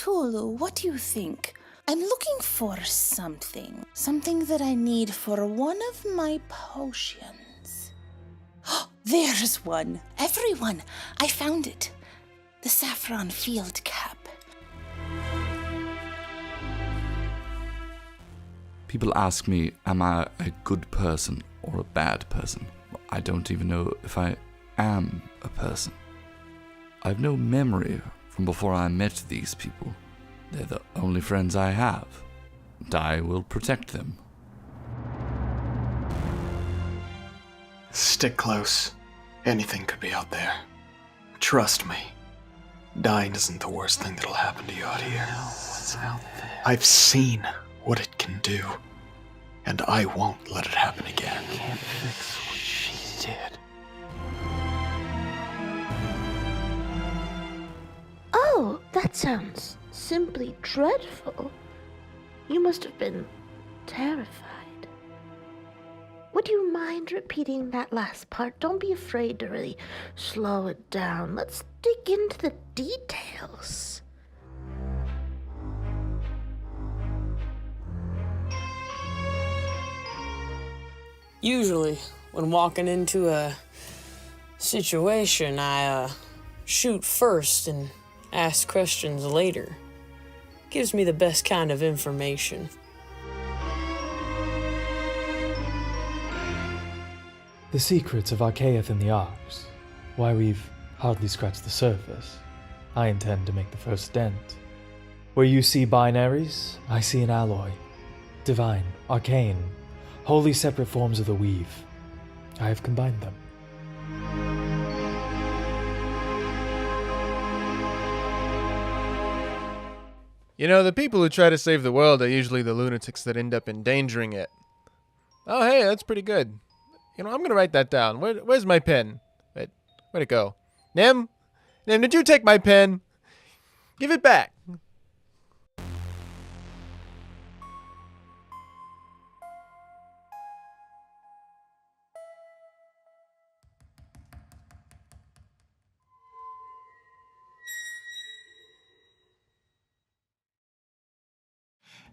Cthulhu, what do you think? I'm looking for something. Something that I need for one of my potions. There's one. Everyone, I found it. The saffron field cap. People ask me, am I a good person or a bad person? I don't even know if I am a person. I've no memory from before I met these people. They're the only friends I have, and I will protect them. Stick close. Anything could be out there. Trust me. Dying isn't the worst thing that'll happen to you out here. What's out there? I've seen what it can do, and I won't let it happen again. You can't fix what she did. Oh, that sounds simply dreadful. You must have been terrified. Would you mind repeating that last part? Don't be afraid to really slow it down. Let's dig into the details. Usually, when walking into a situation, I shoot first and ask questions later. Gives me the best kind of information. The secrets of Archaeath and the Arks. Why we've hardly scratched the surface. I intend to make the first dent. Where you see binaries, I see an alloy. Divine, arcane, wholly separate forms of the weave. I have combined them. You know, the people who try to save the world are usually the lunatics that end up endangering it. Oh, hey, that's pretty good. You know, I'm gonna write that down. Where's my pen? Where'd it go? Nim? Nim, did you take my pen? Give it back.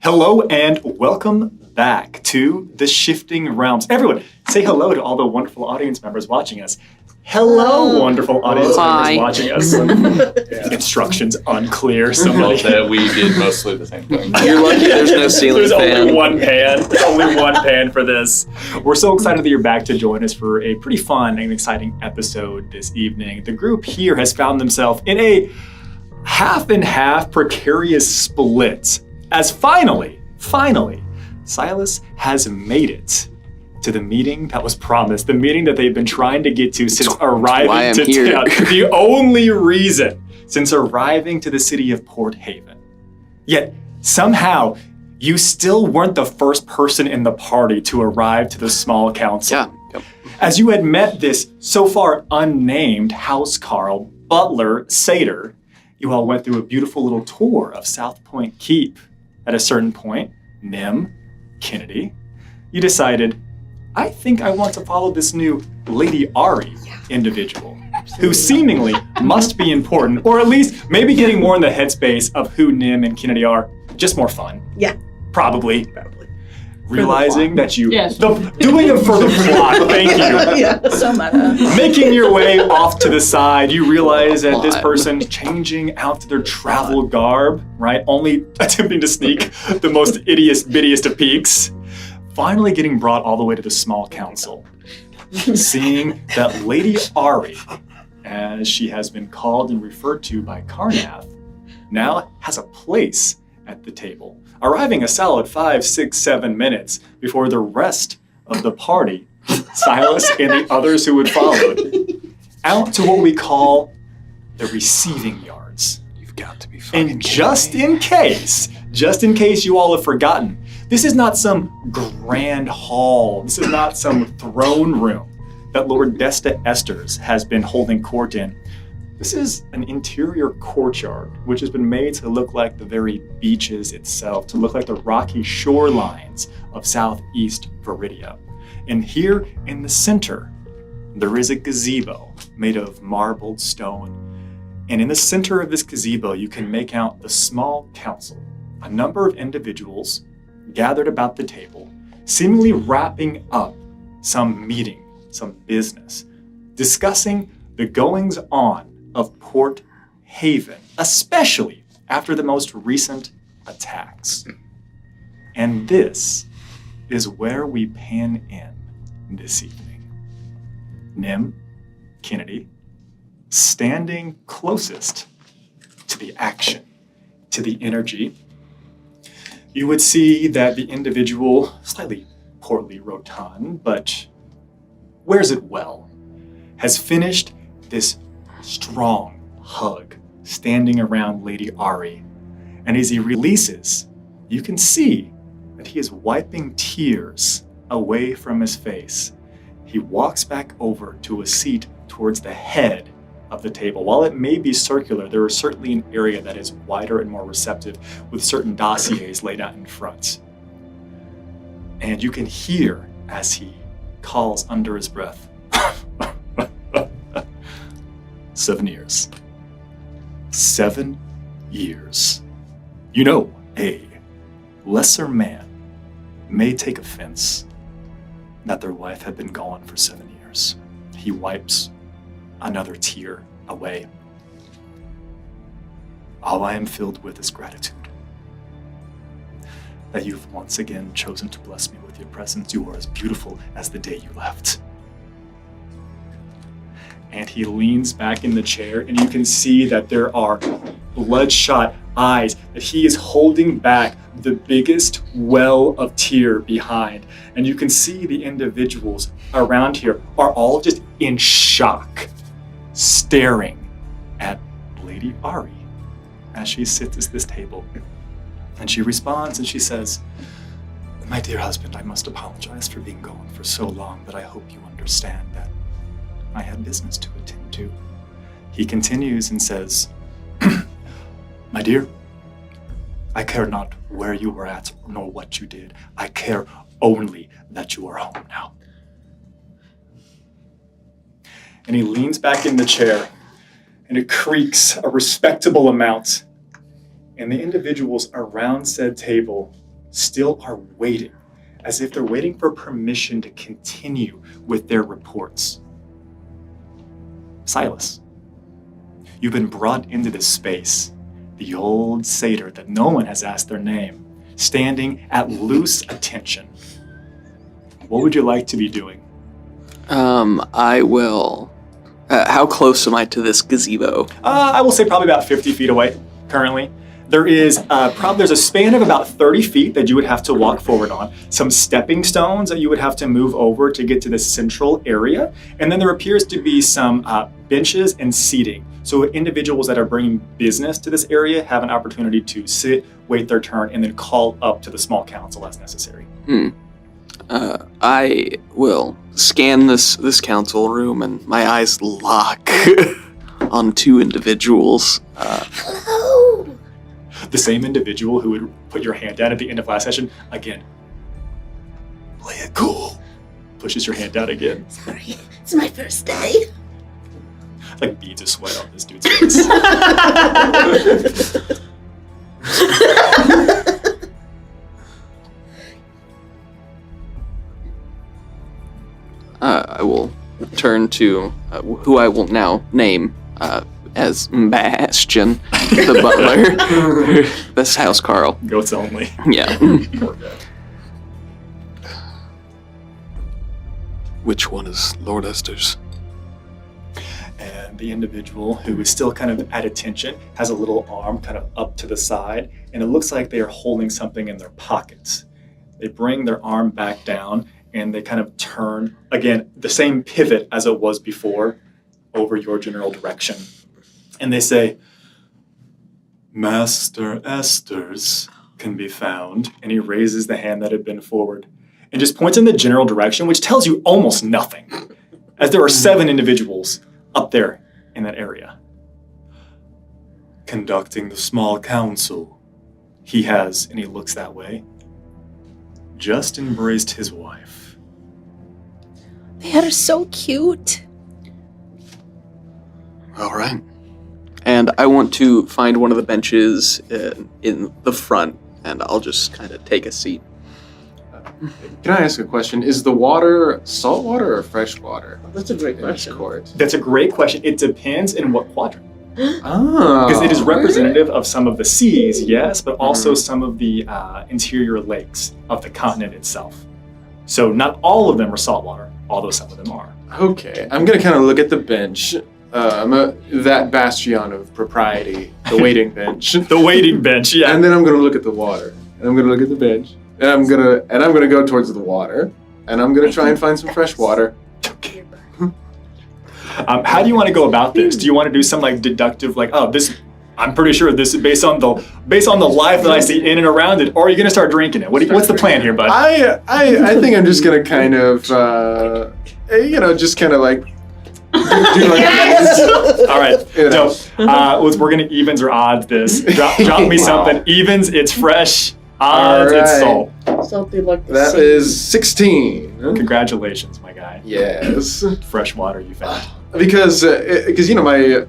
Hello and welcome back to The Shifting Realms. Everyone, say hello to all the wonderful audience members watching us. Hello, wonderful audience members watching us. Instructions unclear. Well, we did mostly the same thing. You're lucky there's no ceiling fan. There's only one pan. There's only one pan for this. We're so excited that you're back to join us for a pretty fun and exciting episode this evening. The group here has found themselves in a half and half precarious split. As finally, Silas has made it to the meeting that was promised, the meeting that they've been trying to get to since arriving to town. The only reason since arriving to the city of Port Haven. Yet, somehow, you still weren't the first person in the party to arrive to the small council. Yeah. Yep. As you had met this so far unnamed housecarl, butler, satyr, you all went through a beautiful little tour of South Point Keep. At a certain point, Nim, Kennedy, you decided, I think I want to follow this new Lady Ari individual, who seemingly must be important, or at least maybe getting more in the headspace of who Nim and Kennedy are, just more fun. Yeah. Probably. Realizing that you, Yes. Doing it for the plot, thank you. Yeah. So meta. Making your way off to the side, you realize that this person changing out to their travel garb, right? Only attempting to sneak the most bittiest of peeks. Finally getting brought all the way to the small council. Seeing that Lady Ari, as she has been called and referred to by Karnath, now has a place at the table. Arriving a solid 5, 6, 7 minutes before the rest of the party, Silas and the others who had followed, out to what we call the receiving yards. You've got to be fucking And just in case you all have forgotten, this is not some grand hall. This is not some throne room that Lord Desta Esters has been holding court in. This is an interior courtyard, which has been made to look like the very beaches itself, to look like the rocky shorelines of southeast Viridia. And here in the center, there is a gazebo made of marbled stone. And in the center of this gazebo, you can make out the small council, a number of individuals gathered about the table, seemingly wrapping up some meeting, some business, discussing the goings-on of Port Haven, especially after the most recent attacks. And this is where we pan in this evening. Nim, Kennedy, standing closest to the action, to the energy. You would see that the individual, slightly portly, rotund, but wears it well, has finished this strong hug standing around Lady Ari. And as he releases, you can see that he is wiping tears away from his face. He walks back over to a seat towards the head of the table. While it may be circular, there is certainly an area that is wider and more receptive with certain dossiers laid out in front. And you can hear as he calls under his breath, 7 years. 7 years. You know, a lesser man may take offense that their wife had been gone for 7 years. He wipes another tear away. All I am filled with is gratitude that you've once again chosen to bless me with your presence. You are as beautiful as the day you left. And he leans back in the chair, and you can see that there are bloodshot eyes, that he is holding back the biggest well of tear behind. And you can see the individuals around here are all just in shock, staring at Lady Ari as she sits at this table. And she responds and she says, "My dear husband, I must apologize for being gone for so long, but I hope you understand that I had business to attend to." He continues and says, "My dear, I care not where you were at nor what you did. I care only that you are home now." And he leans back in the chair, and it creaks a respectable amount. And the individuals around said table still are waiting, as if they're waiting for permission to continue with their reports. Silas, you've been brought into this space, the old satyr that no one has asked their name, standing at loose attention. What would you like to be doing? I will. How close am I to this gazebo? I will say probably about 50 feet away currently. There is there's a span of about 30 feet that you would have to walk forward on, some stepping stones that you would have to move over to get to the central area, and then there appears to be some benches and seating. So individuals that are bringing business to this area have an opportunity to sit, wait their turn, and then call up to the small council as necessary. I will scan this council room, and my eyes lock on two individuals. Hello! The same individual who would put your hand down at the end of last session, again, play it cool, pushes your hand down again. Sorry, it's my first day. Like beads of sweat on this dude's face. I will turn to who I will now name as Bastion, the butler. This house, Carl. Goats only. Yeah. Which one is Lord Esther's? And the individual who is still kind of at attention has a little arm kind of up to the side, and it looks like they are holding something in their pockets. They bring their arm back down, and they kind of turn, again, the same pivot as it was before, over your general direction. And they say, "Master Esther's can be found." And he raises the hand that had been forward and just points in the general direction, which tells you almost nothing, as there are 7 individuals up there in that area. "Conducting the small council. He has," and he looks that way, "just embraced his wife." They are so cute. All right. And I want to find one of the benches in the front, and I'll just kind of take a seat. Can I ask a question? Is the water salt water or fresh water? That's a great in this question. court? That's a great question. It depends in what quadrant. Oh. Because it is representative of some of the seas, yes, but also some of the interior lakes of the continent itself. So not all of them are saltwater, although some of them are. Okay, I'm gonna kind of look at the bench. That bastion of propriety, the waiting bench. The waiting bench, yeah. And then I'm gonna look at the water, and I'm gonna look at the bench, and I'm gonna go towards the water, and I'm gonna try and find some fresh water. How do you want to go about this? Do you want to do some like deductive, like, oh, this? I'm pretty sure this is based on the life that I see in and around it, or are you gonna start drinking it? What's the plan here, bud? I think I'm just gonna kind of, just kind of like. Do like All right, dope. We're gonna evens or odds this. Drop me something. Evens, it's fresh. Odds, it's salt. Something like the That sea. is 16. Congratulations, my guy. Yes. Fresh water you found. Because my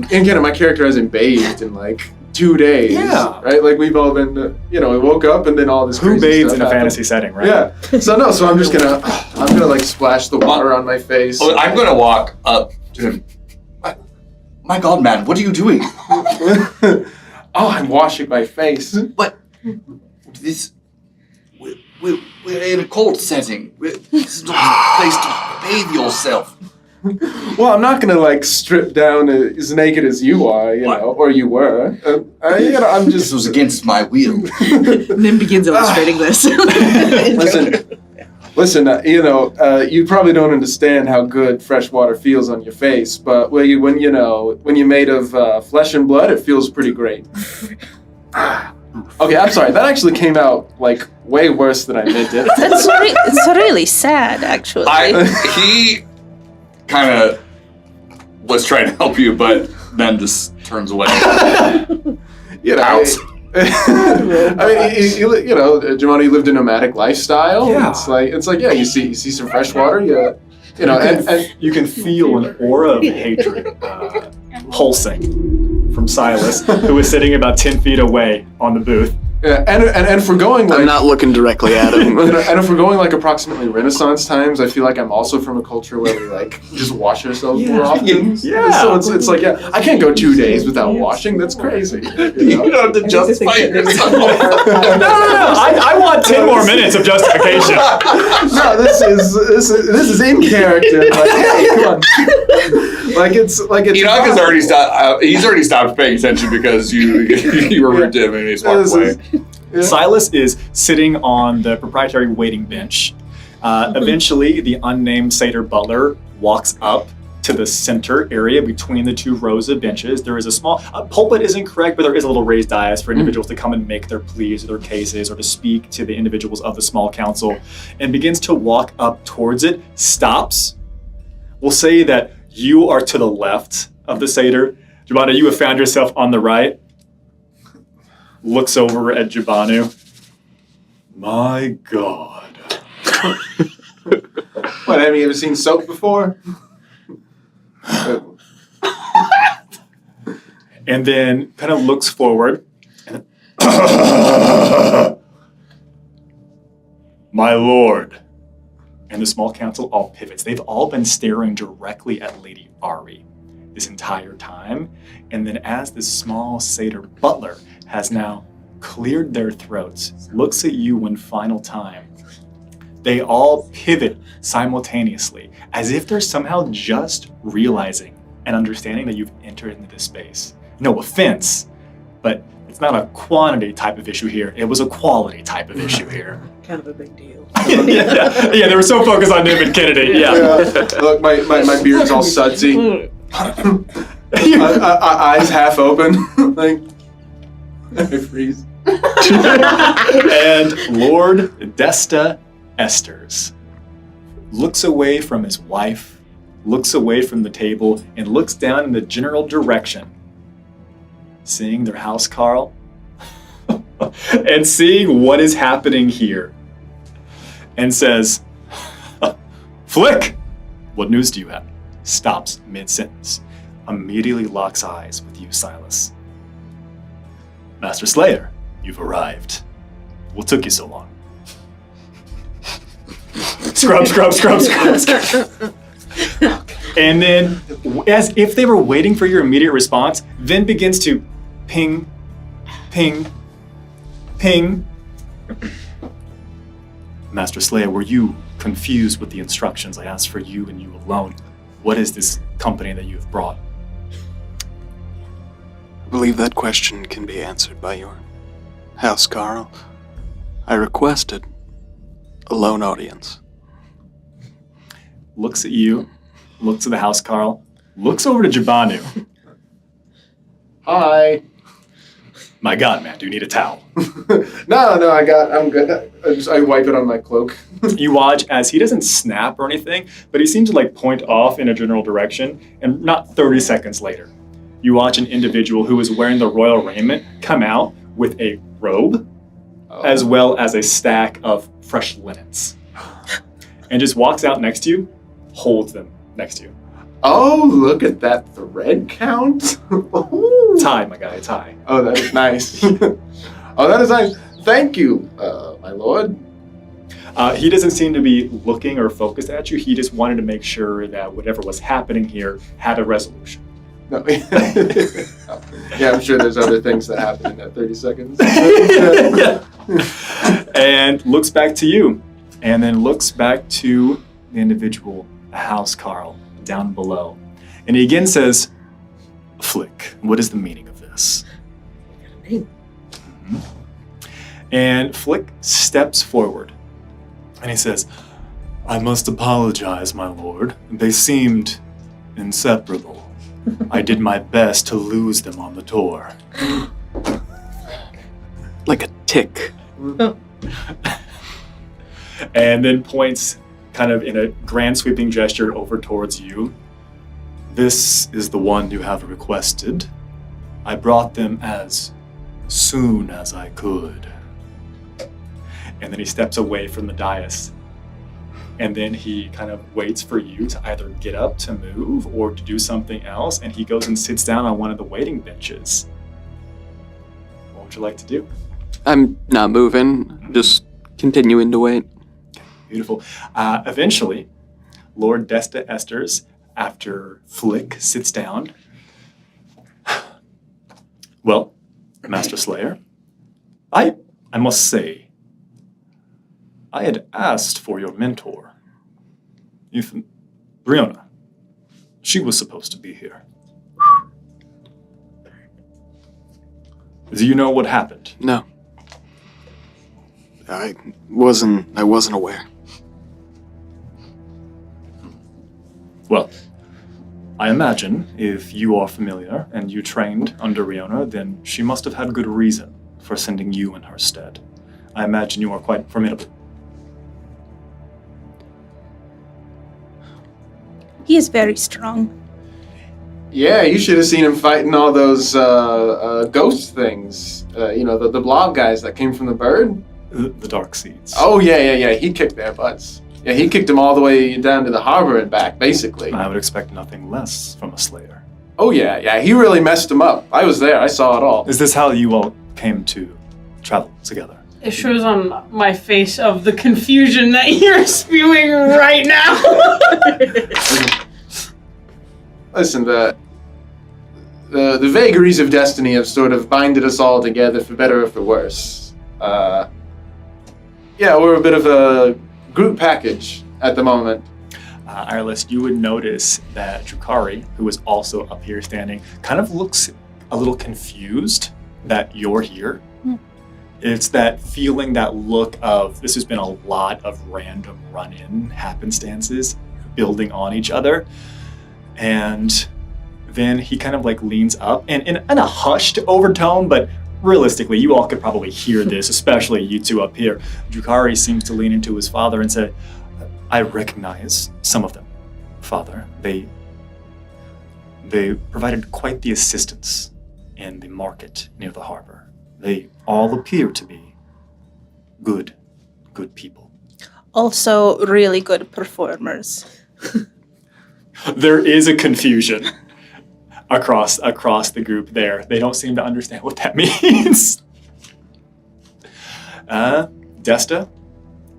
in my character hasn't bathed in like 2 days. Yeah. Right. Like we've all been, we woke up and then all this. Who crazy bathes stuff in a happened. fantasy setting, right? Yeah. So I'm just gonna like splash the water on my face. Oh, I'm gonna walk up to him. My God, man, what are you doing? Oh, I'm washing my face. But this, we're in a cold setting. This is not a place to bathe yourself. Well, I'm not gonna like strip down as naked as you are, or you were. I'm just. This was against my will. Nim begins illustrating this. Listen. You probably don't understand how good fresh water feels on your face, but when you're made of flesh and blood, it feels pretty great. Okay, I'm sorry. That actually came out like way worse than I meant it. It's really sad, actually. He kind of was trying to help you, but then just turns away. Out. Giovanni lived a nomadic lifestyle. Yeah. It's like you see some fresh water. And you can feel an aura of hatred pulsing from Silas, who is sitting about 10 feet away on the booth. Yeah, and for going like I'm not looking directly at him. and if we're going like approximately Renaissance times, I feel like I'm also from a culture where we like just wash ourselves more often. Yeah. So it's like I can't go 2 days without washing. That's crazy. You don't have to justify yourself. No. I want 10 more minutes of justification. No, this is in character. Like, hey, come on. Like it's. Enoch has already stopped. He's already stopped paying attention because you were rude to him and he walked away. Yeah. Silas is sitting on the proprietary waiting bench. Eventually, the unnamed satyr butler walks up to the center area between the two rows of benches. There is a small pulpit isn't correct, but there is a little raised dais for individuals to come and make their pleas or their cases or to speak to the individuals of the small council, and begins to walk up towards it, stops. We'll say that you are to the left of the satyr. Jabanu, you have found yourself on the right. Looks over at Jabanu. My God. What, have you ever seen soap before? And then kind of looks forward. And my lord. And the small council all pivots. They've all been staring directly at Lady Ari this entire time. And then as this small satyr butler has now cleared their throats, looks at you one final time, they all pivot simultaneously, as if they're somehow just realizing and understanding that you've entered into this space. No offense, but it's not a quantity type of issue here. It was a quality type of issue here. Kind of a big deal. Yeah, they were so focused on Nim and Kennedy. Yeah. Look, my beard's all sudsy. Eyes half open. Like, I freeze. And Lord Desta Esters looks away from his wife, looks away from the table, and looks down in the general direction, seeing their house, Carl, and seeing what is happening here, and says, Flick, what news do you have? Stops mid-sentence. immediately locks eyes with you, Silas. Master Slayer, you've arrived. What took you so long? Scrub. And then, as if they were waiting for your immediate response, then begins to ping, ping, ping. Master Slayer, were you confused with the instructions I asked for you and you alone? What is this company that you have brought? I believe that question can be answered by your house, Carl. I requested a lone audience. Looks at you, looks at the house, Carl, looks over to Jabanu. Hi. My God, man, do you need a towel? No, I'm good. I wipe it on my cloak. You watch as he doesn't snap or anything, but he seems to like point off in a general direction, and not 30 seconds later, you watch an individual who is wearing the royal raiment come out with a robe, as well as a stack of fresh linens, and just walks out next to you, holds them next to you. Oh, look at that thread count. Tie, my guy, tie. Oh, that is nice. Oh, that is nice. Thank you, my lord. He doesn't seem to be looking or focused at you. He just wanted to make sure that whatever was happening here had a resolution. No. Yeah, I'm sure there's other things that happen in that 30 seconds. Yeah. And looks back to you, and then looks back to the individual, the house, Carl, down below. And he again says, Flick, what is the meaning of this? Mm-hmm. And Flick steps forward, and he says, I must apologize, my lord. They seemed inseparable. I did my best to lose them on the tour. Like a tick. And then points kind of in a grand sweeping gesture over towards you. This is the one you have requested. I brought them as soon as I could. And then he steps away from the dais. And then he kind of waits for you to either get up to move or to do something else. And he goes and sits down on one of the waiting benches. What would you like to do? I'm not moving, just continuing to wait. Beautiful. Eventually, Lord Desta Esters, after Flick sits down, well, Master Slayer, I must say, I had asked for your mentor, Brianna. She was supposed to be here. Do you know what happened? No. I wasn't aware. Well, I imagine if you are familiar and you trained under Riona, then she must have had good reason for sending you in her stead. I imagine you are quite formidable. He is very strong. Yeah, you should have seen him fighting all those ghost things. The blob guys that came from the bird. The Dark Seeds. Oh, yeah. He kicked their butts. Yeah, he kicked them all the way down to the harbor and back, basically. I would expect nothing less from a Slayer. Oh, yeah. He really messed them up. I was there. I saw it all. Is this how you all came to travel together? It shows on my face of the confusion that you're spewing right now. Listen, the vagaries of destiny have sort of binded us all together for better or for worse. We're a bit of a group package at the moment. Irelis, you would notice that Drukari, who is also up here standing, kind of looks a little confused that you're here. It's that feeling, that look of this has been a lot of random run-in happenstances building on each other. And then he kind of like leans up and in a hushed overtone, but realistically, you all could probably hear this, especially you two up here. Drukari seems to lean into his father and say, I recognize some of them, Father. They provided quite the assistance in the market near the harbor. They all appear to be good people. Also, really good performers. There is a confusion. across the group there. They don't seem to understand what that means. Desta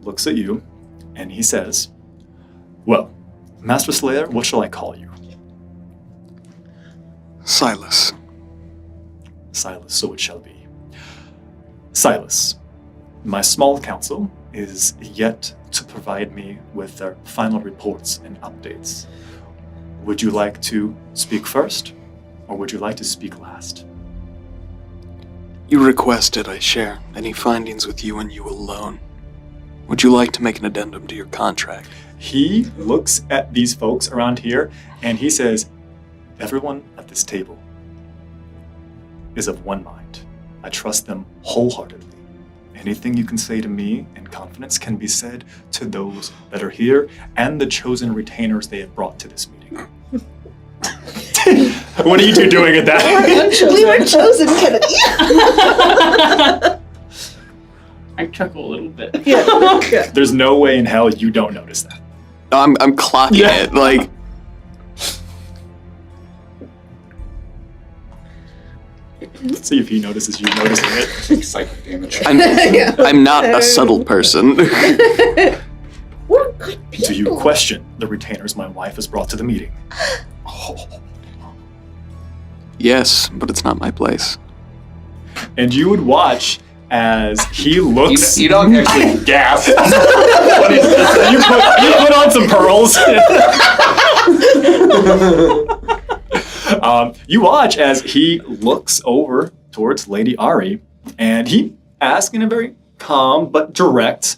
looks at you, and he says, well, Master Slayer, what shall I call you? Silas. Silas, so it shall be. Silas, my small council is yet to provide me with their final reports and updates. Would you like to speak first, or would you like to speak last? You requested I share any findings with you and you alone. Would you like to make an addendum to your contract? He looks at these folks around here and he says, everyone at this table is of one mind. I trust them wholeheartedly. Anything you can say to me in confidence can be said to those that are here and the chosen retainers they have brought to this meeting. What are you two doing at that? We were chosen, Kennedy. I chuckle a little bit. Yeah. There's no way in hell you don't notice that. I'm clocking it, like... Let's see if he notices you noticing it. Psychic damage. I'm not a subtle person. We're good people. Do you question the retainers my wife has brought to the meeting? Yes, but it's not my place. And you would watch as he looks. You don't actually gasp. What is this? You put on some pearls. You watch as he looks over towards Lady Ari, and he asks in a very calm but direct,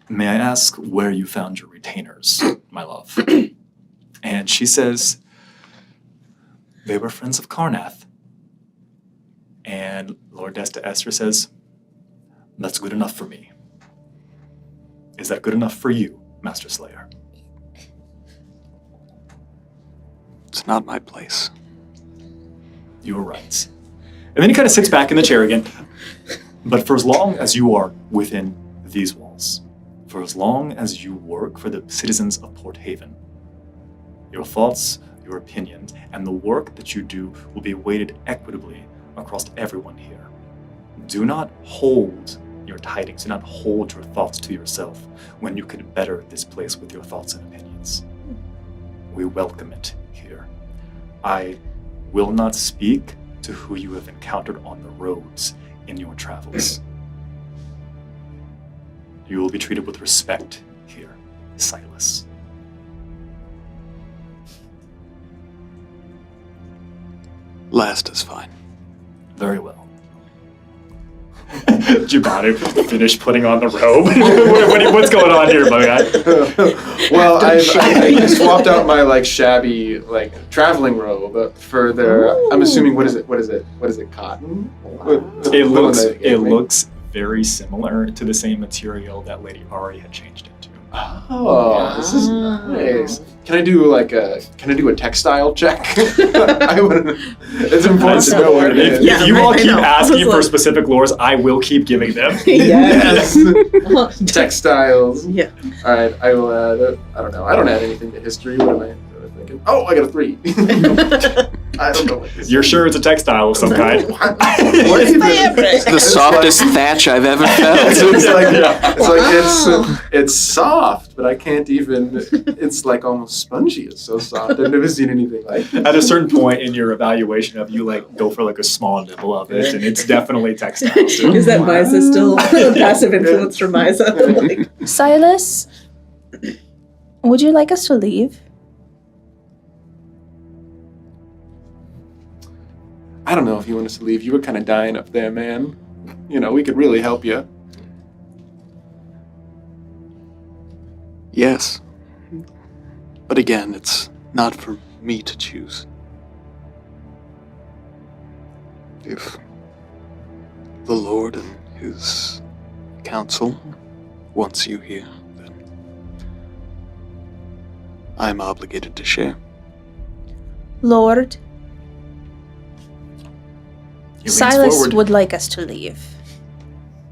may I ask where you found your retainers, my love? And she says, they were friends of Karnath. And Lord Desta Esther says, that's good enough for me. Is that good enough for you, Master Slayer? It's not my place. You were right. And then he kind of sits back in the chair again. But for as long as you are within these walls, for as long as you work for the citizens of Port Haven, your thoughts, your opinions, and the work that you do will be weighted equitably across everyone here. Do not hold your tidings, do not hold your thoughts to yourself when you could better this place with your thoughts and opinions. We welcome it here. I will not speak to who you have encountered on the roads in your travels. You will be treated with respect here, Silas. Last is fine. Very well. Jibanu finished putting on the robe. What's going on here, my guy? Well, I swapped out my shabby traveling robe for their. I'm assuming what is it? Cotton? It looks very similar to the same material that Lady Ari had changed into. Oh, this is nice. Can I do a textile check? It's important to know what it is. If you all keep asking for specific lores, I will keep giving them. Yes. Textiles. Yeah. All right, I will add. I don't know. I don't add anything to history. What am I thinking? Oh, I got a 3. I don't know what this You're sure it's a textile of some kind? It's the softest thatch I've ever felt. It's soft, but I can't even. It's almost spongy. It's so soft. I've never seen anything like it. At a certain point in your evaluation of you, go for a small nibble of it, and it's definitely textile. Is that Misa still a passive influence from Misa? Silas, would you like us to leave? I don't know if you want us to leave. You were kind of dying up there, man. We could really help you. Yes. But again, it's not for me to choose. If the Lord and his council wants you here, then I'm obligated to share. Lord, Silas forward. would like us to leave.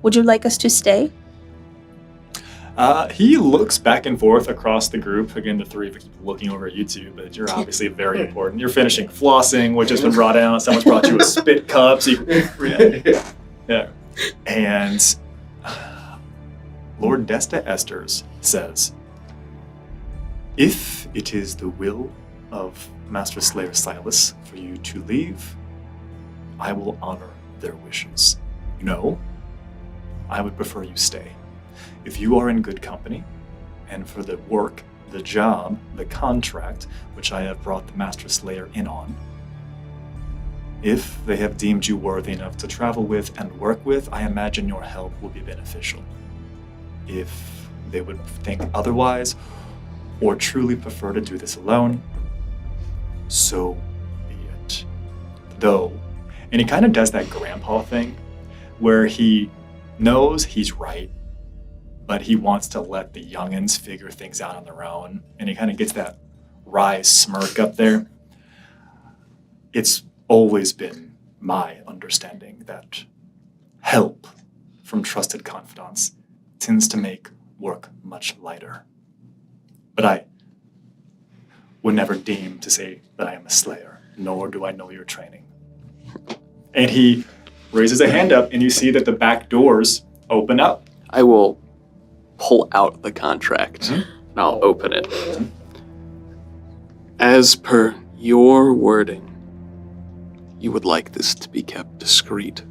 Would you like us to stay? He looks back and forth across the group. Again, the three of you keep looking over at you two, but you're obviously very important. You're finishing flossing, which has been brought out. Someone's brought you a spit cup. So yeah. And Lord Desta Esters says, if it is the will of Master Slayer Silas for you to leave, I will honor their wishes. No, I would prefer you stay. If you are in good company, and for the work, the job, the contract, which I have brought the Master Slayer in on, if they have deemed you worthy enough to travel with and work with, I imagine your help will be beneficial. If they would think otherwise, or truly prefer to do this alone, so be it. Though, and he kind of does that grandpa thing, where he knows he's right, but he wants to let the youngins figure things out on their own, and he kind of gets that wry smirk up there. It's always been my understanding that help from trusted confidants tends to make work much lighter. But I would never deem to say that I am a slayer, nor do I know your training. And he raises a hand up, and you see that the back doors open up. I will pull out the contract, and I'll open it. As per your wording, you would like this to be kept discreet.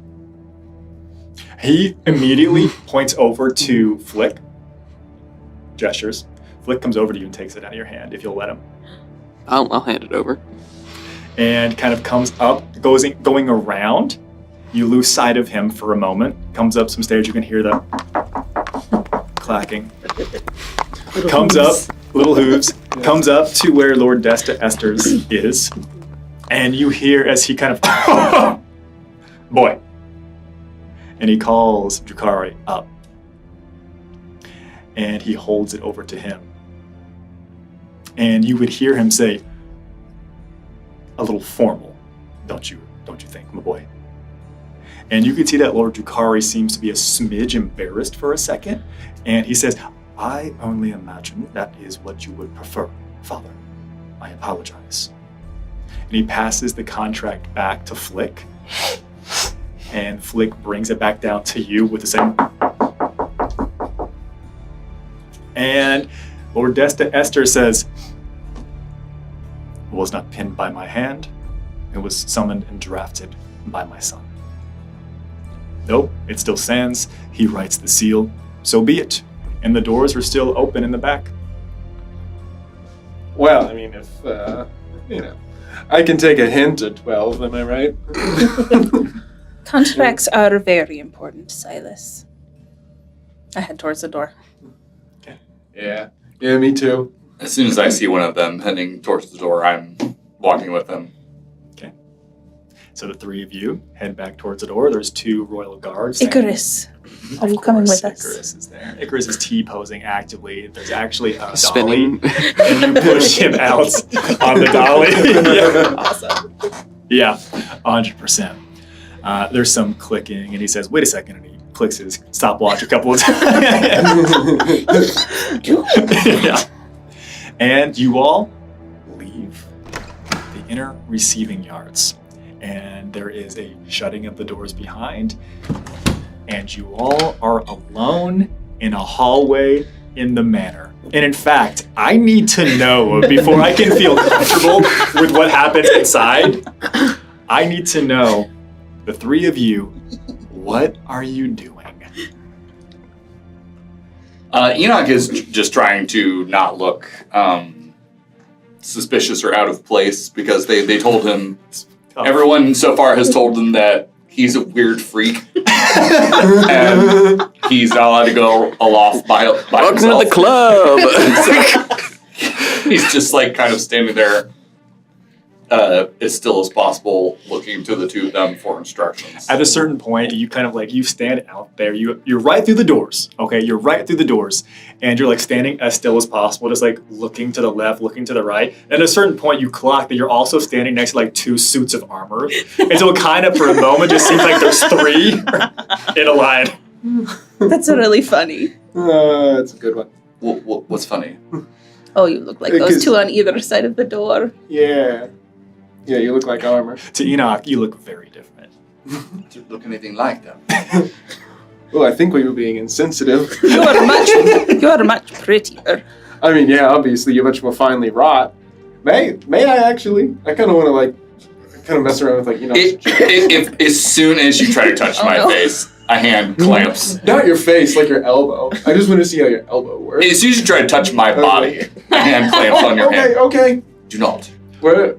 He immediately points over to Flick, gestures. Flick comes over to you and takes it out of your hand, if you'll let him. I'll hand it over. And kind of comes up, going around. You lose sight of him for a moment. Comes up some stairs, you can hear the clacking. Comes up, little hooves, comes up to where Lord Desta Esters is. And you hear as he kind of, boy. And he calls Drukari up. And he holds it over to him. And you would hear him say, a little formal, don't you think, my boy? And you can see that Lord Drukari seems to be a smidge embarrassed for a second. And he says, I only imagine that is what you would prefer, Father. I apologize. And he passes the contract back to Flick. And Flick brings it back down to you with the same. And Lord Desta Esther says, it was not pinned by my hand. It was summoned and drafted by my son. Nope, it still stands. He writes the seal. So be it. And the doors are still open in the back. Well, I mean, if, I can take a hint at 12, am I right? Contracts are very important, Silas. I head towards the door. Okay. Yeah, me too. As soon as I see one of them heading towards the door, I'm walking with them. Okay. So the three of you head back towards the door. There's two royal guards. Icarus, are you coming with us? Icarus is there. Icarus is T-posing actively. There's actually a spinning, dolly, and you push him out on the dolly. Yeah. Awesome. Yeah, 100%. There's some clicking, and he says, wait a second, and he clicks his stopwatch a couple of times. Yeah. And you all leave the inner receiving yards. And there is a shutting of the doors behind. And you all are alone in a hallway in the manor. And in fact, I need to know, before I can feel comfortable with what happens inside, I need to know, the three of you, what are you doing? Enoch is just trying to not look suspicious or out of place because they told him, everyone so far has told him that he's a weird freak and he's not allowed to go aloft by Welcome himself. to the club! He's just like kind of standing there as still as possible, looking to the two of them for instructions. At a certain point, you kind of like, you stand out there, you're right through the doors, okay? You're right through the doors, and you're like standing as still as possible, just like looking to the left, looking to the right. And at a certain point, you clock that you're also standing next to like two suits of armor. And so it kind of, for a moment, just seems like there's three in a line. That's really funny. That's a good one. What's funny? Oh, you look like those two on either side of the door. Yeah. Yeah, you look like armor. To Enoch, you look very different. Do you look anything like them? Well, I think we were being insensitive. You are much prettier. I mean, yeah, obviously you're much more finely wrought. May I actually? I kind of want to mess around with If as soon as you try to touch my face, a hand clamps. Not your face, like your elbow. I just want to see how your elbow works. As soon as you try to touch my body, a hand clamps on your hand. Okay. Do not. We're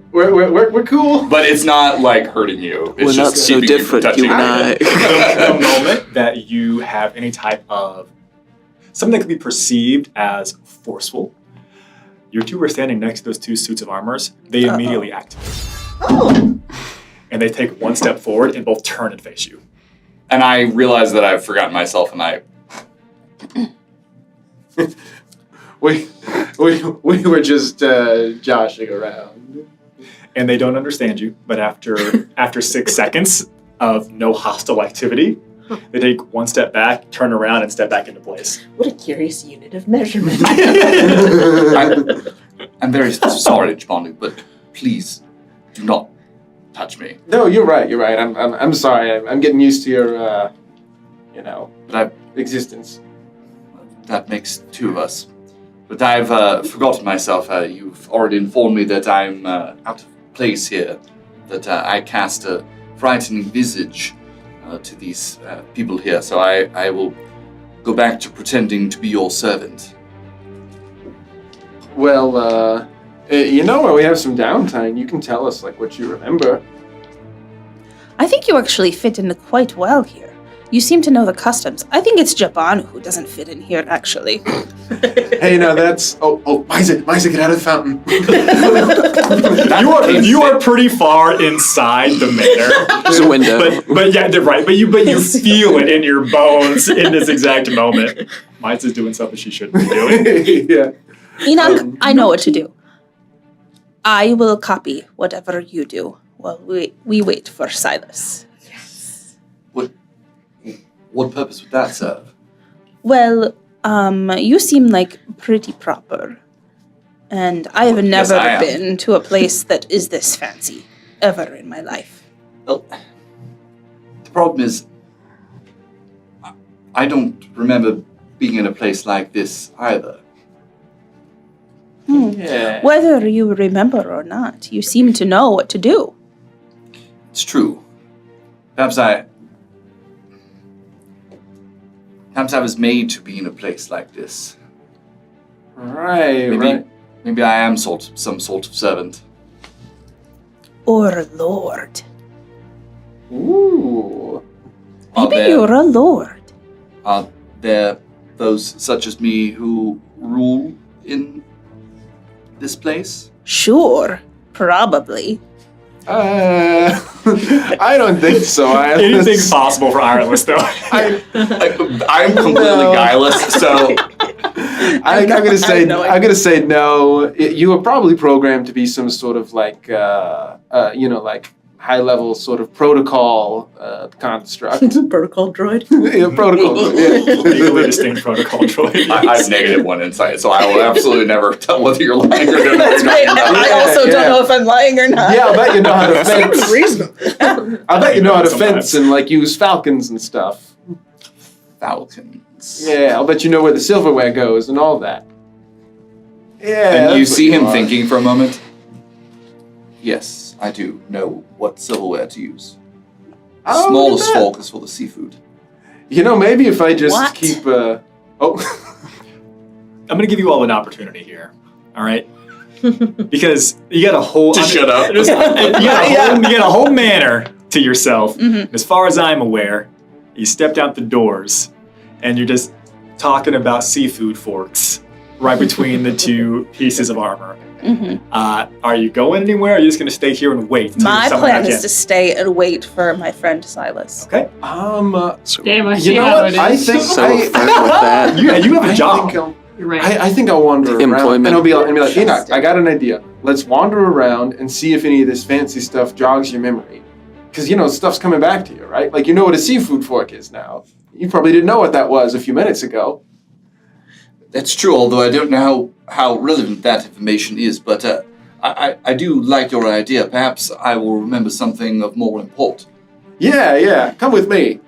cool. But it's not like hurting you. It's We're not just so keeping you from different, touching you and I. The moment that you have any type of something that could be perceived as forceful, your two are standing next to those two suits of armors. They immediately activate. Oh. And they take one step forward and both turn and face you. And I realize that I've forgotten myself, and I. we were just joshing around. And they don't understand you, but after 6 seconds of no hostile activity, they take one step back, turn around, and step back into place. What a curious unit of measurement. I'm very sorry, Jabanu, but please do not touch me. No, you're right. I'm sorry. I'm getting used to your, existence. That makes two of us. But I've forgotten myself. You've already informed me that I'm out of place here, that I cast a frightening visage to these people here, so I will go back to pretending to be your servant. Well, where we have some downtime, you can tell us, what you remember. I think you actually fit in quite well here. You seem to know the customs. I think it's Jabanu who doesn't fit in here, actually. Hey, now that's... Oh, Isaac, get out of the fountain. You are pretty far inside the manor. There's a window. But yeah, they're right. But you feel it in your bones in this exact moment. Mites is doing something she shouldn't be doing. Yeah. Enoch, I know what to do. I will copy whatever you do while we wait for Silas. What purpose would that serve? Well, you seem like pretty proper. And I've never been to a place that is this fancy, ever in my life. Well, the problem is, I don't remember being in a place like this either. Yeah. Whether you remember or not, you seem to know what to do. It's true. Perhaps I was made to be in a place like this. Right. Maybe I am some sort of servant. Or lord. Ooh. Maybe you're a lord. Are there those such as me who rule in this place? Sure, probably. I don't think so. Anything's possible for Ireland, though. I'm completely guileless, so I'm gonna say no. You were probably programmed to be some sort of high level sort of protocol construct. Protocol droid. Yeah, protocol. Legally distinct protocol droid. I have -1 insight, so I will absolutely never tell whether you're lying or not. That's great. I also don't know if I'm lying or not. Yeah, I'll bet you know how to fence. Reasonable. I bet you know how to fence and use falcons and stuff. Falcons. Yeah, I'll bet you know where the silverware goes and all that. Yeah. And you that's see what him are. thinking for a moment. Yes, I do know what silverware to use. The Oh, smallest look at that. fork is for the seafood. Maybe if I just What? keep. I'm going to give you all an opportunity here, all right? Because you got a whole... Just shut up. You got a whole manor to yourself. Mm-hmm. As far as I'm aware, you stepped out the doors, and you're just talking about seafood forks right between the two pieces of armor. Mm-hmm. Are you going anywhere, or are you just going to stay here and wait? until My someone plan back is in? to stay and wait for my friend Silas. Okay. Damn, I You see know how what? it I is. think So fine with that. Yeah, you have a job. You're right. I think I'll wander around Employment. and I'll be like, Enoch, I got an idea. Let's wander around and see if any of this fancy stuff jogs your memory. Because, stuff's coming back to you, right? Like, you know what a seafood fork is now. You probably didn't know what that was a few minutes ago. That's true, although I don't know how relevant that information is, but I do like your idea. Perhaps I will remember something of more import. Yeah, come with me.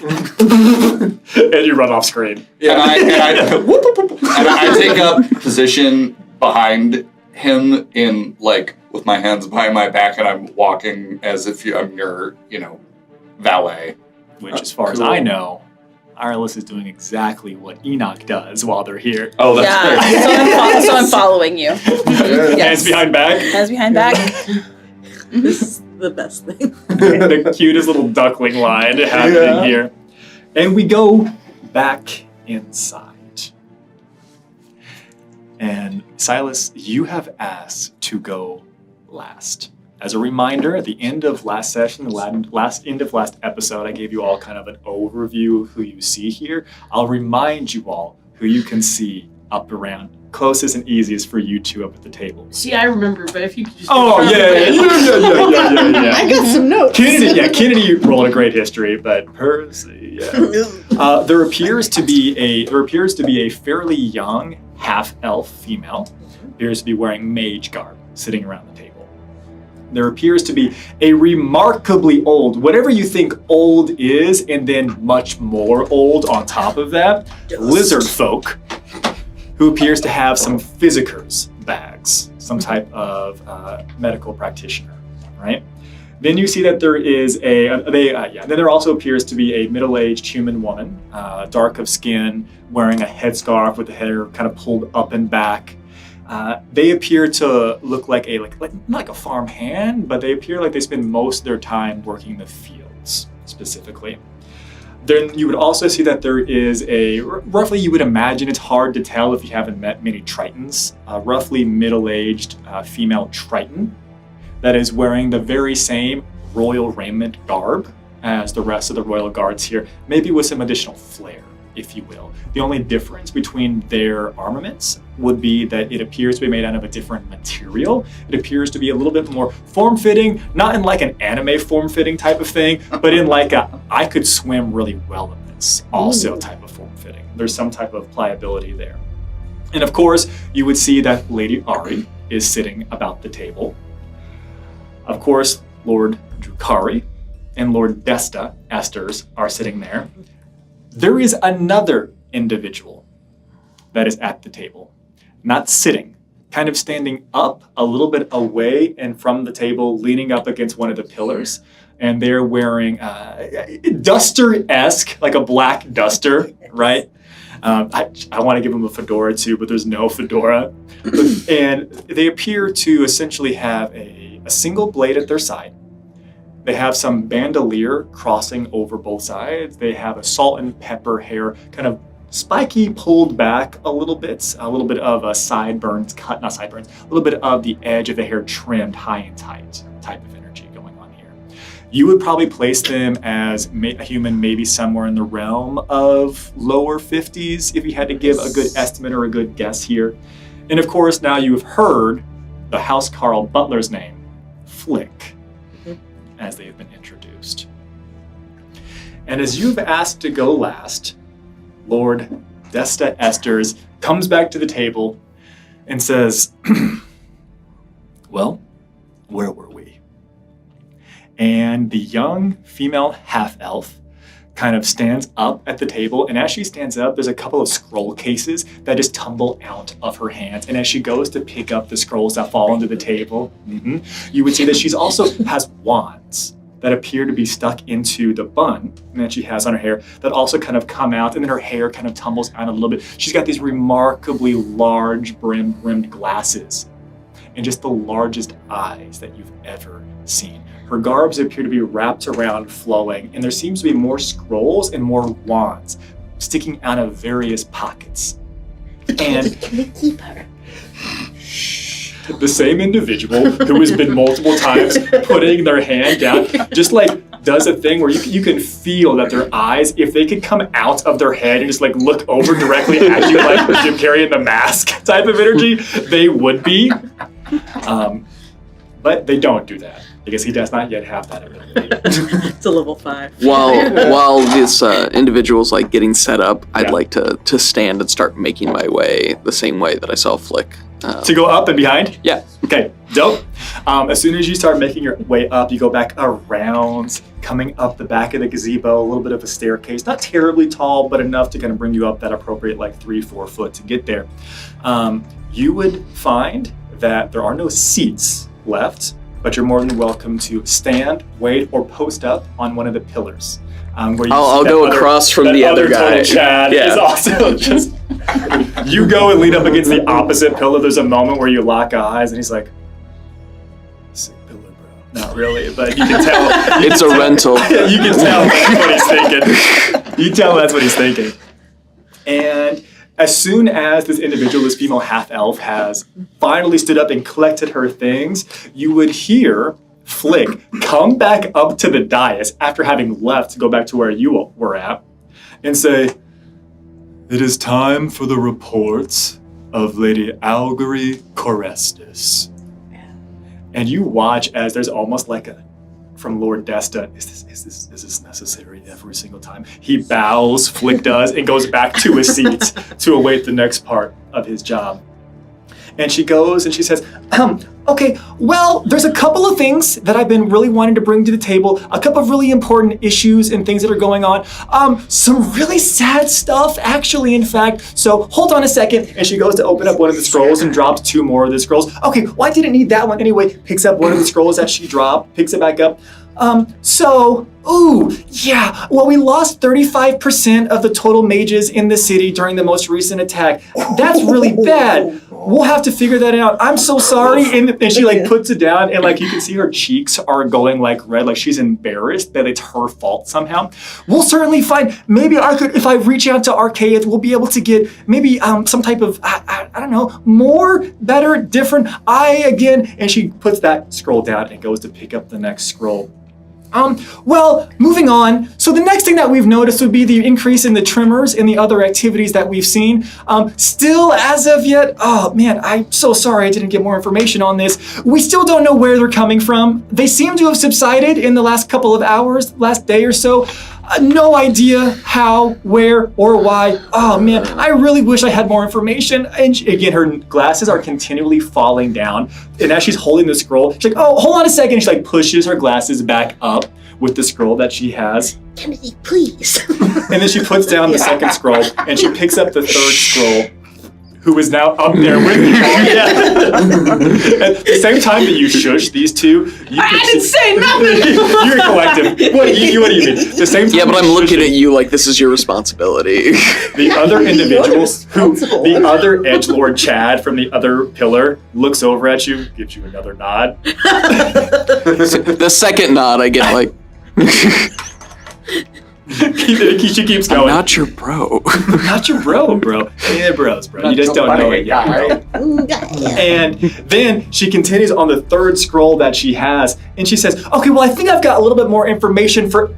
And you run off screen. Yeah. And I take up position behind him in, like, with my hands behind my back, and I'm walking as if I'm your, valet. Which, as far as I know, Irelis is doing exactly what Enoch does while they're here. Oh, that's great. So I'm following you. Yes. Hands behind back. Hands behind back. This is the best thing. The cutest little duckling line happening here. And we go back inside. And Silas, you have asked to go last. As a reminder, at the end of last session, end of last episode, I gave you all kind of an overview of who you see here. I'll remind you all who you can see up around. Closest and easiest for you two up at the table. See, I remember, but if you could just... Yeah. I got some notes. Kennedy rolled a great history, but Percy, there appears to be a fairly young half-elf female. Appears to be wearing mage garb, sitting around the table. There appears to be a remarkably old, whatever you think old is, and then much more old on top of that, lizard folk, who appears to have some physicers bags, some type of medical practitioner, right? Then you see that there is then there also appears to be a middle-aged human woman, dark of skin, wearing a headscarf with the hair kind of pulled up and back. They appear to look like not like a farm hand, but they appear like they spend most of their time working the fields, specifically. Then you would also see that there is roughly you would imagine, it's hard to tell if you haven't met many Tritons, roughly middle-aged female Triton that is wearing the very same royal raiment garb as the rest of the royal guards here, maybe with some additional flair, if you will. The only difference between their armaments would be that it appears to be made out of a different material. It appears to be a little bit more form-fitting, not in like an anime form-fitting type of thing, but in like I could swim really well in this also type of form-fitting. There's some type of pliability there. And of course, you would see that Lady Ari is sitting about the table. Of course, Lord Drukari and Lord Desta Esters are sitting there. There is another individual that is at the table, not sitting, kind of standing up a little bit away and from the table, leaning up against one of the pillars. And they're wearing duster-esque, like a black duster, right? I want to give them a fedora too, but there's no fedora. And they appear to essentially have a single blade at their side. They have some bandolier crossing over both sides. They have a salt and pepper hair, kind of spiky, pulled back a little bit of a sideburns cut, not sideburns, a little bit of the edge of the hair trimmed high and tight type of energy going on here. You would probably place them as a human maybe somewhere in the realm of lower 50s if you had to give a good estimate or a good guess here. And of course, now you've heard the Housecarl butler's name, Flick, as they have been introduced. And as you've asked to go last, Lord Desta Esters comes back to the table and says, well, where were we? And the young female half-elf kind of stands up at the table, and as she stands up, there's a couple of scroll cases that just tumble out of her hands. And as she goes to pick up the scrolls that fall onto the table, you would see that she's also has wands that appear to be stuck into the bun that she has on her hair that also kind of come out, and then her hair kind of tumbles out a little bit. She's got these remarkably large brimmed glasses and just the largest eyes that you've ever seen. Her garbs appear to be wrapped around, flowing, and there seems to be more scrolls and more wands sticking out of various pockets. And Can we keep her? The same individual who has been multiple times putting their hand down, just like does a thing where you can feel that their eyes, if they could come out of their head and just like look over directly at you, like Jim Carrey in The Mask type of energy, they would be. But they don't do that. because he does not yet have that ability. It's a level 5. While this individual's like getting set up, I'd like to stand and start making my way the same way that I saw Flick. To go up and behind? Yeah. Okay, dope. As soon as you start making your way up, you go back around, coming up the back of the gazebo, a little bit of a staircase, not terribly tall, but enough to kind of bring you up that appropriate 3-4 foot to get there. You would find that there are no seats left, but you're more than welcome to stand, wait, or post up on one of the pillars. Where I'll go across from the other guy. Total Chad is also just. You go and lean up against the opposite pillar. There's a moment where you lock eyes, and he's like, "Sick pillar, bro." Not really, but you can tell. It's a rental. You can tell that's what he's thinking. You tell that's what he's thinking. And as soon as this individual, this female half-elf, has finally stood up and collected her things, you would hear Flick come back up to the dais after having left to go back to where you were at and say, "It is time for the reports of Lady Algary Corestus." And you watch as there's almost like a, from Lord Desta, is this necessary every single time? He bows, Flick does, and goes back to his seat to await the next part of his job. And she goes and she says, okay, well, there's a couple of things that I've been really wanting to bring to the table, a couple of really important issues and things that are going on. Some really sad stuff, actually, in fact. So hold on a second. And she goes to open up one of the scrolls and drops 2 more of the scrolls. Okay, well, I didn't need that one anyway. Picks up one of the scrolls that she dropped, picks it back up. Well, we lost 35% of the total mages in the city during the most recent attack. That's really bad. We'll have to figure that out. I'm so sorry. And she puts it down, and you can see her cheeks are going red, like she's embarrassed that it's her fault somehow. We'll certainly find, maybe I could, if I reach out to Archaeith, we'll be able to get maybe some type of, I don't know, more, better, different, and she puts that scroll down and goes to pick up the next scroll. Well, moving on. So the next thing that we've noticed would be the increase in the tremors and the other activities that we've seen. Still, as of yet, oh man, I'm so sorry I didn't get more information on this. We still don't know where they're coming from. They seem to have subsided in the last couple of hours, last day or so. No idea how, where, or why. Oh man, I really wish I had more information. And again, her glasses are continually falling down. And as she's holding the scroll, she's like, oh, hold on a second. She pushes her glasses back up with the scroll that she has. Kennedy, please. And then she puts down the second scroll and she picks up the third scroll, who is now up there with you. At the same time that you shush these two, I didn't say nothing. You're collective. What do you mean? The same time. Yeah, but I'm looking at you like this is your responsibility. The other individuals, the other edgelord Chad from the other pillar, looks over at you, gives you another nod. The second nod, I get She keeps going. I'm not your bro. Not your bro. Yeah, bros, bro. You just don't know it yet, bro. And then she continues on the third scroll that she has, and she says, okay, well, I think I've got a little bit more information for...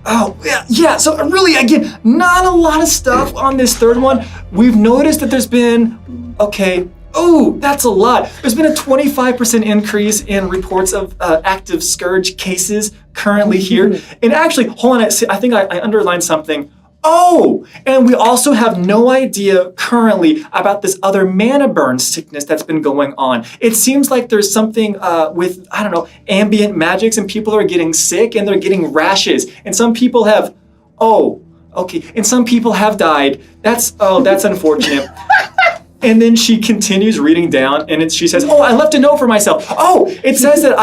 Oh, yeah. So really, again, not a lot of stuff on this third one. We've noticed that there's been... Okay. Oh, that's a lot. There's been a 25% increase in reports of active Scourge cases currently here. And actually, hold on, I think I underlined something. Oh, and we also have no idea currently about this other mana burn sickness that's been going on. It seems like there's something with, I don't know, ambient magics, and people are getting sick and they're getting rashes. And some people have, and some people have died. That's unfortunate. And then she continues reading down, and she says, I left a note for myself. It says that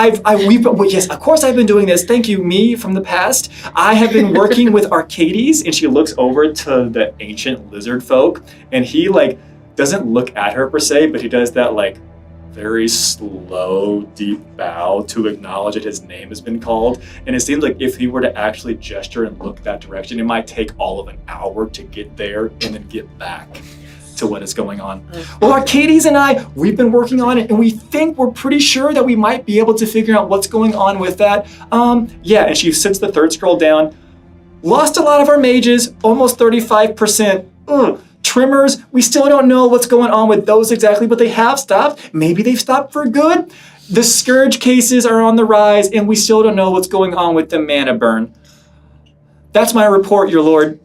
yes, of course I've been doing this. Thank you, me from the past. I have been working with Arcades, and she looks over to the ancient lizard folk, and he doesn't look at her per se, but he does that very slow, deep bow to acknowledge that his name has been called. And it seems like if he were to actually gesture and look that direction, it might take all of an hour to get there and then get back to what is going on. Well, Arcades and we've been working on it, and we're pretty sure that we might be able to figure out what's going on with that. And she sits the third scroll down. Lost a lot of our mages, almost 35%. Trimmers, we still don't know what's going on with those exactly, but they have stopped. Maybe they've stopped for good. The Scourge cases are on the rise, and we still don't know what's going on with the mana burn. That's my report, your lord.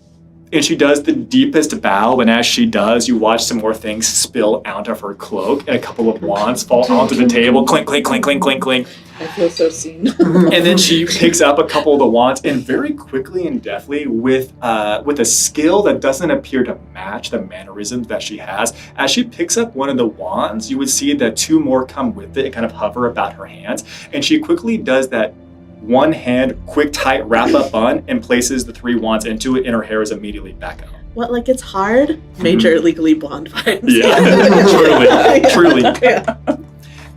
And she does the deepest bow, and as she does, you watch some more things spill out of her cloak, and a couple of wands fall onto the table. Clink, clink, clink, clink, clink, clink. I feel so seen. And then she picks up a couple of the wands, and very quickly and deftly, with a skill that doesn't appear to match the mannerisms that she has, as she picks up one of the wands, you would see that two more come with it and kind of hover about her hands, and she quickly does that one hand quick tight wrap up bun and places the 3 wands into it, and her hair is immediately back up. What, like it's hard? Major Legally Blonde vibes. Yeah, truly. Yeah.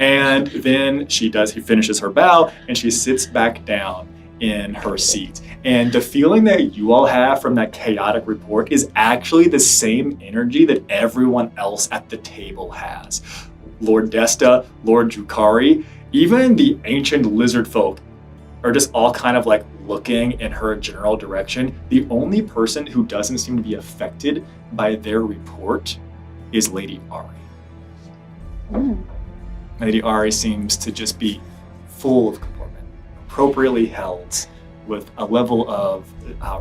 And then he finishes her bow, and she sits back down in her seat. And the feeling that you all have from that chaotic report is actually the same energy that everyone else at the table has. Lord Desta, Lord Jukari, even the ancient lizard folk are just all kind of like looking in her general direction. The only person who doesn't seem to be affected by their report is Lady Ari. Lady Ari seems to just be full of comportment, appropriately held, with a level of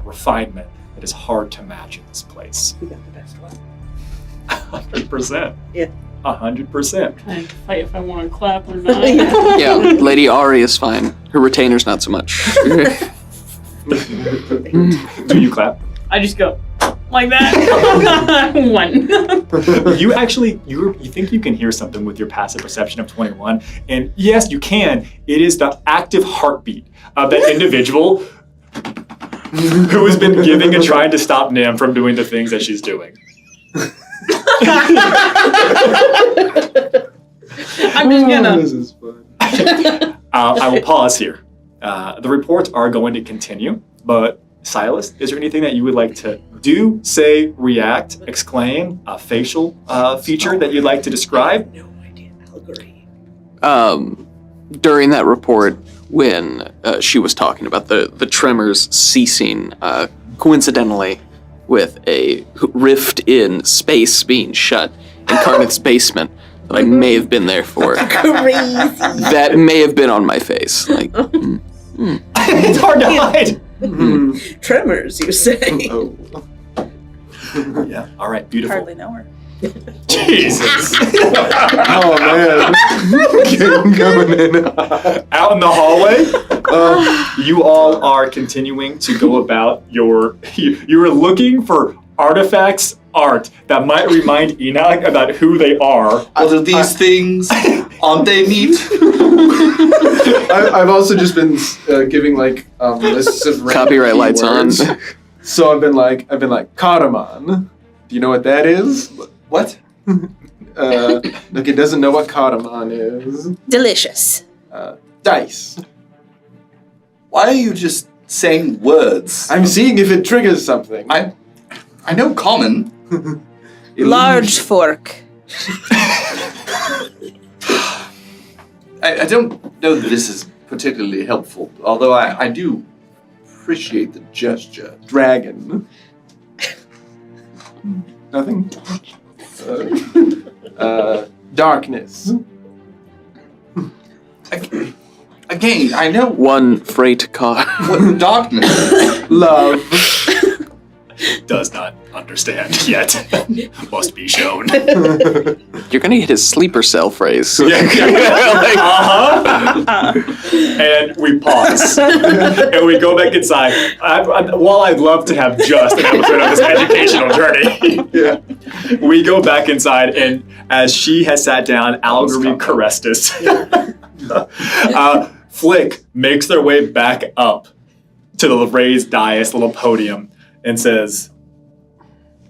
refinement that is hard to match in this place. We got the best one. 100%. Yeah. I 100%. have to fight if I want to clap or not. Yeah, Lady Ari is fine. Her retainer's not so much. Do you clap? I just go like that. 1. You actually, you think you can hear something with your passive perception of 21, and yes, you can. It is the active heartbeat of that individual who has been giving and trying to stop Nim from doing the things that she's doing. I'm just gonna. This is fun. I will pause here. The reports are going to continue, but Silas, is there anything that you would like to do, say, react, exclaim, a facial feature that you'd like to describe? No idea. Allegory. During that report, when she was talking about the tremors ceasing, coincidentally, with a rift in space being shut in Carnith's basement that I may have been there for. Crazy. That may have been on my face. Like, It's hard to hide. Tremors, you say? Oh. Yeah. All right. Beautiful. Hardly know her. Jesus. Oh man. Coming in. Out in the hallway, you all are continuing to go about you are looking for artifacts, art that might remind Enoch about who they are. What are these things? Aren't they neat? I've also just been giving like lists of random Copyright lights on. keywords. So I've been like cardamom. Do you know what that is? What? Look, it doesn't know what cardamom is. Delicious. Dice. Why are you just saying words? I'm seeing if it triggers something. I know common. Large fork. I don't know that this is particularly helpful, although I do appreciate the gesture. Dragon. Nothing. Darkness. Again, I know one freight car. what darkness. Love. Does not understand yet. Must be shown. You're gonna get his sleeper cell phrase. And we pause. And we go back inside. While I'd love to have just an episode of this educational journey, we go back inside, and as she has sat down, Allegory caressed us. Flick makes their way back up to the raised dais, little podium, and says,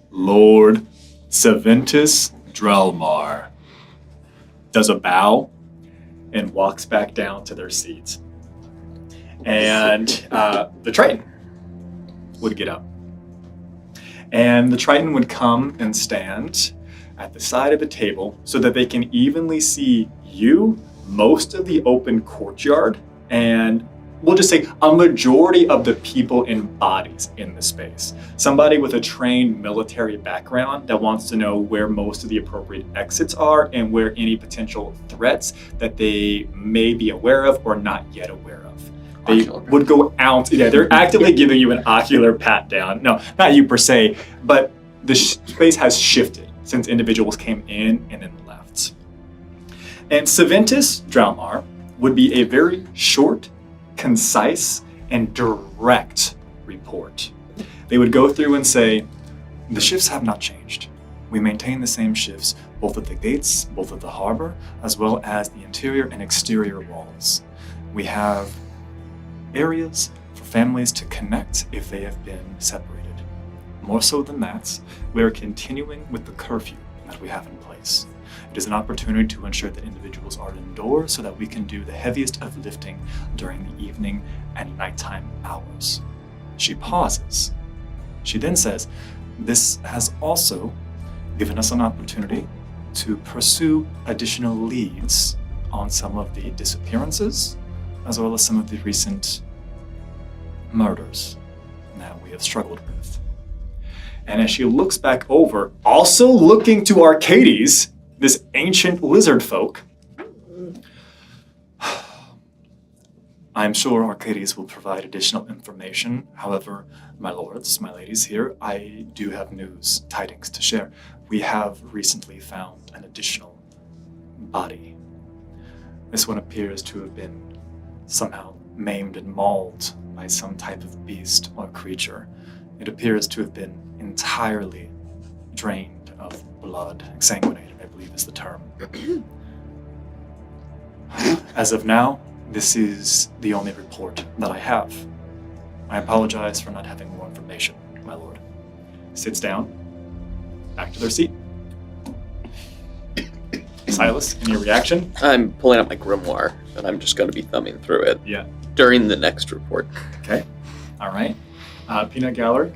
Lord Saventus Drelmar, does a bow and walks back down to their seats. And the Triton would get up. And the Triton would come and stand at the side of the table so that they can evenly see you, most of the open courtyard, and we'll just say a majority of the people in bodies in the space. Somebody with a trained military background that wants to know where most of the appropriate exits are and where any potential threats that they may be aware of or not yet aware of. They would go out, they're actively giving you an ocular pat down. No, not you per se, but the space has shifted since individuals came in and then left. And Saventus Draumar would be a very short, concise, and direct report. They would go through and say, the shifts have not changed. We maintain the same shifts, both at the gates, both at the harbor, as well as the interior and exterior walls. We have areas for families to connect if they have been separated. More so than that, we are continuing with the curfew that we have in place. It is an opportunity to ensure that individuals are indoors so that we can do the heaviest of lifting during the evening and nighttime hours. She pauses. She then says, this has also given us an opportunity to pursue additional leads on some of the disappearances, as well as some of the recent murders that we have struggled with. And as she looks back over, also looking to Arcades, this ancient lizard folk, I'm sure Arcades will provide additional information. However, my lords, my ladies here, I do have tidings to share. We have recently found an additional body. This one appears to have been somehow maimed and mauled by some type of beast or creature. It appears to have been entirely drained of blood, exsanguinated, I believe is the term. As of now, this is the only report that I have. I apologize for not having more information, my lord. Sits down, back to their seat. Silas, any reaction? I'm pulling up my grimoire, and I'm just going to be thumbing through it. Yeah. During the next report. Okay. All right. Peanut Gallery.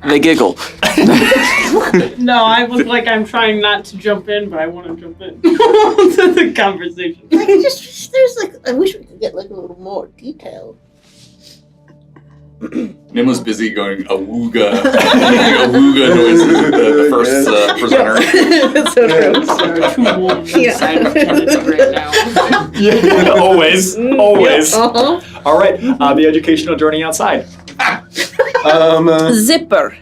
They giggle. No, I look like I'm trying not to jump in, but I want to jump in to the conversation. Like, I wish we could get like a little more detail. Nim was busy going awooga noises with the first presenter. So true. There are two wolves Yeah. inside of Kenneth right now. Yeah, always. Yep. Uh-huh. All right, the educational journey outside. Zipper.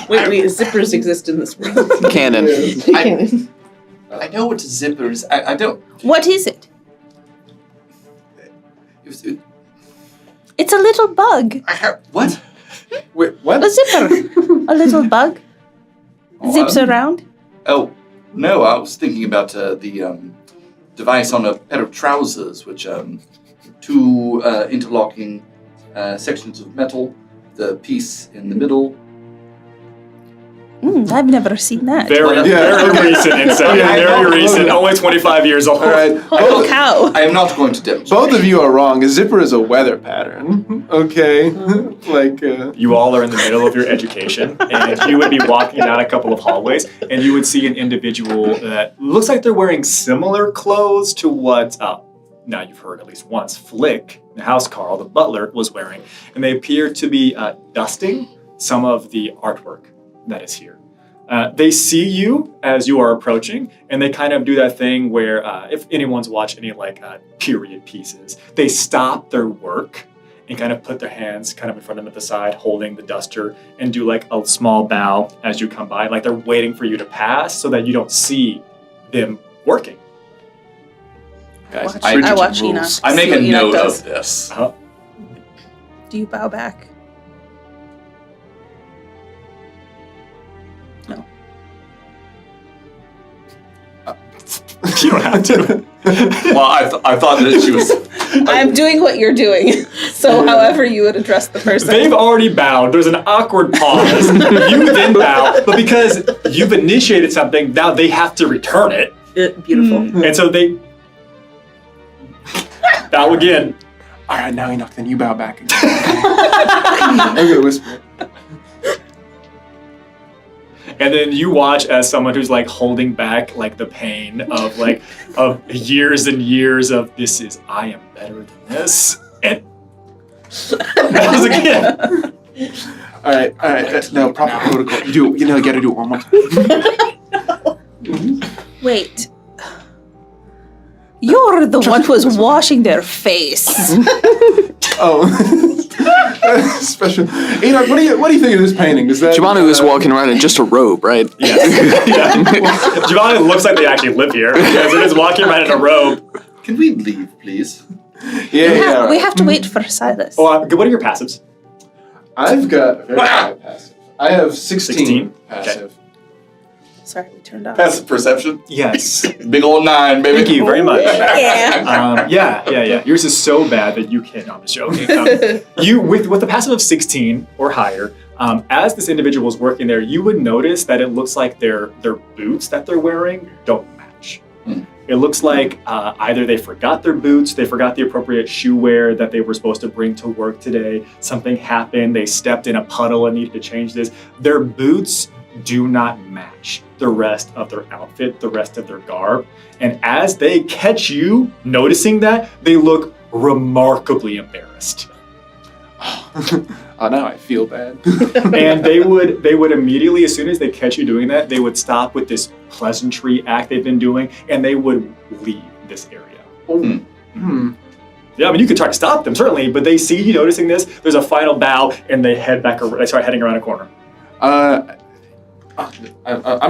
Wait, zippers exist in this world. Canon. I know what a zipper is. I don't. What is it? It, It's a little bug. what? Wait, what? A zipper. A little bug. Zips around. Oh, no, I was thinking about the device on a pair of trousers, which two interlocking sections of metal, the piece in the middle. I've never seen that. Very recent insight. Very recent. Only 25 years old. All right. Holy cow. I am not going to demonstrate. Both of you are wrong. A zipper is a weather pattern. Okay. You all are in the middle of your education, and you would be walking down a couple of hallways, and you would see an individual that looks like they're wearing similar clothes to what, now you've heard at least once, Flick, the house Carl, the butler, was wearing. And they appear to be dusting some of the artwork that is here. They see you as you are approaching, and they kind of do that thing where if anyone's watched any period pieces, they stop their work and kind of put their hands kind of in front of them at the side, holding the duster, and do like a small bow as you come by, like they're waiting for you to pass so that you don't see them working. Guys, I watch Ina. I make See a what Ina note does. of this. Do you bow back? No. You don't have to. Well, I thought that she was. I'm doing what you're doing. So however you would address the person. They've already bowed. There's an awkward pause. You then bow, but because you've initiated something, now they have to return it. Beautiful. And so they bow again. All right, now Enoch, then you bow back again. I'm gonna whisper. And then you watch as someone who's like holding back like the pain of like of years and years of I am better than this. And that was again. All right. No, proper protocol. You gotta do it one more time. Wait. You're the one who was washing their face. Oh. Special. Enoch, what do you think of this painting? Is that Giovanni was walking around in just a robe, right? Yes. Yeah. Giovanni looks like they actually live here. Because they're just walking around in a robe. Can we leave, please? Yeah. We have to wait for Silas. Oh, what are your passives? I've got a very high passive. I have 16 passive. Okay. Sorry, we turned off. Passive perception? Yes. Big old 9, baby. Thank you very much. Yeah. Yeah. Yours is so bad that you can't. No, I'm just joking. You with the passive of 16 or higher, as this individual is working there, you would notice that it looks like their boots that they're wearing don't match. It looks like either they forgot their boots, they forgot the appropriate shoe wear that they were supposed to bring to work today. Something happened. They stepped in a puddle and needed to change this. Their boots do not match the rest of their outfit, the rest of their garb. And as they catch you noticing that, they look remarkably embarrassed. Oh, now I feel bad. And they would immediately, as soon as they catch you doing that, they would stop with this pleasantry act they've been doing, and they would leave this area. Yeah, I mean, you could try to stop them, certainly, but they see you noticing this, there's a final bow, and they they start heading around a corner. I'm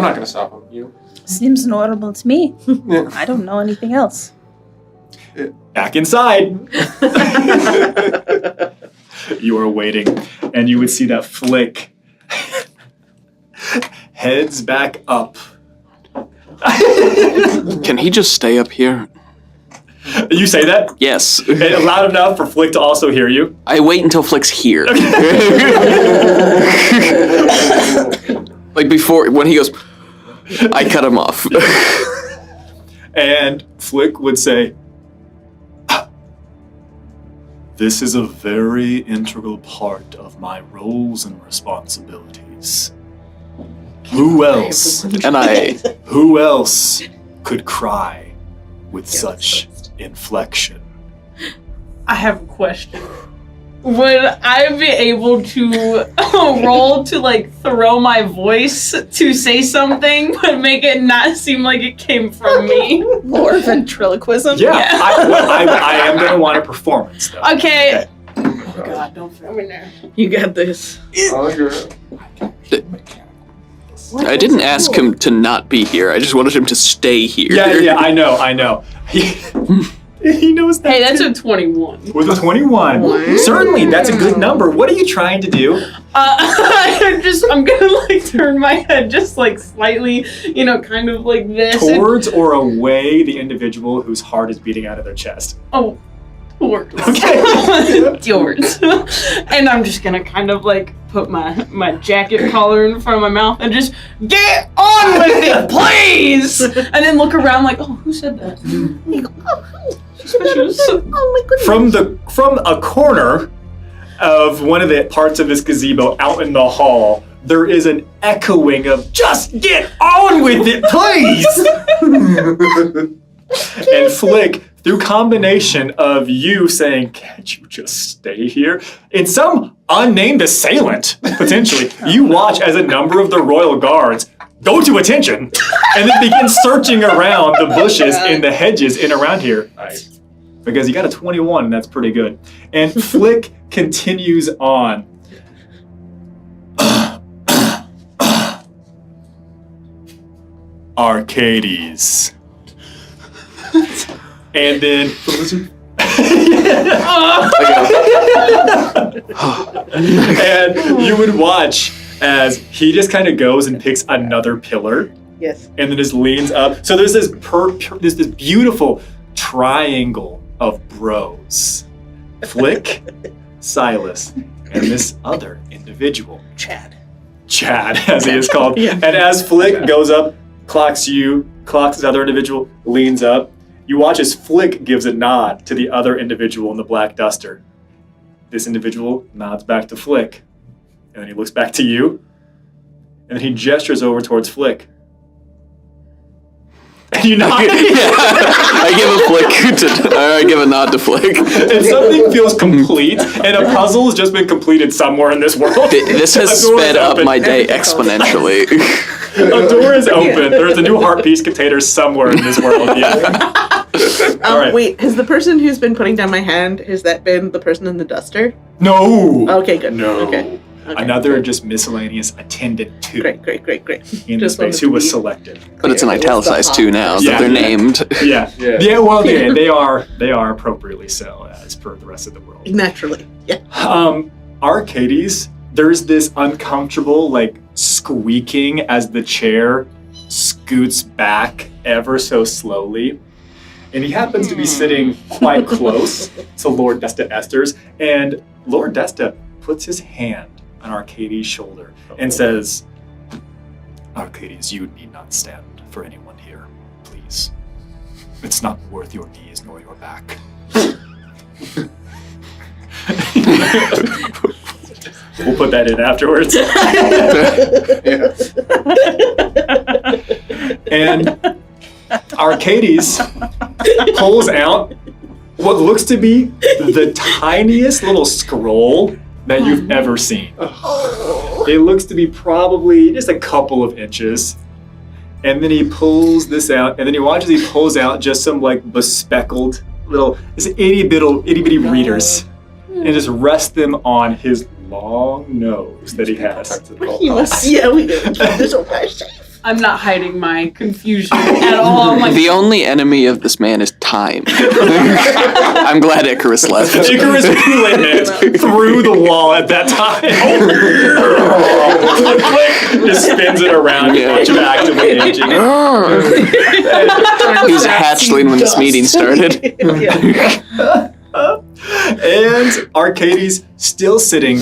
not gonna stop him. You? Seems normal to me. Yeah. I don't know anything else. Back inside. You are waiting, and you would see that Flick heads back up. Can he just stay up here? You say that? Yes. And loud enough for Flick to also hear you? I wait until Flick's here. Like before, when he goes, I cut him off. And Flick would say, "This is a very integral part of my roles and responsibilities. Who else could cry with such inflection?" I have a question. Would I be able to roll to like throw my voice to say something, but make it not seem like it came from me? More ventriloquism? Yeah. I am going to want a performance, though. Okay. Oh God, don't throw me there. You got this. Oh, girl. I didn't ask him to not be here. I just wanted him to stay here. Yeah, I know. He knows that. Hey, that's a 21. With a 21. Certainly, that's a good number. What are you trying to do? I'm gonna like turn my head just like slightly, kind of like this. Towards or away the individual whose heart is beating out of their chest? Oh, towards. Okay. Towards. And I'm just gonna kind of like put my jacket collar in front of my mouth and just get on with it, please! And then look around like, oh, who said that? Suspicious. Oh my goodness. From a corner of one of the parts of this gazebo out in the hall, there is an echoing of, "Just get on with it, please!" And Flick, through combination of you saying, "Can't you just stay here?" and some unnamed assailant, potentially, you watch as a number of the royal guards go to attention and then begin searching around the bushes and the hedges in around here. Because you got a 21, and that's pretty good. And Flick continues on. Arcades. And then and you would watch as he just kind of goes and picks another pillar. Yes. And then just leans up. So there's this this beautiful triangle of bros. Flick, Silas, and this other individual. Chad, as he is called. Yeah. And as Flick goes up, clocks this other individual, leans up. You watch as Flick gives a nod to the other individual in the black duster. This individual nods back to Flick. And then he looks back to you. And then he gestures over towards Flick. And you nod. I give a nod to Flick. And something feels complete, and a puzzle has just been completed somewhere in this world. This has sped up my day exponentially. A door is open. There's a new heart piece container somewhere in this world. Yeah. All right. Wait, has the person who's been putting down my hand, has that been the person in the duster? No. Okay, good. No. Okay. Another just miscellaneous attendant too. Great. In the space who was selected. But it's an italicized too now, so they're named. Yeah. Well, they are appropriately so as per the rest of the world. Naturally. Yeah. Arcades, there's this uncomfortable like squeaking as the chair scoots back ever so slowly. And he happens to be sitting quite close to Lord Desta Esters, and Lord Desta puts his hand on Arcades' shoulder and says, Arcades, you need not stand for anyone here, please. It's not worth your knees nor your back. We'll put that in afterwards. And Arcades pulls out what looks to be the tiniest little scroll that you've ever seen. It looks to be probably just a couple of inches. And then he pulls this out, and then he watches he pulls out just some like bespeckled little itty bitty readers and just rest them on his long nose that he has. We do. This old guy's safe. I'm not hiding my confusion at all. I'm like, The only enemy of this man is time. I'm glad Icarus left. Icarus went through the wall at that time. Just spins it around and puts back to the engine. He was a hatchling when this meeting started. And Arcades, still sitting,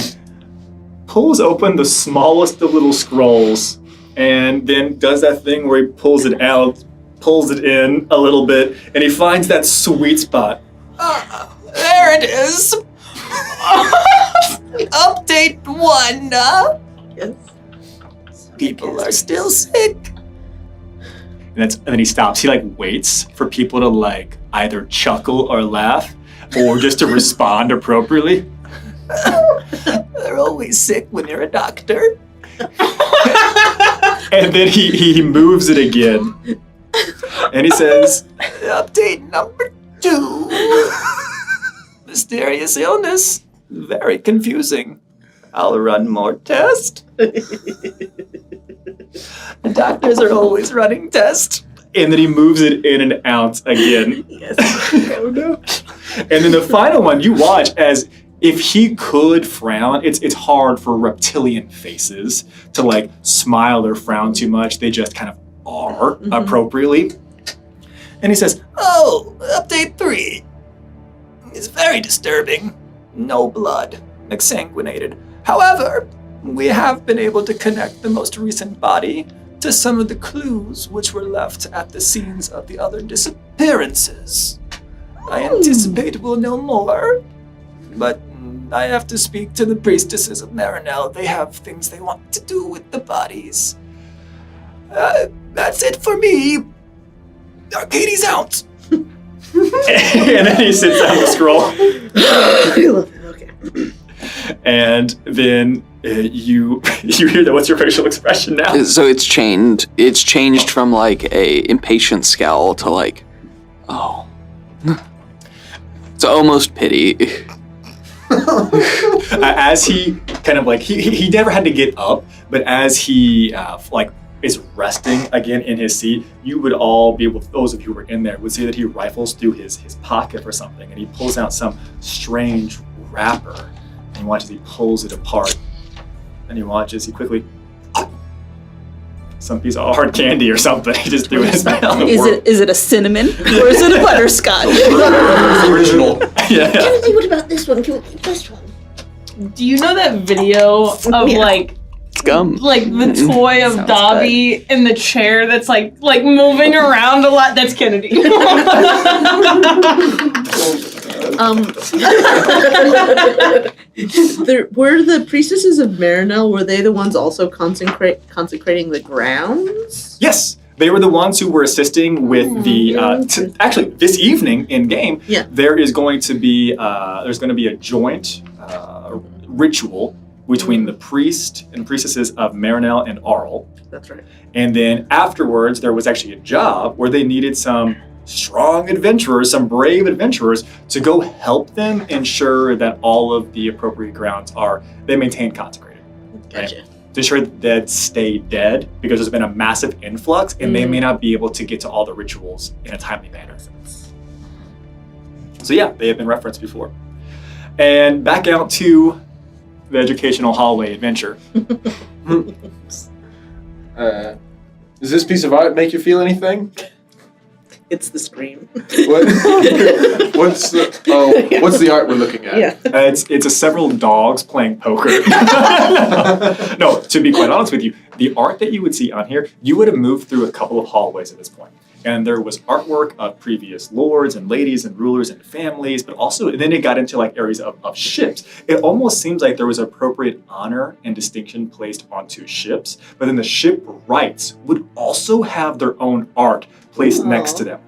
pulls open the smallest of little scrolls and then does that thing where he pulls it out, pulls it in a little bit, and he finds that sweet spot. There it is. Update 1. Yes. People are still sick. And then he stops. He like waits for people to like either chuckle or laugh, or just to respond appropriately. They're always sick when you're a doctor. And then he moves it again. And he says, Update number 2. Mysterious illness. Very confusing. I'll run more tests. The doctors are always running tests. And then he moves it in and out again. Yes. Oh no. And then the final one, you watch as if he could frown, it's hard for reptilian faces to like smile or frown too much. They just kind of are appropriately. And he says, Oh, update 3. It's very disturbing. No blood. Exsanguinated. However, we have been able to connect the most recent body to some of the clues which were left at the scenes of the other disappearances. I anticipate we'll know more, but I have to speak to the priestesses of Marinelle. They have things they want to do with the bodies. That's it for me. Arcades out. and then he sits down the scroll. Okay. And then you hear that. What's your facial expression now? So it's changed. It's changed from like a impatient scowl to like, oh. It's almost pity. As he kind of like he never had to get up, but as he like is resting again in his seat, you would all be able, those of you who were in there would see that he rifles through his pocket or something, and he pulls out some strange wrapper, and he watches he pulls it apart, and he watches he quickly some piece of hard candy or something he just threw in his mouth. Is it a cinnamon or is it a butterscotch? Original. Yeah. Kennedy, what about this one? Can we keep this one? do you know that video of like Scum. Like the toy of Dobby in the chair that's like moving around a lot? That's Kennedy. Were the priestesses of Marinel, were they the ones also consecrating the grounds? Yes, they were the ones who were assisting with the. Actually, this evening in game, there is going to be a joint ritual between the priest and priestesses of Marinel and Arl. That's right. And then afterwards, there was actually a job where they needed some strong adventurers, some brave adventurers, to go help them ensure that all of the appropriate grounds they maintain consecrated. Gotcha. Right? To ensure that the dead stay dead, because there's been a massive influx and they may not be able to get to all the rituals in a timely manner. So yeah, they have been referenced before. And back out to the educational hallway adventure. Does this piece of art make you feel anything? It's the scream. What's the art we're looking at? Yeah. It's several dogs playing poker. No, to be quite honest with you, the art that you would see on here, you would have moved through a couple of hallways at this point. And there was artwork of previous lords and ladies and rulers and families, but also then it got into like areas of ships. It almost seems like there was appropriate honor and distinction placed onto ships, but then the shipwrights would also have their own art placed next to them.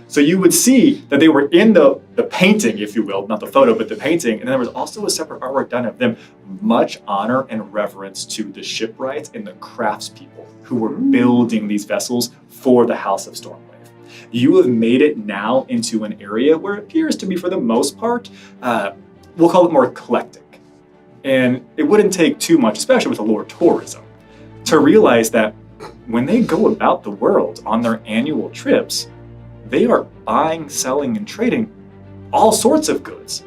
So you would see that they were in the painting, if you will, not the photo, but the painting, and then there was also a separate artwork done of them. Much honor and reverence to the shipwrights and the craftspeople who were building these vessels for the House of Stormwave. You have made it now into an area where it appears to be, for the most part, we'll call it more eclectic. And it wouldn't take too much, especially with the lore tourism, to realize that when they go about the world on their annual trips, they are buying, selling, and trading all sorts of goods.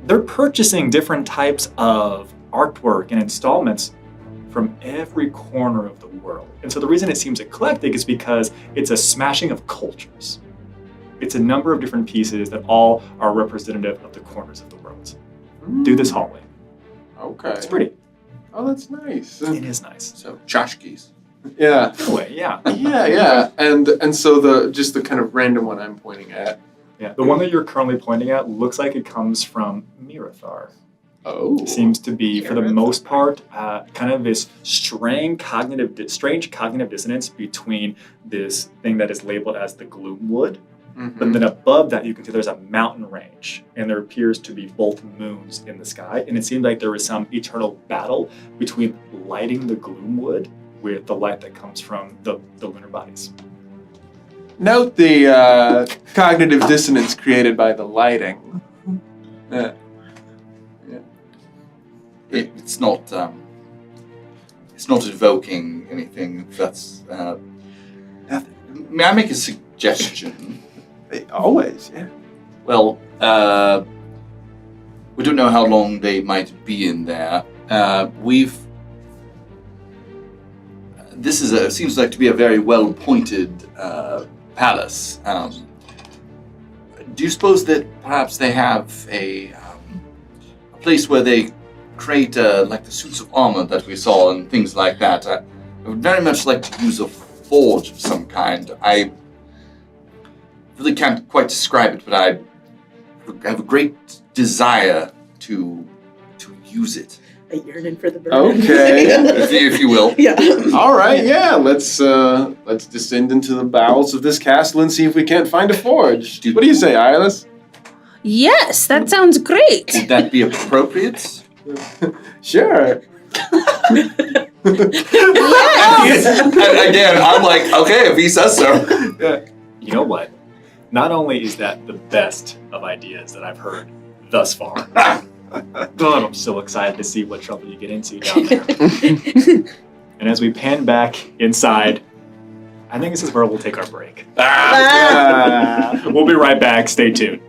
They're purchasing different types of artwork and installments from every corner of the world. And so the reason it seems eclectic is because it's a smashing of cultures. It's a number of different pieces that all are representative of the corners of the world. Do this hallway. Okay. It's pretty. Oh, that's nice. It is nice. So, tchotchkes. Yeah. Anyway, yeah. Yeah. And so the kind of random one I'm pointing at. Yeah, the one that you're currently pointing at looks like it comes from Mirathar. Oh. Seems to be, for the most part, kind of this strange cognitive dissonance between this thing that is labeled as the Gloomwood. Mm-hmm. But then above that, you can see there's a mountain range, and there appears to be both moons in the sky. And it seemed like there was some eternal battle between lighting the Gloomwood with the light that comes from the lunar bodies. Note the cognitive dissonance created by the lighting. It's not evoking anything. That's. May I make a suggestion? Always, yeah. Well, we don't know how long they might be in there. This seems like to be a very well-appointed palace. Do you suppose that perhaps they have a place where they create like the suits of armor that we saw and things like that? I would very much like to use a forge of some kind. I really can't quite describe it, but I have a great desire to use it. A yearning for the burn. Okay. if you will. Yeah. All right, yeah. Let's descend into the bowels of this castle and see if we can't find a forge. What do you say, Iris? Yes, that sounds great. Would that be appropriate? Sure. Yes. And again, I'm like, okay, if he says so. You know what? Not only is that the best of ideas that I've heard thus far, God, I'm so excited to see what trouble you get into down there. And as we pan back inside, I think this is where we'll take our break. We'll be right back. Stay tuned.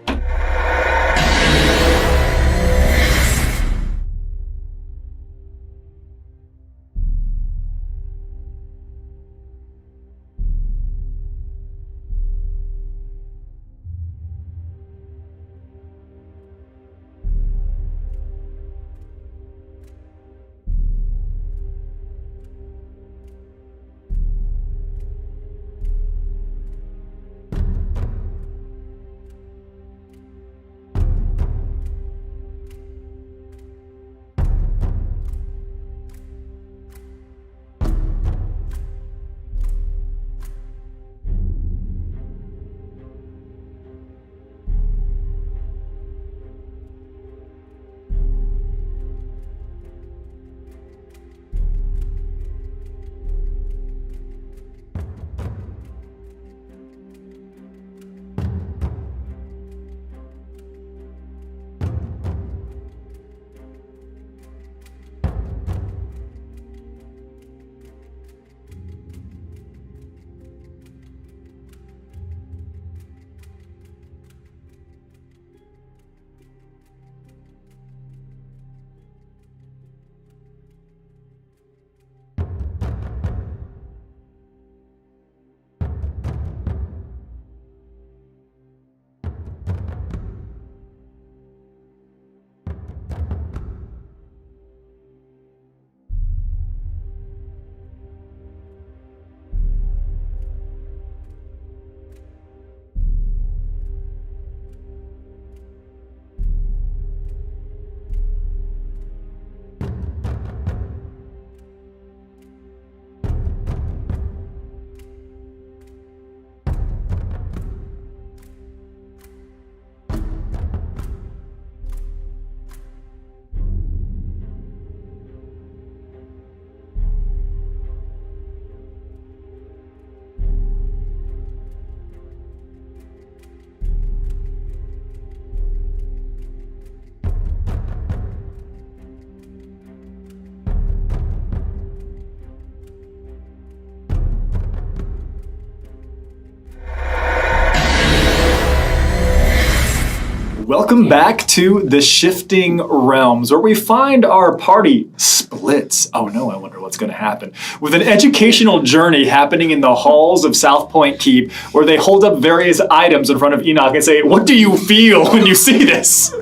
Welcome back to the Shifting Realms, where we find our party splits. Oh no, I wonder what's going to happen. With an educational journey happening in the halls of South Point Keep, where they hold up various items in front of Enoch and say, "What do you feel when you see this?"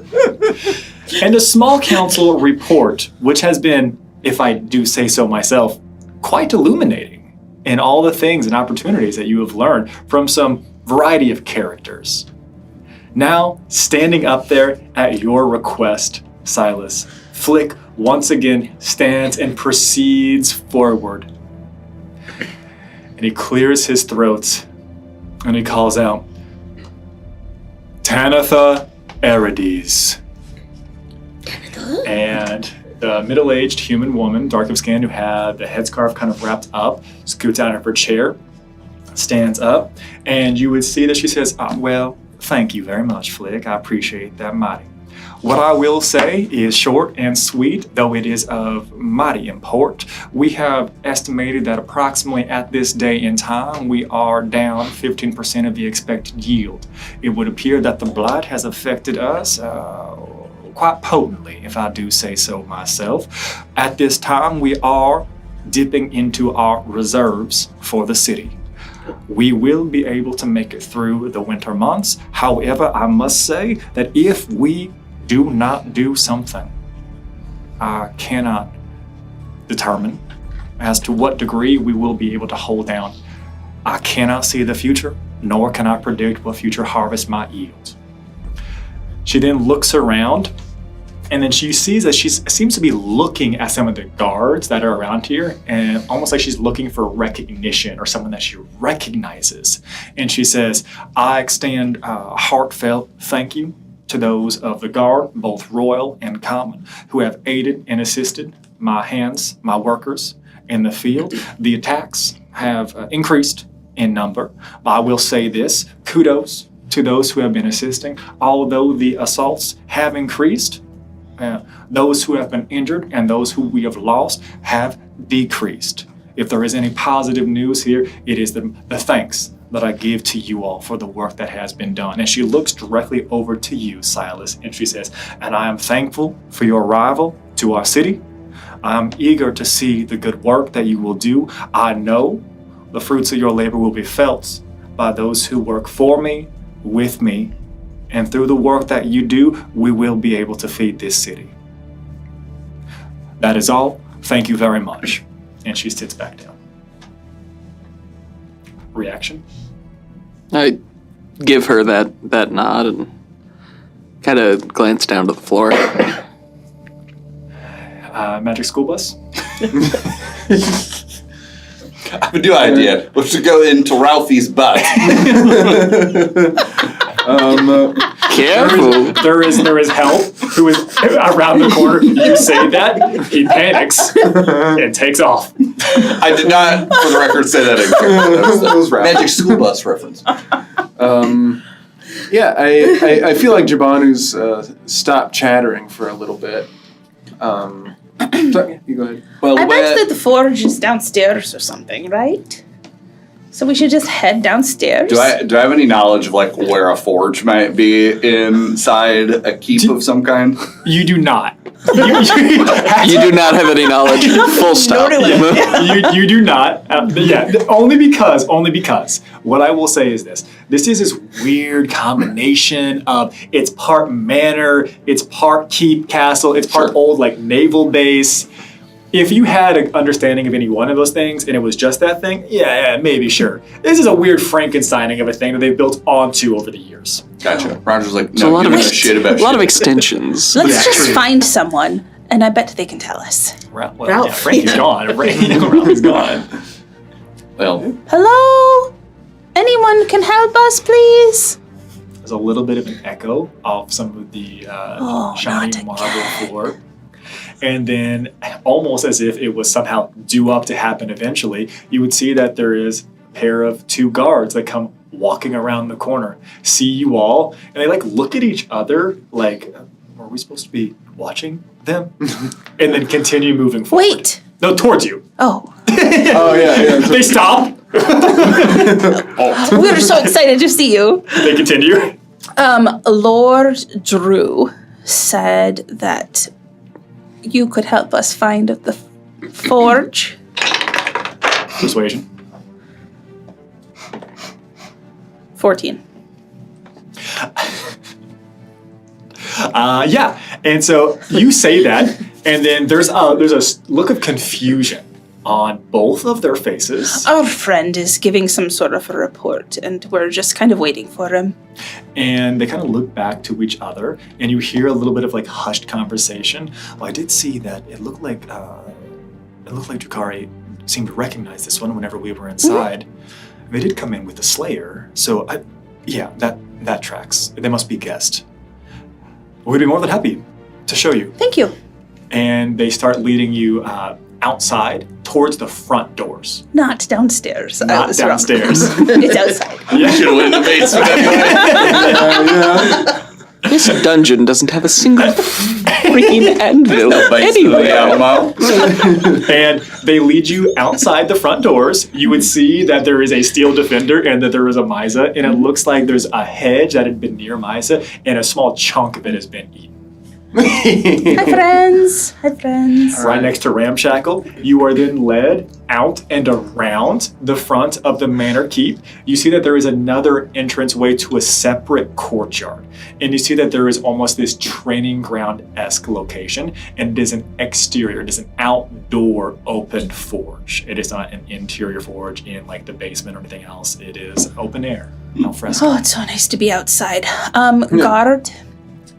And a small council report, which has been, if I do say so myself, quite illuminating in all the things and opportunities that you have learned from some variety of characters. Now, standing up there at your request, Silas, Flick once again stands and proceeds forward. And he clears his throat and he calls out, "Tanatha Erides." And the middle-aged human woman, dark of skin, who had the headscarf kind of wrapped up, scoots out of her chair, stands up, and you would see that she says, "Well, thank you very much, Flick. I appreciate that mighty. What I will say is short and sweet, though it is of mighty import. We have estimated that approximately at this day in time, we are down 15% of the expected yield. It would appear that the blight has affected us quite potently, if I do say so myself. At this time, we are dipping into our reserves for the city. We will be able to make it through the winter months. However, I must say that if we do not do something, I cannot determine as to what degree we will be able to hold down. I cannot see the future, nor can I predict what future harvest might yield." She then looks around, and then she sees that she seems to be looking at some of the guards that are around here, and almost like she's looking for recognition or someone that she recognizes. And she says, "I extend a heartfelt thank you to those of the guard, both royal and common, who have aided and assisted my hands, my workers in the field. The attacks have increased in number. I will say this, kudos to those who have been assisting. Although the assaults have increased, those who have been injured and those who we have lost have decreased. If there is any positive news here, it is the thanks that I give to you all for the work that has been done." And she looks directly over to you, Silas, and she says, "And I am thankful for your arrival to our city. I'm eager to see the good work that you will do. I know the fruits of your labor will be felt by those who work for me, with me, and through the work that you do, we will be able to feed this city. That is all. Thank you very much." And she sits back down. Reaction? I give her that nod and kind of glance down to the floor. Magic school bus? I have a new idea. We should go into Ralphie's butt. Careful. There is help who is around the corner. You say that, he panics and takes off. I did not, for the record, say that again. That was Magic School Bus reference. Yeah, I feel like Jabanu's stopped chattering for a little bit. Sorry, you go ahead. Well, I bet that the forge is downstairs or something, right? So we should just head downstairs. Do I have any knowledge of like where a forge might be inside a keep of some kind? You do not. You do not have any knowledge. Full stop. You do not. Only because. What I will say is this. This is this weird combination of it's part manor, it's part keep castle, it's part old like naval base. If you had an understanding of any one of those things and it was just that thing, yeah, maybe, sure. This is a weird Frankensteining of a thing that they've built onto over the years. Gotcha. Roger's like, no, a lot of shit about a lot of extensions. Let's just find someone, and I bet they can tell us. Ralph. Yeah, Frankie's gone. Ralphie's gone. Well. Hello? Anyone can help us, please? There's a little bit of an echo off some of the shiny marble floor. And then, almost as if it was somehow due up to happen eventually, you would see that there is a pair of two guards that come walking around the corner, see you all, and they like look at each other like, are we supposed to be watching them? And then continue moving forward. Wait! No, towards you. Oh. Oh, yeah. They stop. We're so excited to see you. They continue. Lord Drew said that you could help us find the forge. Persuasion. 14. Yeah, and so you say that, and then there's a look of confusion on both of their faces. Our friend is giving some sort of a report, and we're just kind of waiting for him. And they kind of look back to each other, and you hear a little bit of like hushed conversation. Well, I did see that it looked like Drakari seemed to recognize this one whenever we were inside. They did come in with the Slayer, so that tracks. They must be guessed. We'd be more than happy to show you. Thank you. And they start leading you outside towards the front doors. Not downstairs. Not downstairs. It's outside. Yeah. Should have went in the basement anyway. This dungeon doesn't have a single freaking anvil anywhere. And they lead you outside the front doors. You would see that there is a steel defender and that there is a Misa, and it looks like there's a hedge that had been near Misa, and a small chunk of it has been eaten. Hi, friends. Hi, friends. Right next to Ramshackle, you are then led out and around the front of the manor keep. You see that there is another entranceway to a separate courtyard. And you see that there is almost this training ground-esque location, and it is an exterior, it is an outdoor open forge. It is not an interior forge in like the basement or anything else. It is open air, al fresco. Oh, it's so nice to be outside. Guard,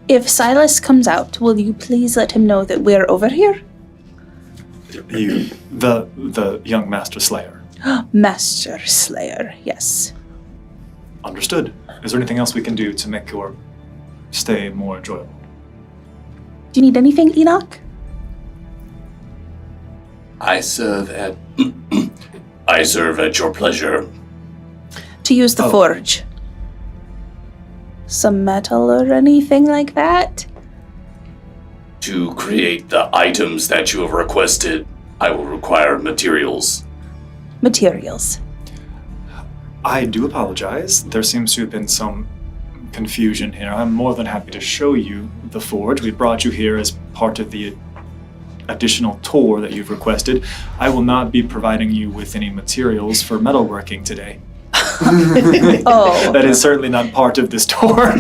if Silas comes out, will you please let him know that we're over here? You, the young Master Slayer. Master Slayer, yes. Understood. Is there anything else we can do to make your stay more enjoyable? Do you need anything, Enoch? I serve at your pleasure. To use the forge. Some metal or anything like that? To create the items that you have requested, I will require materials. Materials. I do apologize. There seems to have been some confusion here. I'm more than happy to show you the forge. We brought you here as part of the additional tour that you've requested. I will not be providing you with any materials for metalworking today. Oh. That is certainly not part of this tour.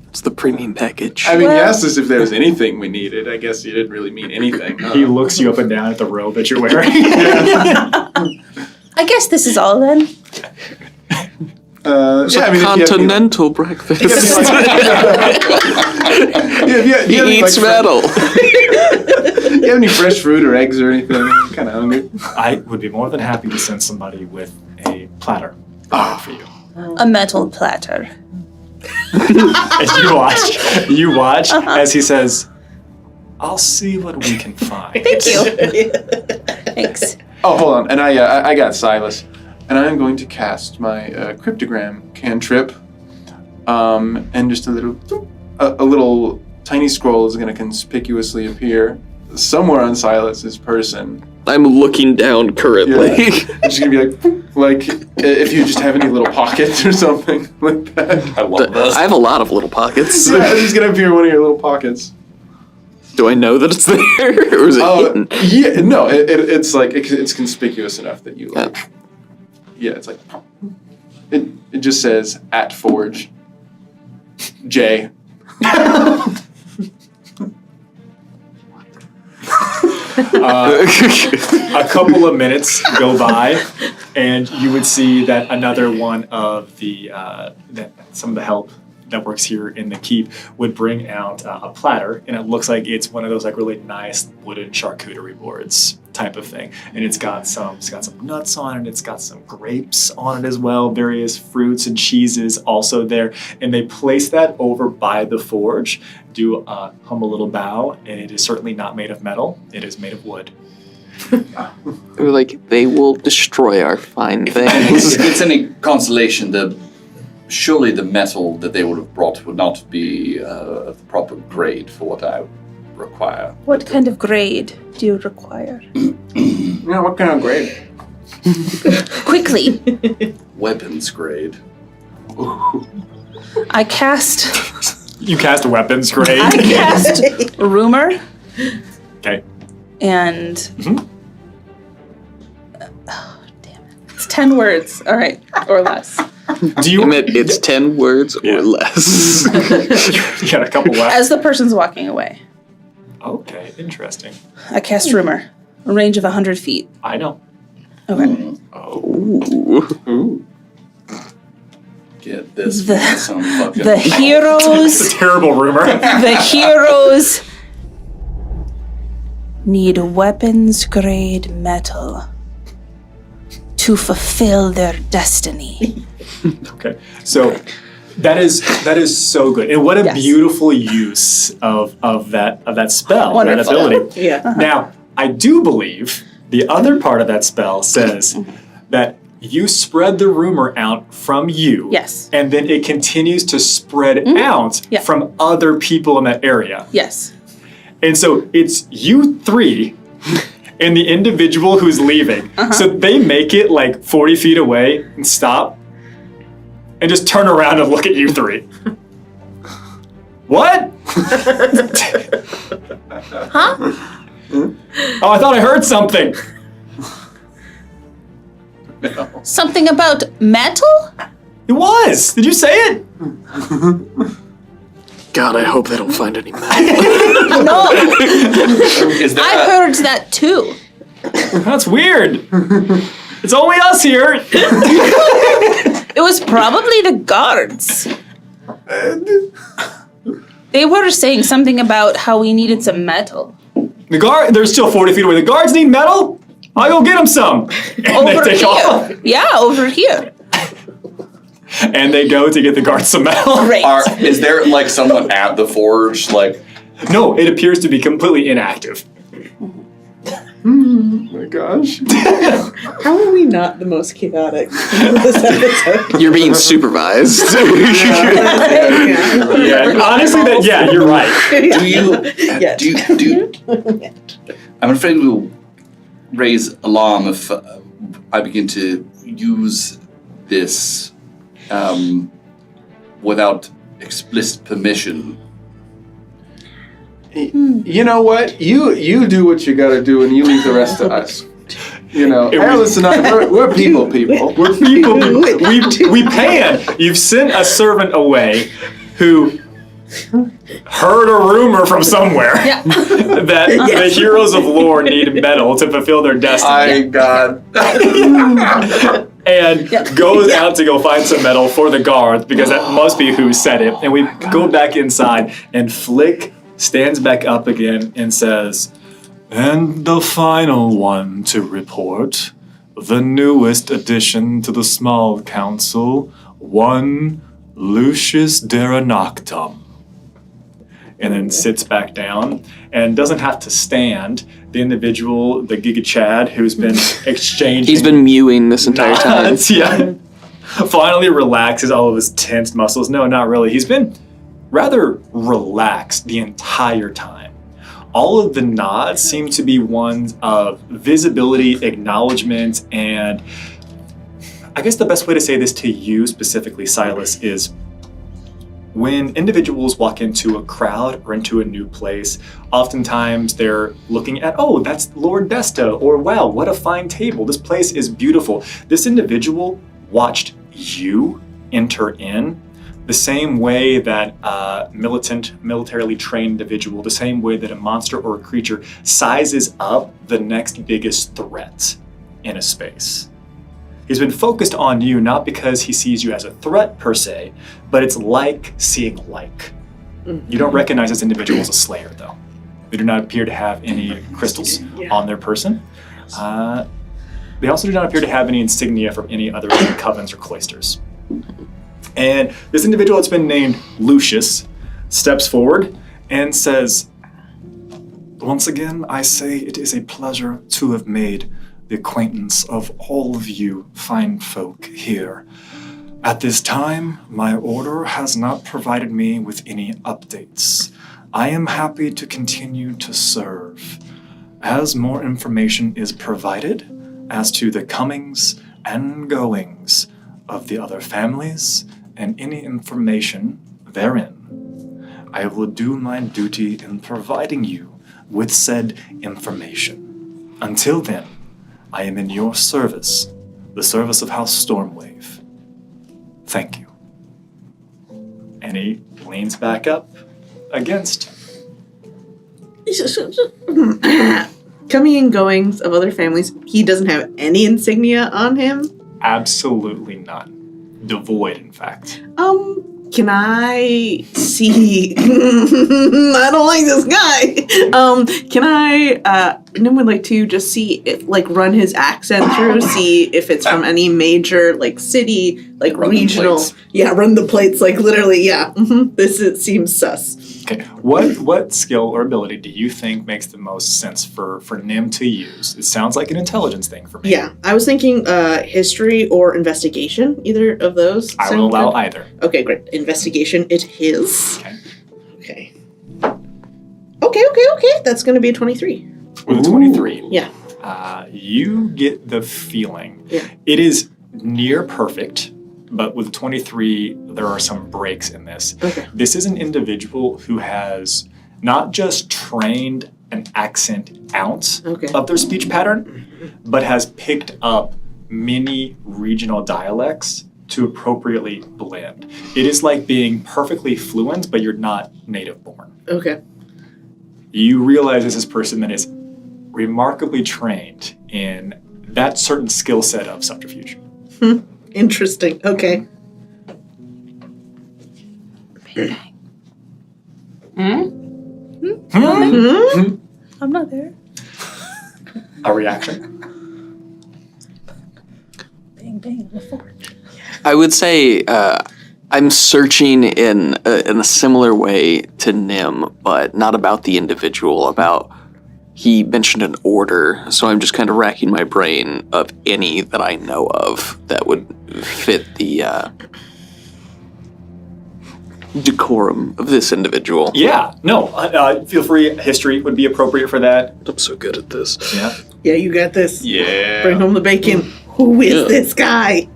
It's the premium package. I mean, he asked us if there was anything we needed. I guess he didn't really mean anything. He looks you up and down at the robe that you're wearing. I guess this is all then. It's a continental breakfast. He eats metal. You have any fresh fruit or eggs or anything? I'm kind of hungry. I would be more than happy to send somebody with a platter for you. A metal platter. As you watch as he says, "I'll see what we can find." Thank you. Thanks. Oh, hold on. And I got Silas. And I'm going to cast my cryptogram cantrip. And just a little tiny scroll is going to conspicuously appear somewhere on Silas's person. I'm looking down currently. Yeah. It's just going to be like if you just have any little pockets or something like that. I love this. I have a lot of little pockets. Yeah, it's just going to appear in one of your little pockets. Do I know that it's there, or is it hidden? Yeah, no, it's like it's conspicuous enough that you like. Yeah, it's like it just says at Forge J. A couple of minutes go by, and you would see that another one of the some of the help that works here in the keep would bring out a platter, and it looks like it's one of those like really nice wooden charcuterie boards type of thing, and it's got some nuts on it, it's got some grapes on it as well, various fruits and cheeses also there, and they place that over by the forge, do a humble little bow, and it is certainly not made of metal, it is made of wood. We're like, they will destroy our fine things. If it's any consolation, surely the metal that they would have brought would not be of the proper grade for what I require. What kind of grade do you require? What kind of grade? Quickly. Weapons grade. I cast. You cast weapons, great. I cast rumor. Okay. And. Oh, damn it. It's 10 words. All right. Or less. Do you admit it's 10 words or less? You got a couple left. As the person's walking away. Okay, interesting. I cast rumor. A range of 100 feet. I know. Okay. Ooh. Get this man some fucking... The heroes... It's a terrible rumor. The heroes need weapons-grade metal to fulfill their destiny. Okay, so that is so good, and what a beautiful use of that spell, Wonderful. that ability. Yeah. Now, I do believe the other part of that spell says that you spread the rumor out from you. Yes. And then it continues to spread out from other people in that area. Yes. And so it's you three and the individual who's leaving. So they make it like 40 feet away and stop and just turn around and look at you three. What? Huh? Oh, I thought I heard something. Something about metal? It was. Did you say it? God, I hope they don't find any metal. No. Is that I heard that too. That's weird. It's only us here. It was probably the guards. They were saying something about how we needed some metal. They're still 40 feet away. The guards need metal? I'll go get them some. And Over they take off. here. Yeah, over here. And they go to get the guards some metal. Great. is there like someone at the forge? Like, no, it appears to be completely inactive. Oh my gosh. How are we not the most chaotic in this episode? You're being supervised. Yeah, honestly, you're right. do you? I'm afraid we'll raise alarm if I begin to use this without explicit permission. You know what? You do what you gotta do and you leave the rest to us. You know, Alice and I, we're people. We're people. We pan. You've sent a servant away who heard a rumor from somewhere that the heroes of lore need metal to fulfill their destiny. God. And goes out to go find some metal for the guards because that must be who said it. And we go back inside and Flick stands back up again and says, "And the final one to report, the newest addition to the small council, one Lucius Deranoctum." And then sits back down and doesn't have to stand. The individual, the Giga Chad, who's been exchanging... He's been mewing this entire time. Yeah. Finally relaxes all of his tensed muscles. No, not really. He's been rather relaxed the entire time. All of the nods seem to be ones of visibility, acknowledgement, and I guess the best way to say this to you specifically, Silas, is when individuals walk into a crowd or into a new place, oftentimes they're looking at, oh, that's Lord Desta, or wow, what a fine table. This place is beautiful. This individual watched you enter in the same way that a militarily trained individual, the same way that a monster or a creature sizes up the next biggest threat in a space. He's been focused on you not because he sees you as a threat per se, but it's like seeing like. You don't recognize this individual as a slayer, though. They do not appear to have any crystals on their person. They also do not appear to have any insignia from any other covens or cloisters. And this individual that's been named Lucius steps forward and says, "Once again, I say it is a pleasure to have made the acquaintance of all of you fine folk here. At this time, my order has not provided me with any updates. I am happy to continue to serve. As more information is provided as to the comings and goings of the other families and any information therein. I will do my duty in providing you with said information. Until then, I am in your service, the service of House Stormwave. Thank you. And he leans back up against. Coming and goings of other families, he doesn't have any insignia on him? Absolutely none. Devoid, in fact. Can I see? I don't like this guy. Can I? Nim would like to just see if, like, run his accent through, see if it's from any major, like, city, like, run regional. Yeah, run the plates, like, literally. Yeah. This seems sus. Okay. What skill or ability do you think makes the most sense for Nim to use? It sounds like an intelligence thing for me. Yeah, I was thinking history or investigation. Either of those. I will allow either. Okay, great. Investigation, it is. Okay. That's going to be a 23. With a 23. Yeah. You get the feeling. Yeah. It is near perfect, but with 23, there are some breaks in this. Okay. This is an individual who has not just trained an accent ounce of their speech pattern, but has picked up many regional dialects to appropriately blend. It is like being perfectly fluent, but you're not native born. Okay. You realize this person that is remarkably trained in that certain skill set of subterfuge. Interesting. Okay. I'm not there. A reaction? Bang, bang, the forge. I would say I'm searching in a similar way to Nim, but not about the individual, about he mentioned an order, so I'm just kind of racking my brain of any that I know of that would fit the decorum of this individual. Yeah, no, feel free. History would be appropriate for that. I'm so good at this. Yeah. Yeah, you got this. Yeah. Bring home the bacon. Who is this guy?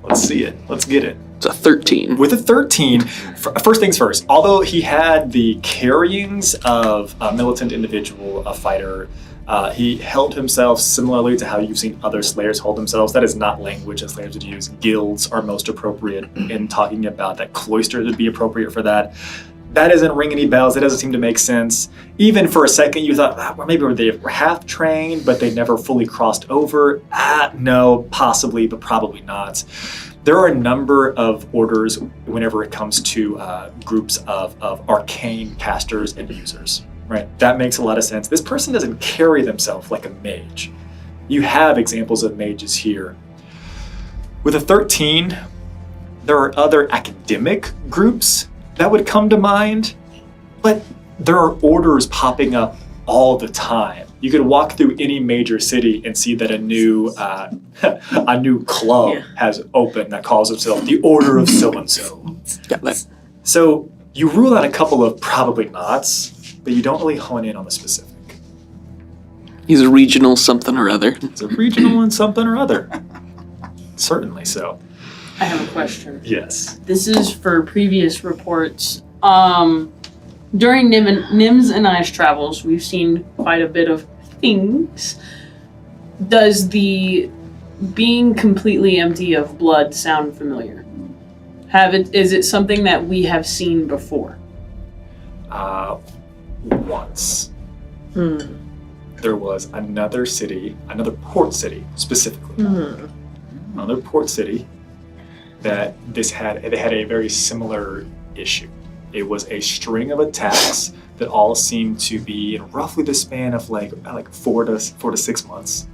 Let's see it. Let's get it. It's a 13. With a 13, first things first, although he had the carryings of a militant individual, a fighter, he held himself similarly to how you've seen other slayers hold themselves. That is not language that slayers would use. Guilds are most appropriate in talking about that. Cloisters would be appropriate for that. That doesn't ring any bells. That doesn't seem to make sense. Even for a second, you thought, well, maybe they were half trained, but they never fully crossed over. No, possibly, but probably not. There are a number of orders whenever it comes to groups of arcane casters and users, right? That makes a lot of sense. This person doesn't carry themselves like a mage. You have examples of mages here. With a 13, there are other academic groups that would come to mind, but there are orders popping up all the time. You could walk through any major city and see that a new club has opened that calls itself the Order of So-and-so. So you rule out a couple of probably nots, but you don't really hone in on the specific. He's a regional something or other. It's a regional and something or other. Certainly so. I have a question. Yes. This is for previous reports. During Nim's and I's travels, we've seen quite a bit of things. Does the being completely empty of blood sound familiar? Is it something that we have seen before? Once. There was another city, another port city specifically. Another port city that they had a very similar issue. It was a string of attacks that all seemed to be in roughly the span of like 4 to 6 months.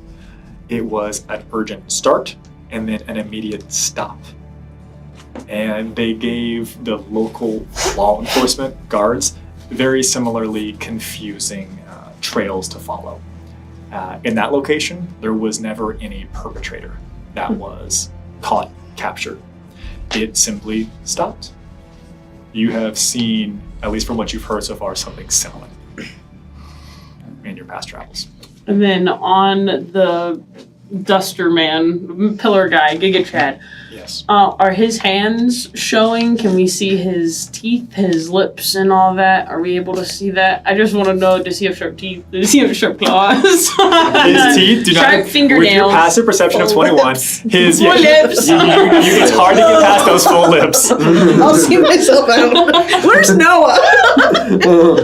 It was an urgent start and then an immediate stop. And they gave the local law enforcement guards very similarly confusing trails to follow. In that location, there was never any perpetrator that was caught, captured. It simply stopped. You have seen, at least from what you've heard so far, something similar in your past travels. And then on the Duster Man, Pillar Guy, Giga Chad. Yes. Are his hands showing? Can we see his teeth, his lips, and all that? Are we able to see that? I just want to know, does he have sharp teeth? Does he have sharp claws? His teeth do not sharp fingernails. With your passive perception of 21, his full lips. It's hard to get past those full lips. I'll see myself out. Where's Noah?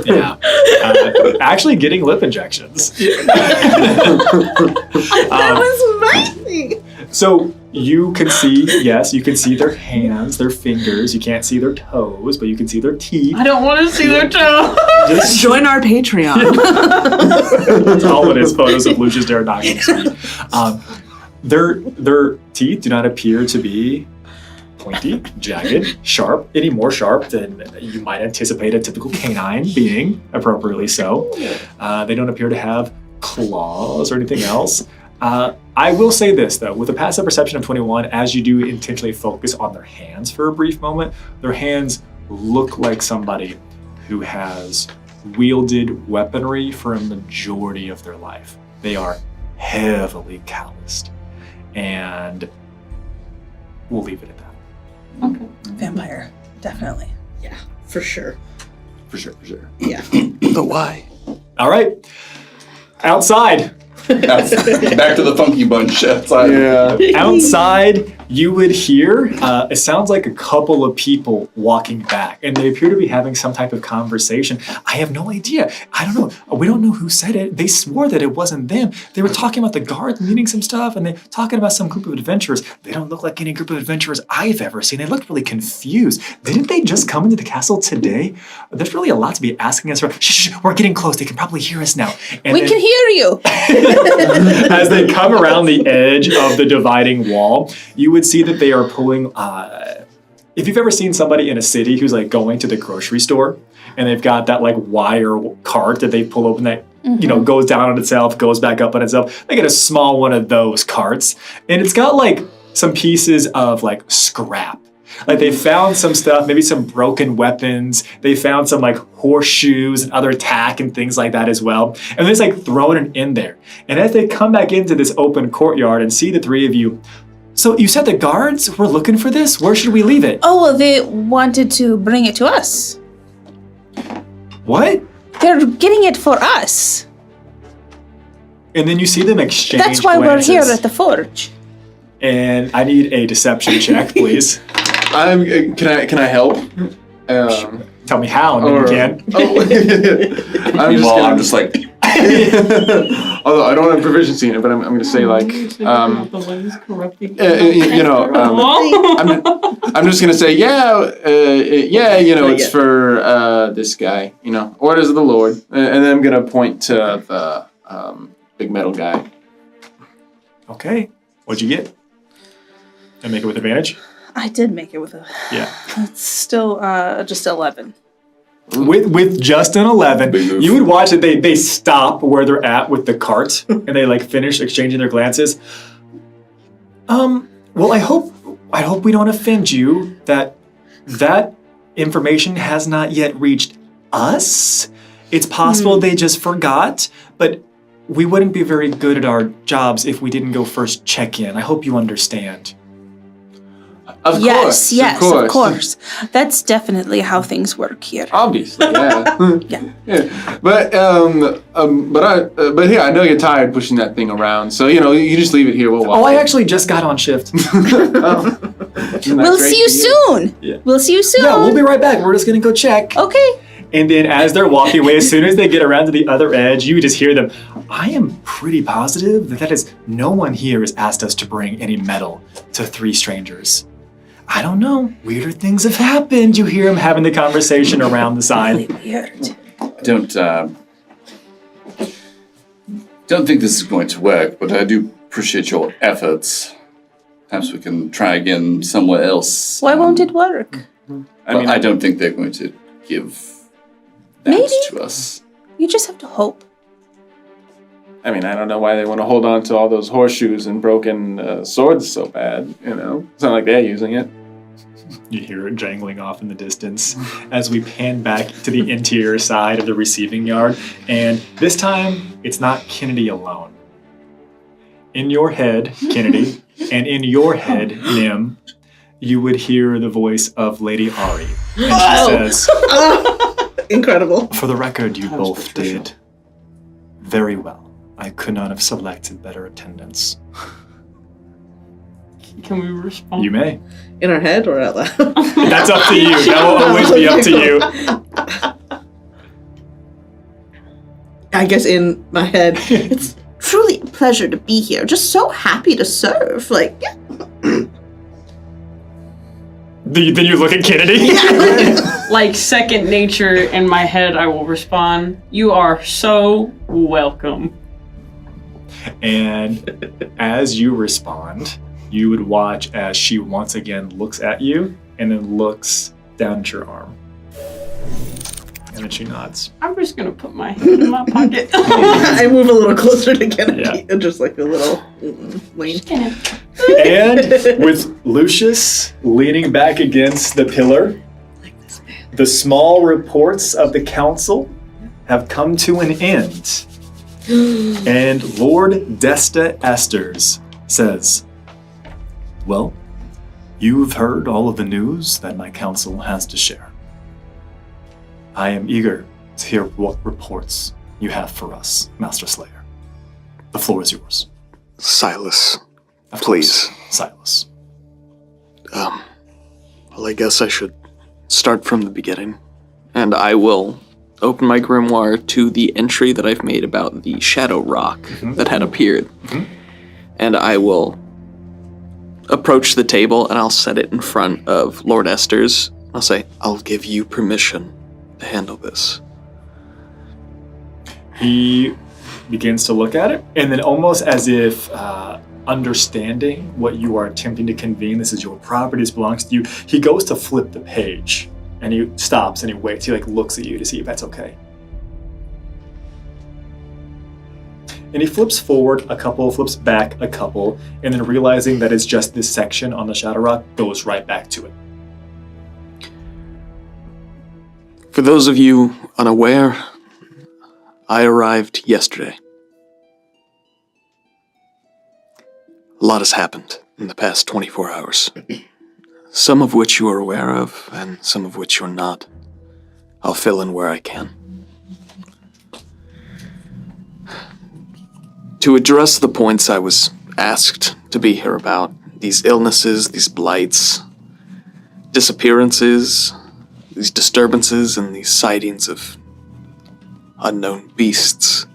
Yeah. Actually getting lip injections. That was my thing. So you can see, yes, you can see their hands, their fingers. You can't see their toes, but you can see their teeth. I don't want to see their toes. Just join our Patreon. That's all it is, photos of Lucius Daredog's feet. Their teeth do not appear to be pointy, jagged, sharp, any more sharp than you might anticipate a typical canine being, appropriately so. They don't appear to have claws or anything else. I will say this, though, with a passive perception of 21, as you do intentionally focus on their hands for a brief moment, their hands look like somebody who has wielded weaponry for a majority of their life. They are heavily calloused, and we'll leave it at that. Okay. Vampire, definitely. Yeah, for sure. For sure. Yeah. But why? All right. Outside. Back to the funky bunch outside. Yeah. Outside, you would hear, it sounds like a couple of people walking back, and they appear to be having some type of conversation. I have no idea. I don't know. We don't know who said it. They swore that it wasn't them. They were talking about the guards meeting some stuff, and they're talking about some group of adventurers. They don't look like any group of adventurers I've ever seen. They looked really confused. Didn't they just come into the castle today? There's really a lot to be asking us for. Shh, we're getting close. They can probably hear us now. And We can hear you. as they come around the edge of the dividing wall, you would see that they are pulling, if you've ever seen somebody in a city who's like going to the grocery store and they've got that like wire cart that they pull open that, goes down on itself, goes back up on itself. They get a small one of those carts and it's got like some pieces of like scrap. Like they found some stuff, maybe some broken weapons. They found some like horseshoes and other tack and things like that as well. And they're just like throwing it in there. And as they come back into this open courtyard and see the three of you, so you said the guards were looking for this? Where should we leave it? Oh, well, they wanted to bring it to us. What? They're getting it for us. And then you see them exchange That's why glances. we're here at the forge. And I need a deception check, please. Can I help? Tell me how, and then you can. I'm just like. Although I don't have proficiency in it, but I'm going to say like, I'm just going to say, it's for this guy, orders of the Lord, and then I'm going to point to the big metal guy. Okay, what'd you get? And make it with advantage. I did make it with a. Yeah. It's still just 11. With just an 11, you would watch that they stop where they're at with the cart and they like finish exchanging their glances. Well, I hope we don't offend you that information has not yet reached us. It's possible they just forgot, but we wouldn't be very good at our jobs if we didn't go first check in. I hope you understand. Of course. That's definitely how things work here. Obviously, yeah. Yeah. But here, I know you're tired pushing that thing around, so you just leave it here. We'll watch. I actually just got on shift. We'll see you soon. Yeah. We'll see you soon. Yeah, we'll be right back. We're just gonna go check. Okay. And then as they're walking away, as soon as they get around to the other edge, you just hear them. I am pretty positive that is no one here has asked us to bring any metal to three strangers. I don't know. Weirder things have happened. You hear them having the conversation around the side. Really weird. I don't think this is going to work, but I do appreciate your efforts. Perhaps we can try again somewhere else. Why won't it work? I don't think they're going to give that to us. You just have to hope. I mean, I don't know why they want to hold on to all those horseshoes and broken swords so bad, It's not like they're using it. You hear it jangling off in the distance as we pan back to the interior side of the receiving yard. And this time, it's not Kennedy alone. in your head, Kennedy, and in your head, Nim, you would hear the voice of Lady Ari. And she says, Incredible. For the record, you both did very well. I could not have selected better attendance. Can we respond? You may. In our head or out loud? That's up to you. That will always be up to you. I guess in my head, it's truly a pleasure to be here. Just so happy to serve. Like, yeah. Then you look at Kennedy? Like second nature in my head, I will respond, you are so welcome. And as you respond, you would watch as she once again looks at you and then looks down at your arm. And then she nods. I'm just gonna put my hand in my pocket. I move a little closer to Kennedy and just like a little lean. And with Lucius leaning back against the pillar, the small reports of the council have come to an end. And Lord Desta Esters says, well, you've heard all of the news that my council has to share. I am eager to hear what reports you have for us, Master Slayer. The floor is yours. Silas, please. Silas. Well, I guess I should start from the beginning. And I will open my grimoire to the entry that I've made about the shadow rock that had appeared. And I will approach the table and I'll set it in front of Lord Esther's. I'll say, I'll give you permission to handle this. He begins to look at it, and then almost as if understanding what you are attempting to convene, this is your property, this belongs to you, he goes to flip the page, and he stops and he waits. He looks at you to see if that's okay. And he flips forward a couple, flips back a couple, and then realizing that it's just this section on the Shadow Rock, goes right back to it. For those of you unaware, I arrived yesterday. A lot has happened in the past 24 hours. Some of which you are aware of, and some of which you're not. I'll fill in where I can. To address the points I was asked to be here about, these illnesses, these blights, disappearances, these disturbances, and these sightings of unknown beasts,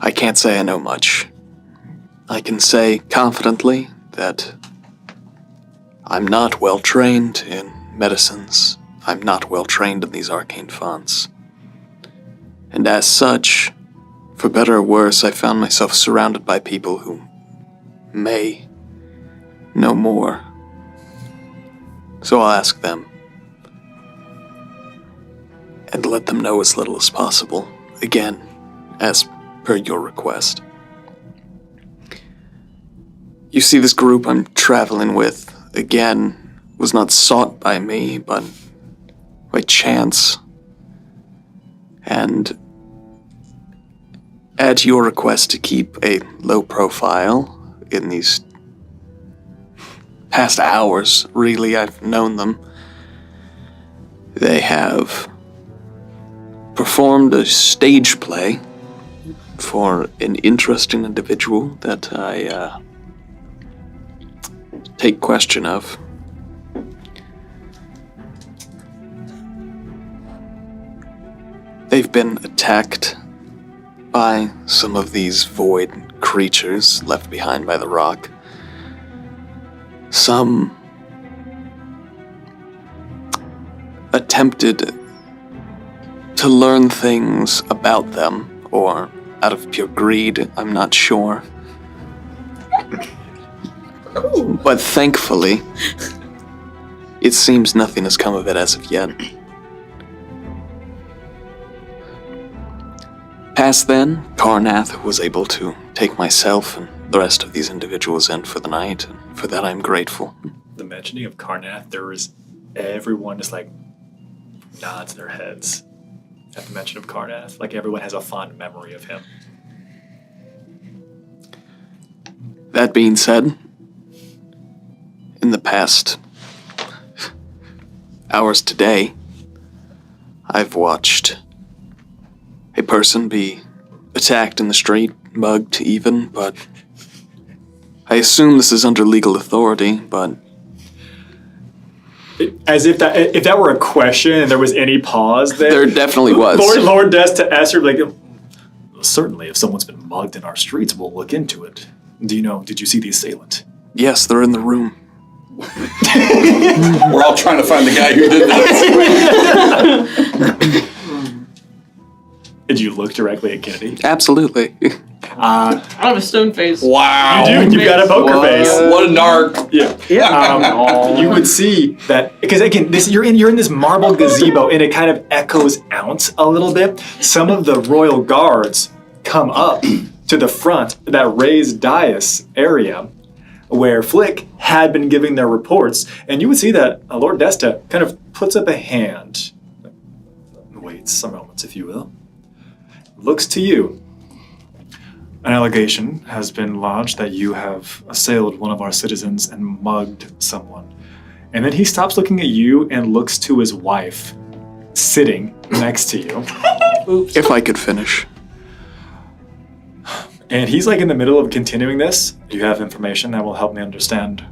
I can't say I know much. I can say confidently that I'm not well trained in medicines. I'm not well trained in these arcane fonts. And as such, for better or worse, I found myself surrounded by people who may know more. So I'll ask them, and let them know as little as possible, again, as per your request. You see, this group I'm traveling with, again, was not sought by me, but by chance. And at your request to keep a low profile in these past hours, really, I've known them, they have performed a stage play for an interesting individual that I take question of. They've been attacked by some of these void creatures left behind by the rock. Some attempted to learn things about them, or out of pure greed, I'm not sure. But thankfully, it seems nothing has come of it as of yet. Past then, Karnath was able to take myself and the rest of these individuals in for the night, and for that I'm grateful. The mentioning of Karnath, everyone just nods their heads at the mention of Karnath. Everyone has a fond memory of him. That being said, in the past hours today, I've watched a person be attacked in the street, mugged even, but I assume this is under legal authority, but... As if that were a question and there was any pause there. There definitely was. Lord Desta asked her, like, certainly, if someone's been mugged in our streets, we'll look into it. Did you see the assailant? Yes, they're in the room. We're all trying to find the guy who did this. Did you look directly at Kennedy? Absolutely. I have a stone face. Wow. You do. You've got a poker face. What a narc. Yeah. You would see that, because again, you're in this marble gazebo, and it kind of echoes out a little bit. Some of the royal guards come up to the front, that raised dais area, where Flick had been giving their reports, and you would see that Lord Desta kind of puts up a hand, waits some moments, if you will, looks to you. An allegation has been lodged that you have assailed one of our citizens and mugged someone. And then he stops looking at you and looks to his wife, sitting next to you. Oops. If I could finish. And he's like in the middle of continuing this. You have information that will help me understand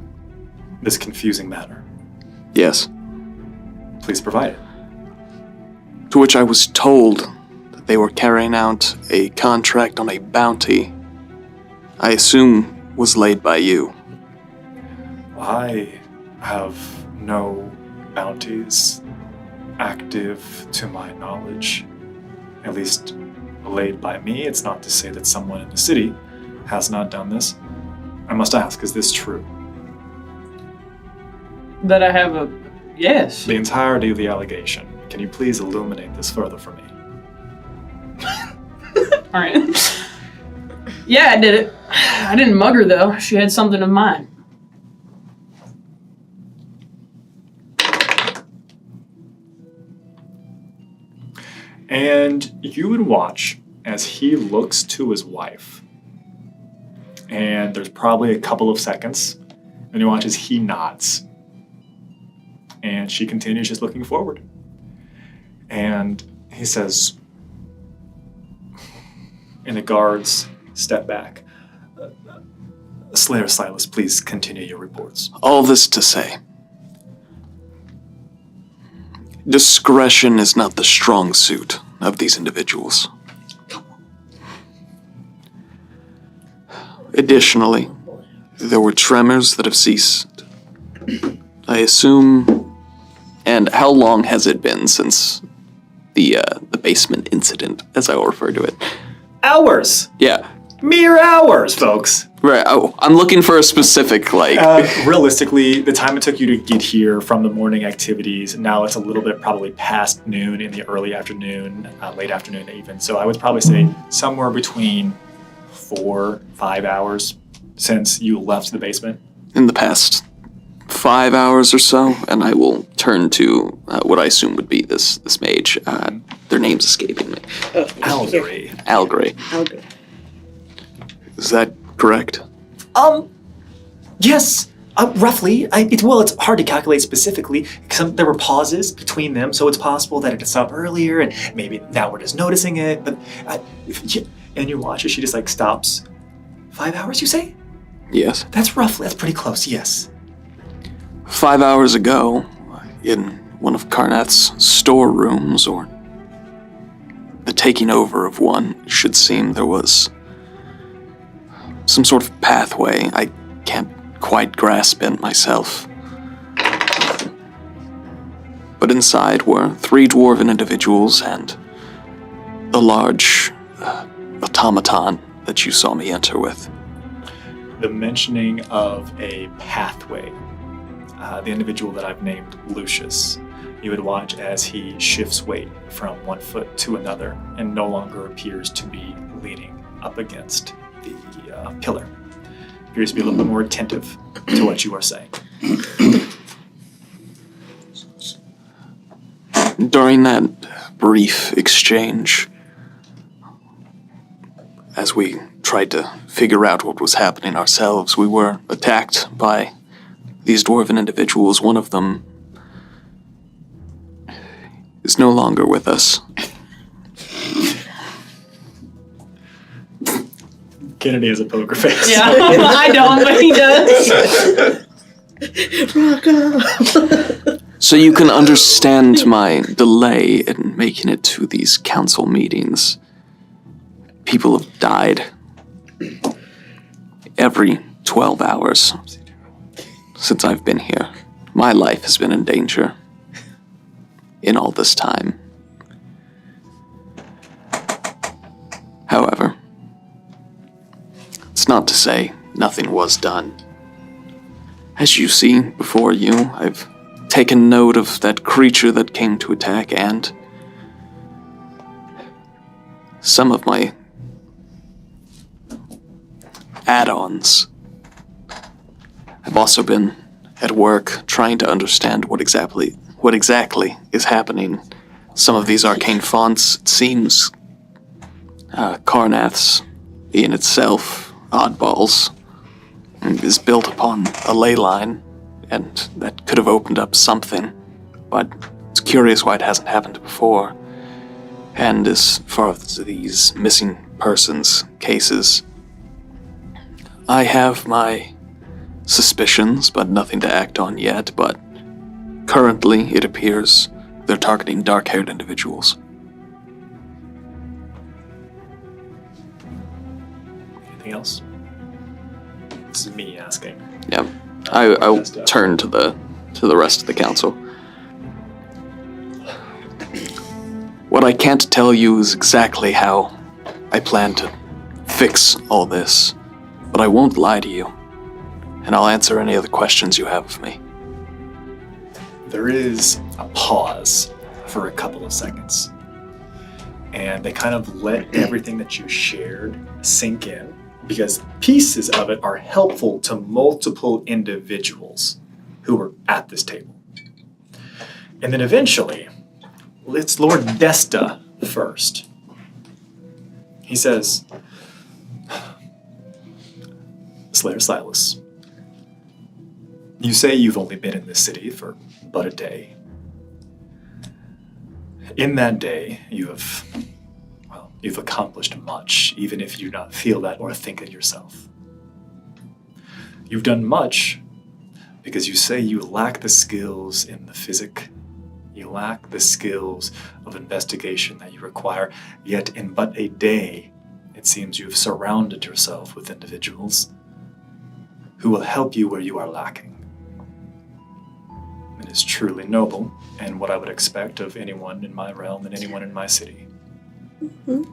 this confusing matter. Yes. Please provide it. To which I was told that they were carrying out a contract on a bounty I assume was laid by you. I have no bounties active to my knowledge, at least laid by me. It's not to say that someone in the city has not done this. I must ask, is this true? That I have a... Yes. The entirety of the allegation. Can you please illuminate this further for me? Alright. Yeah, I did it. I didn't mug her, though. She had something of mine. And you would watch as he looks to his wife. And there's probably a couple of seconds. And you watch as he nods. And she continues just looking forward. And he says, and the guards step back. Slayer Silas, please continue your reports. All this to say, discretion is not the strong suit of these individuals. Additionally, there were tremors that have ceased. I assume. And how long has it been since the basement incident, as I will refer to it? Hours! Yeah. Mere hours, folks! Right, I'm looking for a specific, like... realistically, the time it took you to get here from the morning activities, now it's a little bit probably past noon in the early afternoon, late afternoon even. So I would probably say somewhere between 4-5 hours since you left the basement. In the past 5 hours or so, and I will turn to what I assume would be this mage. Their name's escaping me. Algray. Is that correct? Yes, roughly. It's hard to calculate specifically because there were pauses between them, so it's possible that it stopped earlier, and maybe now we're just noticing it. But and you watch as she just like stops. 5 hours, you say? Yes. That's pretty close. Yes. 5 hours ago, in one of Karnath's storerooms, or the taking over of one, should seem there was some sort of pathway. I can't quite grasp it myself. But inside were 3 dwarven individuals and the large automaton that you saw me enter with. The mentioning of a pathway. The individual that I've named Lucius, you would watch as he shifts weight from one foot to another and no longer appears to be leaning up against the pillar. Appears to be a little bit more attentive to what you are saying. During that brief exchange, as we tried to figure out what was happening ourselves. We were attacked by these dwarven individuals. One of them is no longer with us. Kennedy has a poker face. Yeah, I don't, but he does. So you can understand my delay in making it to these council meetings. People have died every 12 hours since I've been here. My life has been in danger in all this time. However, it's not to say nothing was done. As you see before you, I've taken note of that creature that came to attack, and some of my add-ons. I've also been at work trying to understand what exactly is happening. Some of these arcane fonts, it seems Karnath's in itself, oddballs, is built upon a ley line, and that could have opened up something, but it's curious why it hasn't happened before. And as far as these missing persons cases, I have my suspicions, but nothing to act on yet, but currently it appears they're targeting dark-haired individuals. Anything else? This is me asking. Yeah, I'll turn to the rest of the council. What I can't tell you is exactly how I plan to fix all this, but I won't lie to you, and I'll answer any other questions you have of me. There is a pause for a couple of seconds, and they kind of let everything that you shared sink in, because pieces of it are helpful to multiple individuals who were at this table. And then eventually, it's Lord Desta first. He says, Slayer Silas, you say you've only been in this city for but a day. In that day, you've accomplished much, even if you do not feel that or think it yourself. You've done much because you say you lack the skills in the physic. You lack the skills of investigation that you require, yet in but a day, it seems you've surrounded yourself with individuals who will help you where you are lacking. It is truly noble, and what I would expect of anyone in my realm and anyone in my city. Mm-hmm.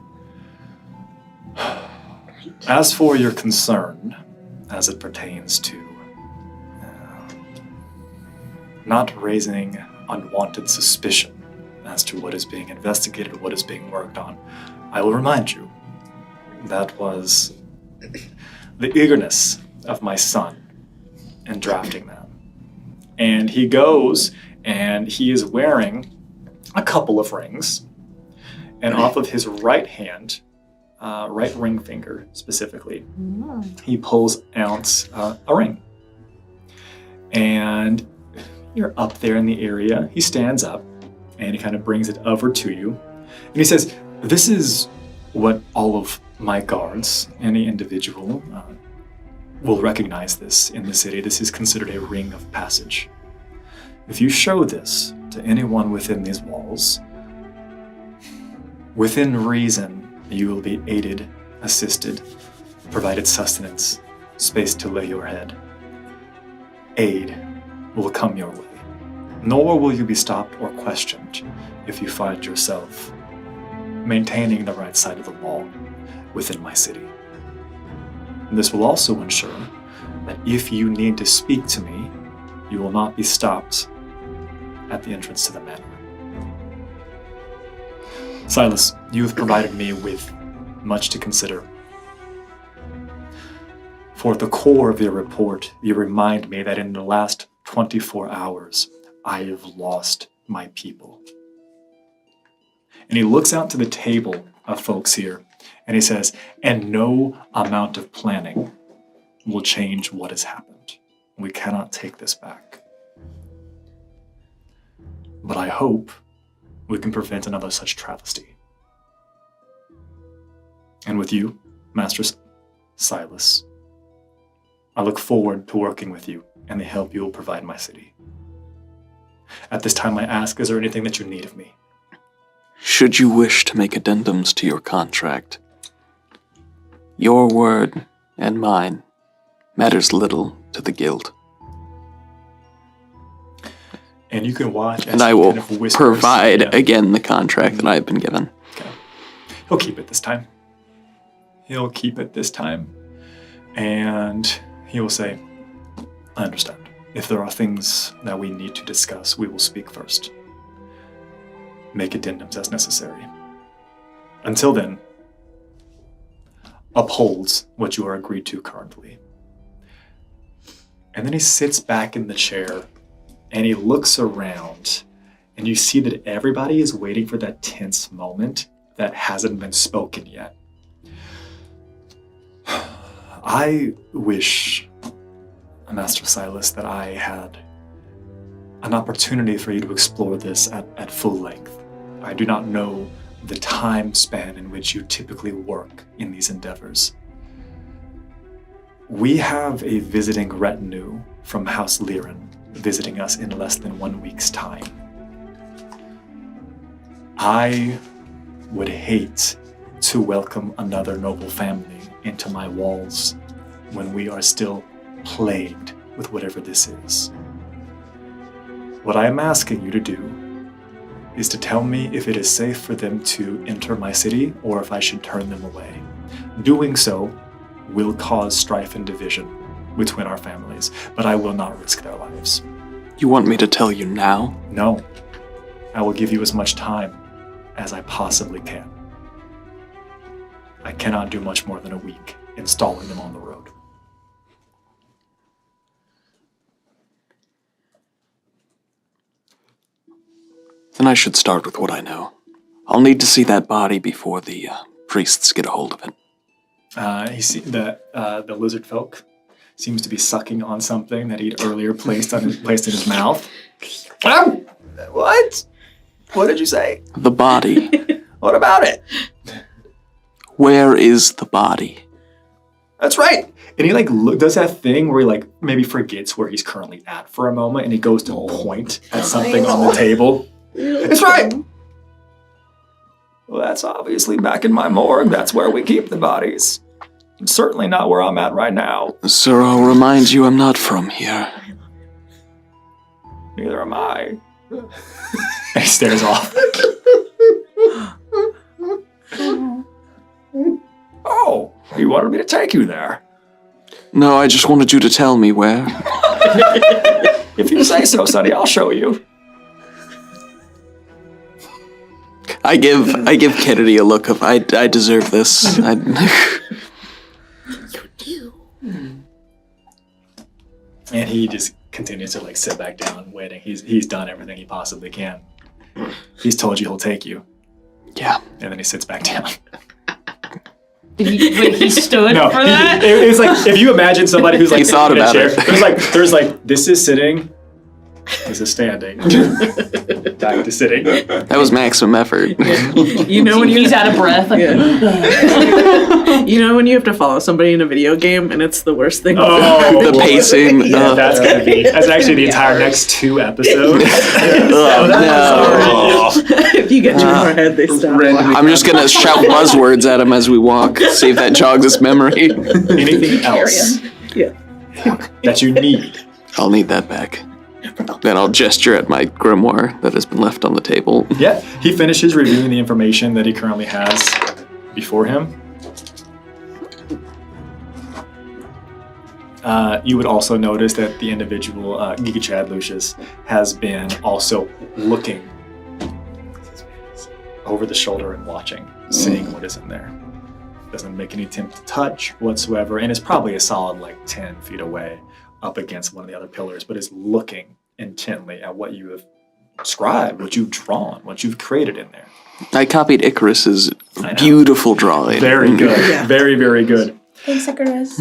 As for your concern, as it pertains to not raising unwanted suspicion as to what is being investigated or what is being worked on, I will remind you that was the eagerness of my son in drafting that. And he goes and he is wearing a couple of rings, and off of his right hand, right ring finger specifically, he pulls out a ring. And you're up there in the area. He stands up and he kind of brings it over to you. And he says, this is what all of my guards, any individual, will recognize this in the city. This is considered a ring of passage. If you show this to anyone within these walls, within reason, you will be aided, assisted, provided sustenance, space to lay your head. Aid will come your way, nor will you be stopped or questioned if you find yourself maintaining the right side of the wall within my city. This will also ensure that if you need to speak to me, you will not be stopped at the entrance to the manor. Silas, you have provided me with much to consider. For at the core of your report, you remind me that in the last 24 hours, I have lost my people. And he looks out to the table of folks here, And he says, and no amount of planning will change what has happened. We cannot take this back. But I hope we can prevent another such travesty. And with you, Master Silas, I look forward to working with you and the help you will provide my city. At this time I ask, is there anything that you need of me? Should you wish to make addendums to your contract, your word and mine matters little to the guild. And you can watch as and I he will kind of whispers, provide again the contract that I have been given. Okay. He'll keep it this time. He'll keep it this time. And he will say, I understand. If there are things that we need to discuss, we will speak first. Make addendums as necessary. Until then, upholds what you are agreed to currently. And then he sits back in the chair and he looks around and you see that everybody is waiting for that tense moment that hasn't been spoken yet. I wish, Master Silas, that I had an opportunity for you to explore this at full length. I do not know the time span in which you typically work in these endeavors. We have a visiting retinue from House Liren visiting us in less than 1 week's time. I would hate to welcome another noble family into my walls when we are still plagued with whatever this is. What I am asking you to do is to tell me if it is safe for them to enter my city or if I should turn them away. Doing so will cause strife and division between our families, but I will not risk their lives. You want me to tell you now? No. I will give you as much time as I possibly can. I cannot do much more than a week installing them on the road. Then I should start with what I know. I'll need to see that body before the priests get a hold of it. The lizard folk seems to be sucking on something that he'd earlier placed in his mouth. What? What did you say? The body. What about it? Where is the body? That's right. And he does that thing where he maybe forgets where he's currently at for a moment, and he goes to point at something on the table. That's right. Well, that's obviously back in my morgue. That's where we keep the bodies. It's certainly not where I'm at right now. Sir, I'll remind you I'm not from here. Neither am I. He stares off. Oh, you wanted me to take you there? No, I just wanted you to tell me where. If you say so, Sonny, I'll show you. I give Kennedy a look of I deserve this. You do. And he just continues to sit back down, waiting. He's done everything he possibly can. He's told you he'll take you. Yeah. And then he sits back down. He stood No, for that? It was if you imagine somebody who's He thought in a about chair, it. There's this is sitting, this is standing, back to sitting. That was maximum effort. You know when He's out of breath. You know when you have to follow somebody in a video game and it's the worst thing. Oh, the pacing. Yeah, that's actually the entire next 2 episodes. If you get too far ahead, they stop. I'm just gonna shout buzzwords at him as we walk, see if that jogs his memory. Anything else that you need? I'll need that back. Then I'll gesture at my grimoire that has been left on the table. Yeah, he finishes reviewing the information that he currently has before him. You would also notice that the individual, Giga Chad Lucius, has been also looking over the shoulder and watching, seeing what is in there. Doesn't make any attempt to touch whatsoever, and is probably a solid 10 feet away up against one of the other pillars, but is looking intently at what you have described, what you've drawn, what you've created in there. I copied Icarus's Beautiful drawing. Very good. Very, very good. Thanks, Icarus.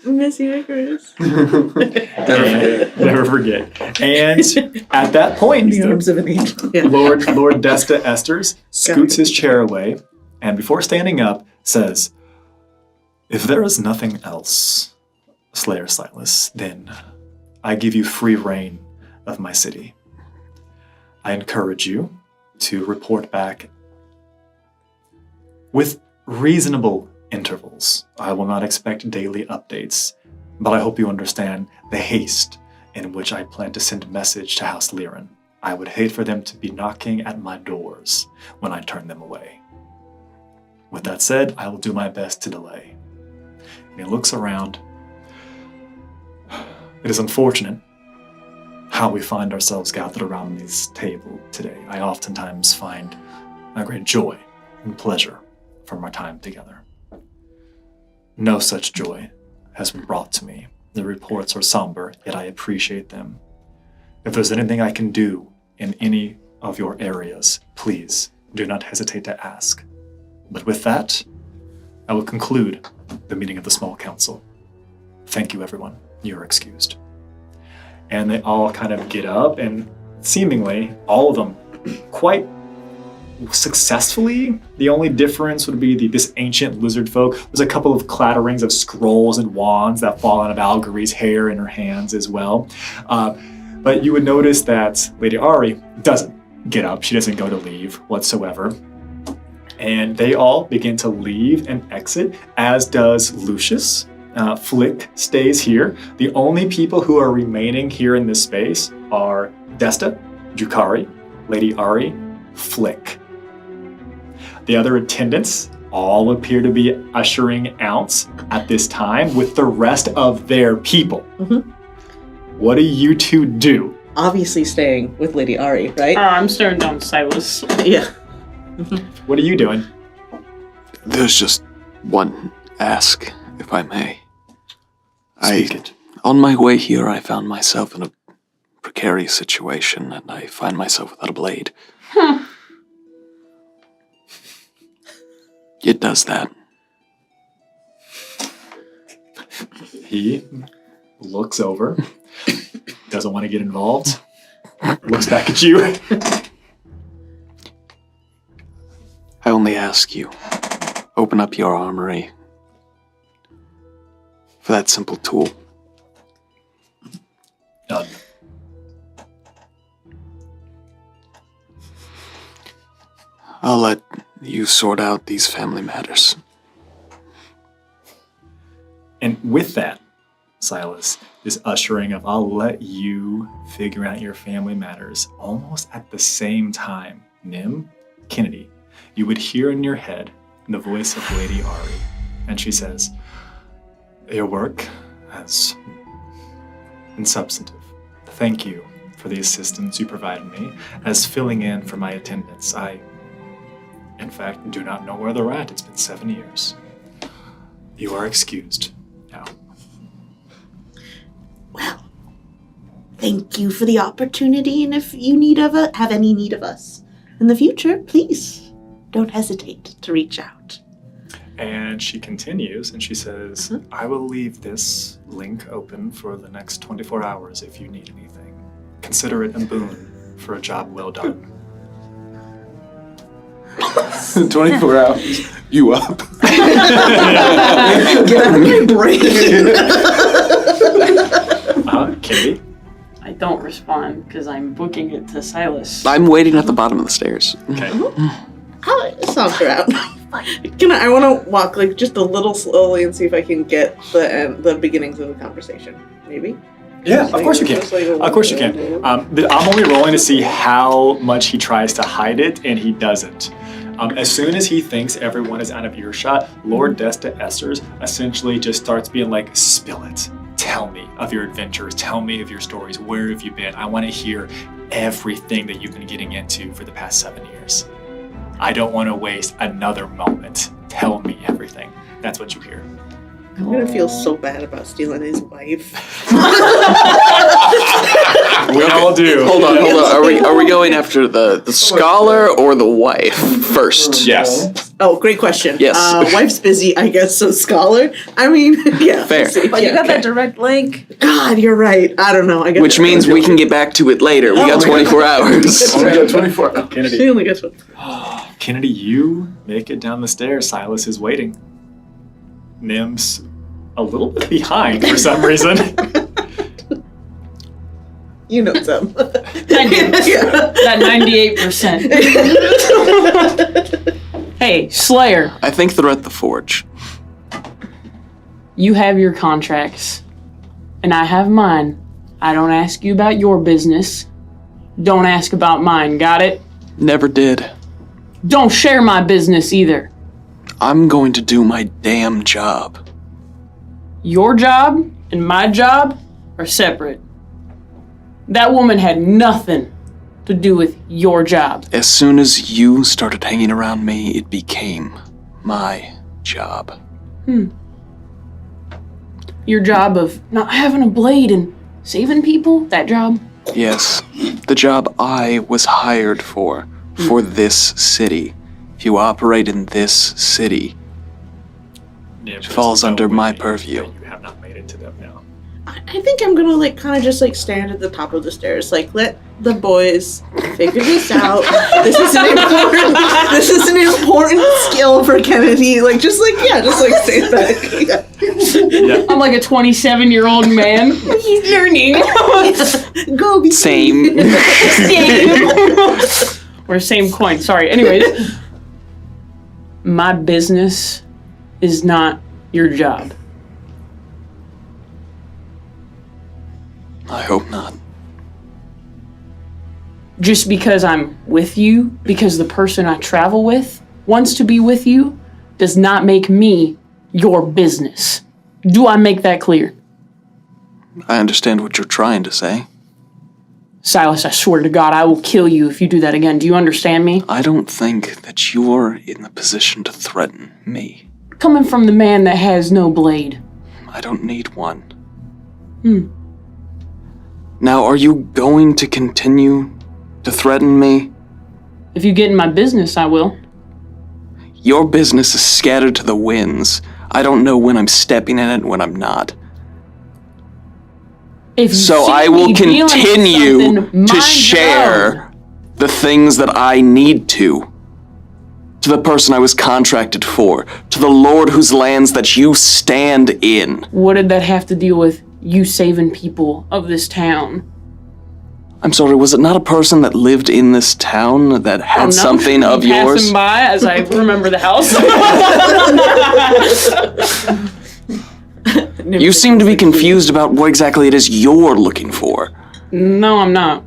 Miss you, Icarus. Never forget. And at that point, The arms of an angel. Yeah. Lord Desta Esters scoots his chair away, and before standing up, says, "If there is nothing else, Slayer Silas, then I give you free reign of my city. I encourage you to report back with reasonable intervals. I will not expect daily updates, but I hope you understand the haste in which I plan to send a message to House Liren. I would hate for them to be knocking at my doors when I turn them away. With that said, I will do my best to delay." And he looks around. It is unfortunate how we find ourselves gathered around this table today. I oftentimes find a great joy and pleasure from our time together. No such joy has been brought to me. The reports are somber, yet I appreciate them. If there's anything I can do in any of your areas, please do not hesitate to ask. But with that, I will conclude the meeting of the small council. Thank you, everyone. You're excused. And they all kind of get up, and seemingly all of them quite successfully. The only difference would be this ancient lizard folk. There's a couple of clatterings of scrolls and wands that fall out of Algary's hair in her hands as well. But you would notice that Lady Ari doesn't get up. She doesn't go to leave whatsoever. And they all begin to leave and exit, as does Lucius. Flick stays here. The only people who are remaining here in this space are Desta, Jukari, Lady Ari, Flick. The other attendants all appear to be ushering out at this time with the rest of their people. Mm-hmm. What do you two do? Obviously staying with Lady Ari, right? I'm staring down Silas. Yeah. What are you doing? There's just one ask, if I may. Speak it. On my way here, I found myself in a precarious situation, and I find myself without a blade. It does that. He looks over, doesn't want to get involved, looks back at you. I only ask you, open up your armory for that simple tool. Done. I'll let you sort out these family matters. And with that, Silas, this ushering of I'll let you figure out your family matters, almost at the same time, Nim, Kennedy, you would hear in your head the voice of Lady Ari, and she says, "Your work has been substantive. Thank you for the assistance you provided me as filling in for my attendants. I, in fact, do not know where they're at. It's been 7 years. You are excused now." Well, thank you for the opportunity, and if you have any need of us in the future, please don't hesitate to reach out. And she continues and she says, "I will leave this link open for the next 24 hours if you need anything. Consider it a boon for a job well done." 24 hours. You up? Get out of my brain. Kennedy? I don't respond because I'm booking it to Silas. I'm waiting at the bottom of the stairs. Okay. I'll sound her out. I want to walk like just a little slowly and see if I can get the beginnings of the conversation. Maybe. Yeah, of course you can. Of course you can. I'm only rolling to see how much he tries to hide it, and he doesn't. As soon as he thinks everyone is out of earshot, Lord Desta Esters essentially just starts being like, "Spill it. Tell me of your adventures. Tell me of your stories. Where have you been? I want to hear everything that you've been getting into for the past 7 years. I don't want to waste another moment. Tell me everything." That's what you hear. I'm gonna feel so bad about stealing his wife. We all do. Hold on. Are we going after the scholar or the wife first? Yes. Oh, great question. Yes. Wife's busy, I guess, so scholar. I mean, yeah. Fair. But you got that direct link. God, you're right. I don't know. I guess Which means we can get back to it later. We got 24 hours. We got 24. Kennedy. She only gets one. Kennedy, you make it down the stairs. Silas is waiting. Nim's a little bit behind for some reason. You know some. I do. That 98%. Hey, Slayer, I think they're at the forge. you have your contracts, and I have mine. I don't ask you about your business. Don't ask about mine, got it? Never did. Don't share my business either. I'm going to do my damn job. Your job and my job are separate. That woman had nothing to do with your job. As soon as you started hanging around me, it became my job. Your job of not having a blade and saving people? That job? Yes, the job I was hired for this city. If you operate in this city, Nim, it falls there's no under my way purview. that You have not made it to them now. I think I'm gonna kind of just stand at the top of the stairs, let the boys figure this out. This is an important skill for Kennedy. Just stay back. Yeah. I'm like a 27-year-old man. He's learning. Go be Same. Or same coin, sorry. Anyways, my business is not your job. I hope not. Just because I'm with you, because the person I travel with wants to be with you, does not make me your business. Do I make that clear? I understand what you're trying to say. Silas, I swear to God, I will kill you if you do that again. Do you understand me? I don't think that you're in the position to threaten me. Coming from the man that has no blade. I don't need one. Now, are you going to continue to threaten me? If you get in my business, I will. Your business is scattered to the winds. I don't know when I'm stepping in it and when I'm not. If you So see I will me dealing with continue something, to mind share your own. the things that I need to the person I was contracted for, to the Lord whose lands that you stand in. What did that have to deal with you saving people of this town? I'm sorry, was it not a person that lived in this town that had something of yours? Passing by as I remember the house. You seem to be confused about what exactly it is you're looking for. No, I'm not.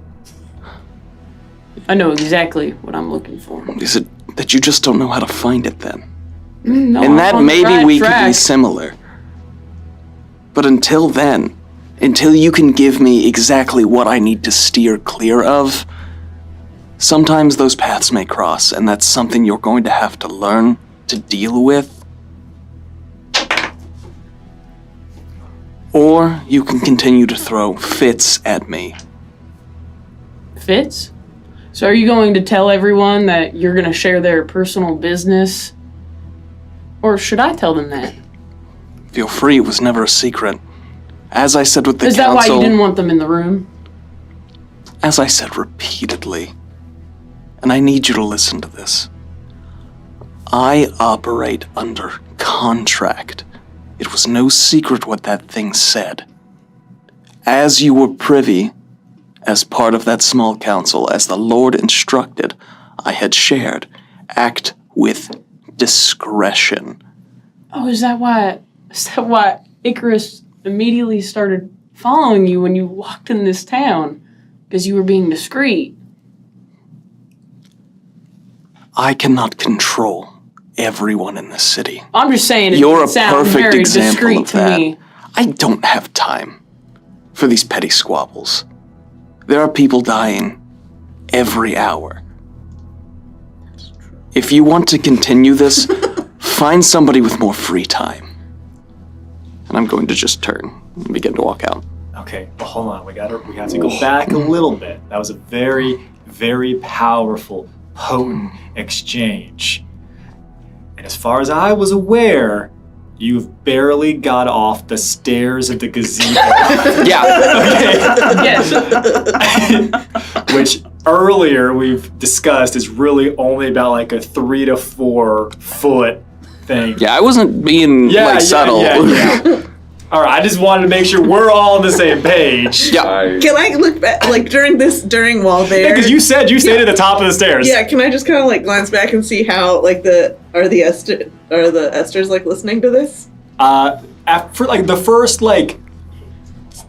I know exactly what I'm looking for. Is it that you just don't know how to find it then? No, and I'm that on the maybe right we could be track. similar. But until then, until you can give me exactly what I need to steer clear of, sometimes those paths may cross, and that's something you're going to have to learn to deal with. Or you can continue to throw fits at me. Fits? So are you going to tell everyone that you're going to share their personal business? Or should I tell them that? Feel free, it was never a secret. As I said with the Is that council... why you didn't want them in the room? As I said repeatedly, and I need you to listen to this, I operate under contract. It was no secret what that thing said. As you were privy, as part of that small council, as the Lord instructed, I had shared, act with discretion. Oh, is that why Icarus immediately started following you when you walked in this town? Because you were being discreet. I cannot control everyone in this city. I'm just saying it You're a sounds perfect very example discreet of to that. me. I don't have time for these petty squabbles. There are people dying every hour. If you want to continue this, find somebody with more free time. And I'm going to just turn and begin to walk out. Okay, well, hold on. We have to go back a little bit. That was a very, very powerful, potent exchange. And as far as I was aware, you've barely got off the stairs of the gazebo. Yeah. Okay. Which earlier we've discussed is really only about like a 3 to 4 foot thing. Yeah, I wasn't being subtle. Yeah. All right, I just wanted to make sure we're all on the same page. Yeah. Can I look back, like during while there? Yeah, because you said you stayed at the top of the stairs. Yeah, can I just kind of like glance back and see how like the Esters like listening to this? For like the first like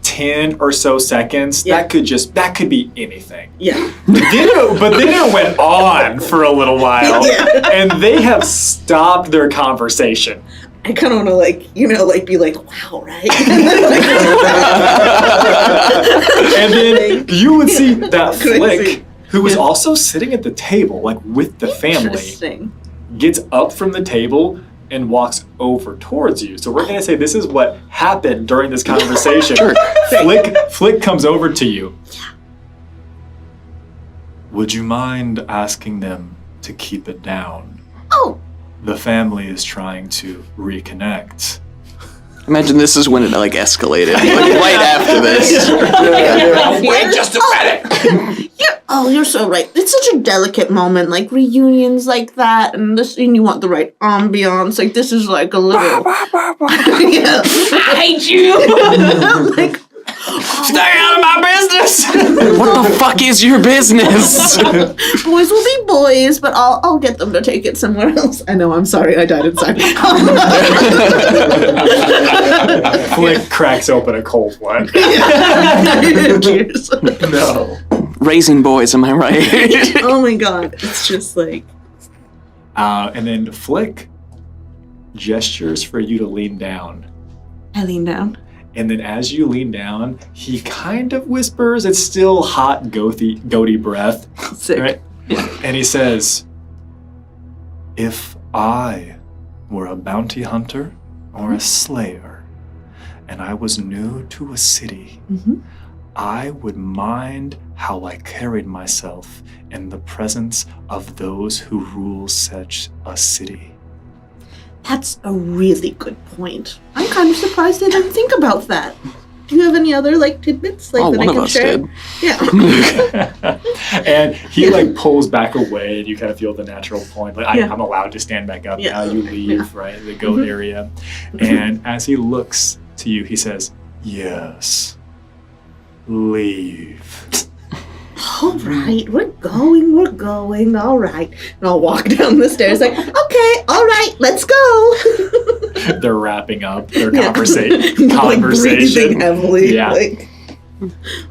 10 or so seconds, that could be anything. Yeah. But then it went on for a little while, and they have stopped their conversation. I kind of want to like be like, wow, right? And then you would see that Flick, who was also sitting at the table, like with the family, gets up from the table and walks over towards you. So we're going to say this is what happened during this conversation. Sure. Flick comes over to you. Would you mind asking them to keep it down? Oh. The family is trying to reconnect. Imagine this is when it like escalated, like right after this. Wait just a minute. You're so right. It's such a delicate moment, like reunions like that, and you want the right ambiance. Like this is like a little. I hate you. Like, stay out of my business. What the fuck is your business? Boys will be boys, but I'll get them to take it somewhere else. I know. I'm sorry. I died inside. Flick cracks open a cold one. Cheers. No. Raising boys, am I right? Oh my god. It's just like. And then Flick gestures for you to lean down. I lean down. And then as you lean down, he kind of whispers, it's still hot, goaty breath. Sick. Right? Yeah. And he says, if I were a bounty hunter or a slayer, and I was new to a city, I would mind how I carried myself in the presence of those who rule such a city. That's a really good point. I'm kind of surprised I didn't think about that. Do you have any other like tidbits that I can share? Did. Yeah. And he like pulls back away, and you kind of feel the natural point. Like I'm allowed to stand back up now. You leave, right? The goat area. And as he looks to you, he says, "Yes, leave." All right, we're going. All right. And I'll walk down the stairs like, okay, all right, let's go. They're wrapping up their conversation. Like breathing heavily. Yeah. Like,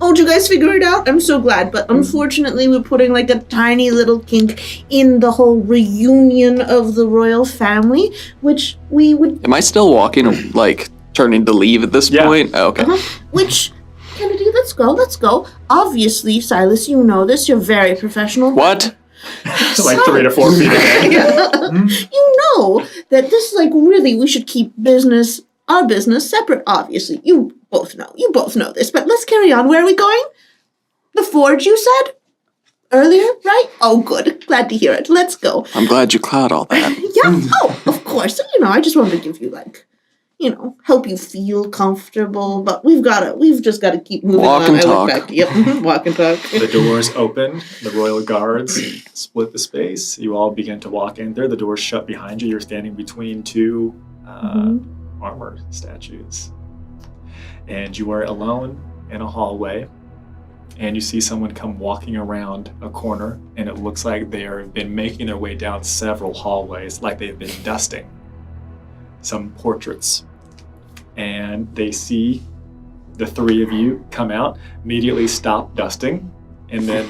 oh, did you guys figure it out? I'm so glad. But unfortunately, we're putting like a tiny little kink in the whole reunion of the royal family, which we would... Am I still walking, like, turning to leave at this point? Oh, okay. Which... Kennedy, let's go. Obviously, Silas, you know this. You're very professional. What? Like 3 to 4 feet away. You know that this is like really, we should keep our business separate, obviously. You both know this, but let's carry on. Where are we going? The forge, you said? Earlier, right? Oh, good. Glad to hear it. Let's go. I'm glad you caught all that. Yeah. Oh, of course. I just wanted to give you like, help you feel comfortable, but we've just got to keep moving Walk on. and talk. Yep, walk and talk. The doors open, the royal guards split the space. You all begin to walk in there. The doors shut behind you. You're standing between two armor statues. And you are alone in a hallway, and you see someone come walking around a corner, and it looks like they have been making their way down several hallways, like they've been dusting some portraits. And they see the three of you come out, immediately stop dusting, and then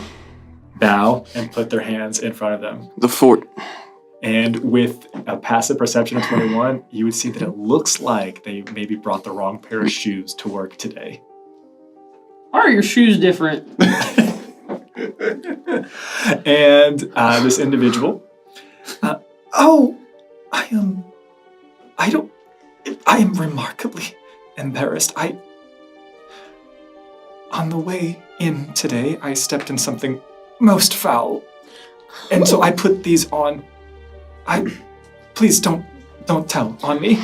bow and put their hands in front of them. The fort. And with a passive perception of 21, you would see that it looks like they maybe brought the wrong pair of shoes to work today. Why are your shoes different? And this individual, I am remarkably embarrassed. On the way in today, I stepped in something most foul. And so I put these on. Please don't tell on me.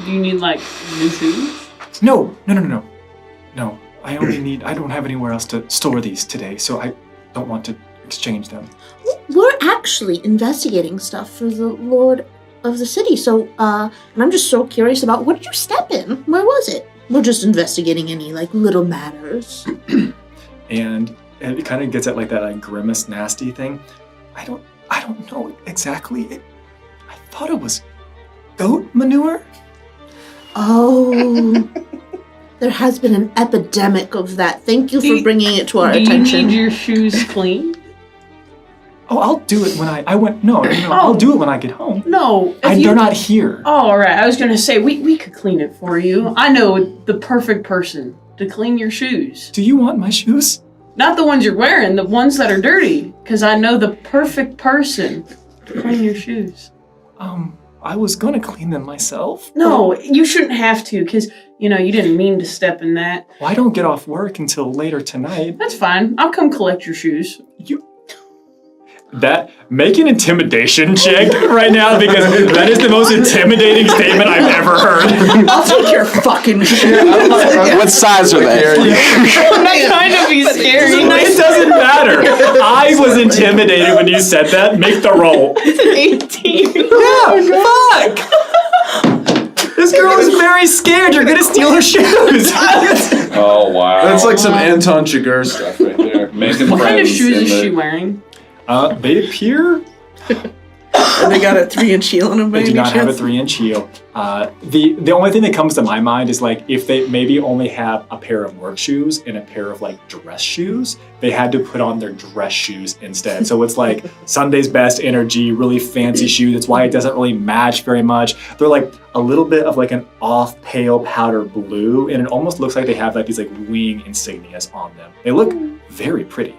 Do you need like new shoes? No. No, I don't have anywhere else to store these today, so I don't want to exchange them. We're actually investigating stuff for the Lord of the City, so, and I'm just so curious about, what did you step in? Where was it? We're just investigating any, little matters. And it kind of gets at, that, grimace nasty thing. I don't know exactly. I thought it was goat manure? Oh... There has been an epidemic of that. Thank you for bringing it to our attention. Do you need your shoes cleaned? Oh, I'll do it when I'll do it when I get home. No. They're not here. Oh, all right. I was going to say, we could clean it for you. I know the perfect person to clean your shoes. Do you want my shoes? Not the ones you're wearing, the ones that are dirty. Because I know the perfect person to clean your shoes. I was going to clean them myself. No, you shouldn't have to, because, you didn't mean to step in that. Well, I don't get off work until later tonight. That's fine. I'll come collect your shoes. Make an intimidation check right now, because that is the most intimidating statement I've ever heard. I'll take your fucking shoes. What size are they? I'm not trying to be scary. It doesn't matter. I was intimidated when you said that. Make the roll. It's an 18. Yeah, fuck! This girl is very scared. You're gonna steal her shoes. Oh, wow. That's like some Anton Chigurh stuff right there. Making What kind of friends shoes in is the- she wearing? They appear... They got a 3-inch heel on them. They do not have a 3-inch heel. The only thing that comes to my mind is if they maybe only have a pair of work shoes and a pair of dress shoes, they had to put on their dress shoes instead. So it's Sunday's best energy, really fancy shoe. That's why it doesn't really match very much. They're a little bit of an off pale powder blue, and it almost looks like they have these wing insignias on them. They look very pretty.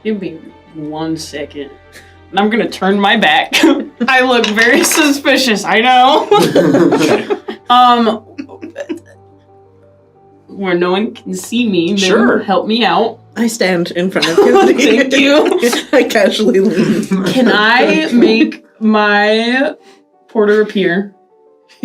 Give me 1 second. And I'm going to turn my back. I look very suspicious, I know. Where no one can see me, Sure. Help me out. I stand in front of you. Thank you. I casually lean. Can I make my porter appear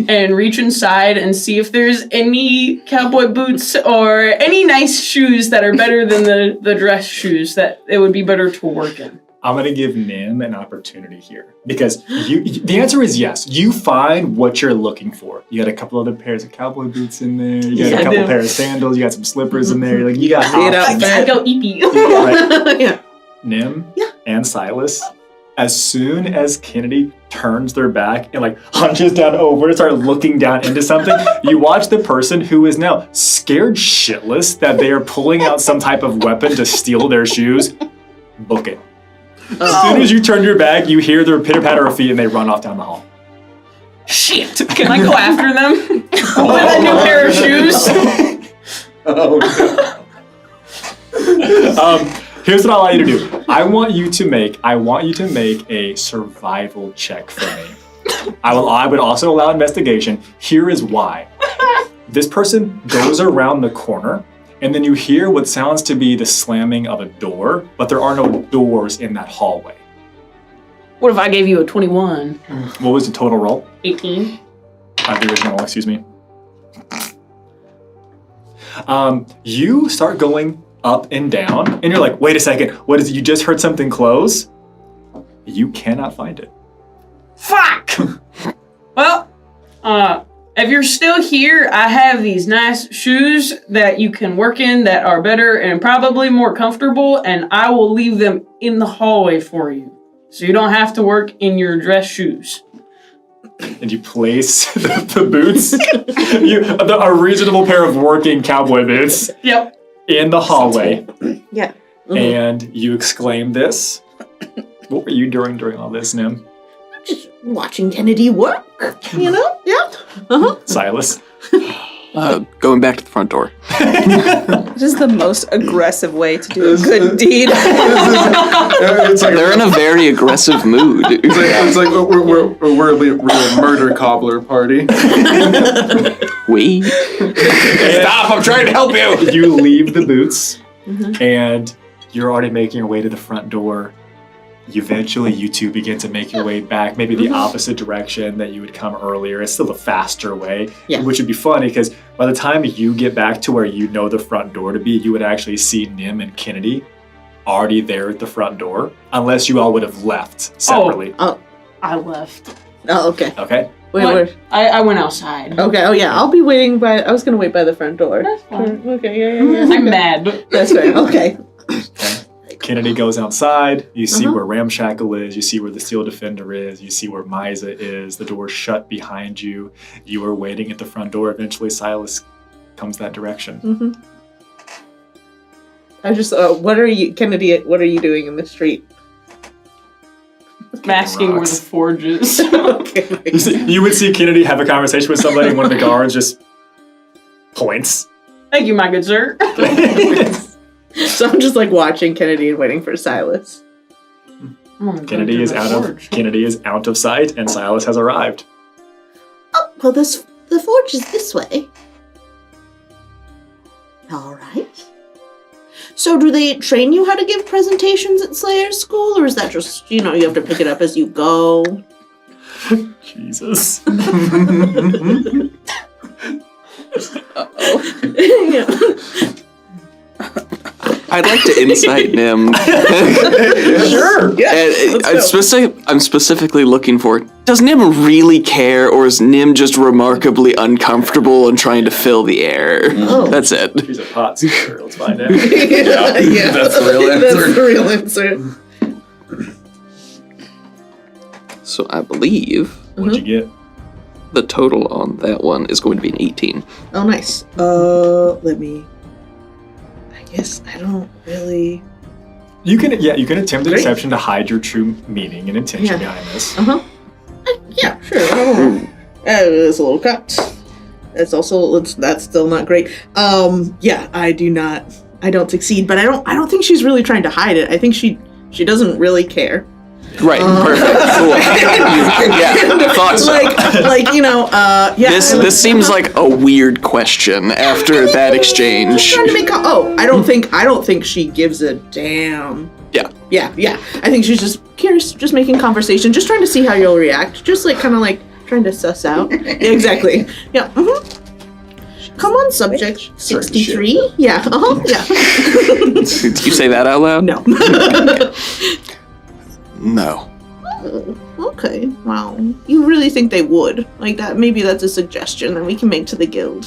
and reach inside and see if there's any cowboy boots or any nice shoes that are better than the dress shoes that it would be better to work in? I'm going to give Nim an opportunity here, because the answer is yes. You find what you're looking for. You got a couple other pairs of cowboy boots in there. You got a couple pairs of sandals. You got some slippers in there. You got options. I go eepy. Right? Yeah. Nim and Silas, as soon as Kennedy turns their back and hunches down over to start looking down into something, you watch the person who is now scared shitless that they are pulling out some type of weapon to steal their shoes, book it. As soon as you turn your back, you hear their pitter-patter of feet and they run off down the hall. Shit! Can I go after them? With a new pair of shoes? Oh, no. Here's what I'll allow you to do. I want you to make a survival check for me. I would also allow investigation. Here is why. This person goes around the corner, and then you hear what sounds to be the slamming of a door, but there are no doors in that hallway. What if I gave you a 21? What was the total roll? 18. The original roll, excuse me. You start going up and down, and you're like, wait a second, what is it? You just heard something close? You cannot find it. Fuck! Well, if you're still here, I have these nice shoes that you can work in that are better and probably more comfortable, and I will leave them in the hallway for you. So you don't have to work in your dress shoes. And you place the boots, a reasonable pair of working cowboy boots, Yep. in the hallway. Yeah. Mm-hmm. And you exclaim this. What were you doing during all this, Nim? Just watching Kennedy work, Yeah. Uh-huh. Silas? Going back to the front door. This is the most aggressive way to do a good deed. It's like They're in a very aggressive mood. it's like we're a murder cobbler party. Wait. Stop! I'm trying to help you. You leave the boots, and you're already making your way to the front door. Eventually, you two begin to make your way back, maybe the opposite direction that you would come earlier. It's still a faster way, which would be funny because by the time you get back to where you know the front door to be, you would actually see Nim and Kennedy already there at the front door, unless you all would have left separately. Oh, I left. Oh, okay. Okay. Wait. I went outside. Okay. Oh, yeah. I'll be waiting I was gonna wait by the front door. That's fine. Okay. Yeah. I'm mad. That's right. Okay. Kennedy goes outside. You see where Ramshackle is. You see where the Steel Defender is. You see where Misa is. The door's shut behind you. You are waiting at the front door. Eventually, Silas comes that direction. I just, what are you, Kennedy, what are you doing in the street? Masking where the forge is. You would see Kennedy have a conversation with somebody, and one of the guards just points. Thank you, my good sir. So I'm just like watching Kennedy and waiting for Silas. Kennedy is out of sight, and Silas has arrived. Oh, well, the forge is this way. All right. So do they train you how to give presentations at Slayer School, or is that just, you have to pick it up as you go? Jesus. I'd like to insight Nim. Sure. I'm specifically looking for, does Nim really care, or is Nim just remarkably uncomfortable and trying to fill the air? That's it. She's a pot stirrer. Let's find out. Yeah, that's the real answer. That's the real answer. So I believe... What'd you get? The total on that one is going to be an 18. Oh, nice. Let me... I guess I don't really... You can attempt a deception to hide your true meaning and intention behind this. Yeah, sure. I don't know. It's a little cut. That's still not great. Yeah, I don't succeed, but I don't think she's really trying to hide it. I think she doesn't really care. Right, perfect. Cool. Yeah, thought so. This seems like a weird question after that exchange. Just trying to make I don't think she gives a damn. Yeah. I think she's just curious, just making conversation, just trying to see how you'll react, just kind of trying to suss out. Yeah, exactly. Yeah. Come on, subject 63. Yeah. Yeah. Did you say that out loud? No. No. Okay. Wow. You really think they would? That? Maybe that's a suggestion that we can make to the guild,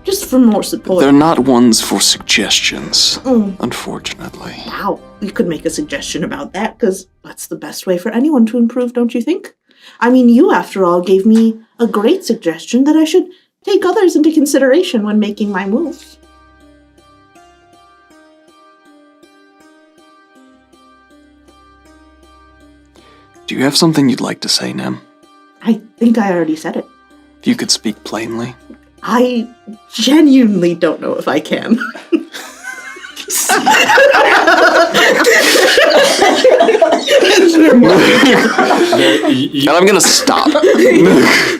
just for more support. They're not ones for suggestions, unfortunately. Wow. We could make a suggestion about that, because that's the best way for anyone to improve, don't you think? I mean, you, after all, gave me a great suggestion that I should take others into consideration when making my moves. Do you have something you'd like to say, Nim? I think I already said it. If you could speak plainly. I genuinely don't know if I can. And I'm gonna stop.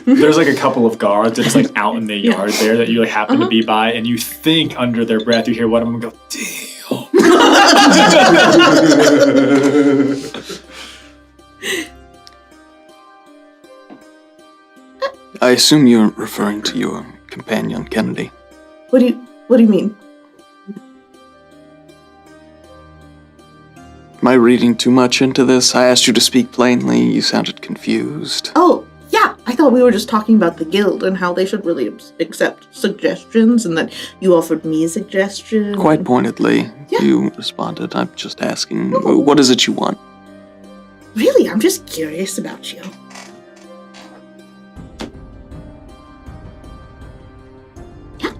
There's a couple of guards that's out in the yard there that you happen to be by, and you think under their breath you hear one of them go, "Damn." I assume you're referring to your companion, Kennedy. What do you mean? Am I reading too much into this? I asked you to speak plainly. You sounded confused. Oh, yeah. I thought we were just talking about the guild and how they should really accept suggestions, and that you offered me a suggestion. Quite pointedly, you responded. I'm just asking, what is it you want? Really, I'm just curious about you. Yeah.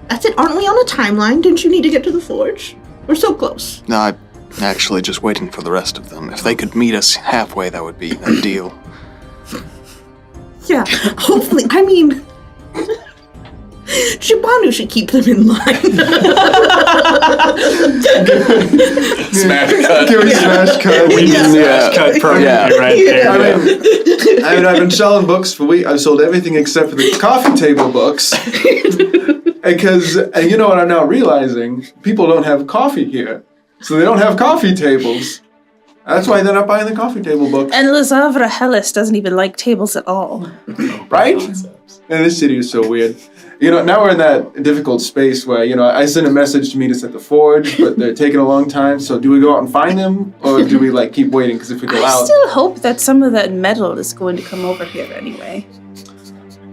That's it. Aren't we on a timeline? Didn't you need to get to the forge? We're so close. No, I'm actually just waiting for the rest of them. If they could meet us halfway, that would be ideal. Yeah, hopefully. I mean, Shibanu should keep them in line. Smash cut. Can we smash cut? We can smash cut permanently right there. I mean, I've been selling books for weeks. I've sold everything except for the coffee table books. And you know what I'm now realizing? People don't have coffee here. So they don't have coffee tables. That's why they're not buying the coffee table books. And Lazavra Hellas doesn't even like tables at all. Right? And this city is so weird. Now we're in that difficult space where, I send a message to meet us at the forge, but they're taking a long time. So do we go out and find them? Or do we, keep waiting? Because if we go I out... still hope that some of that metal is going to come over here anyway.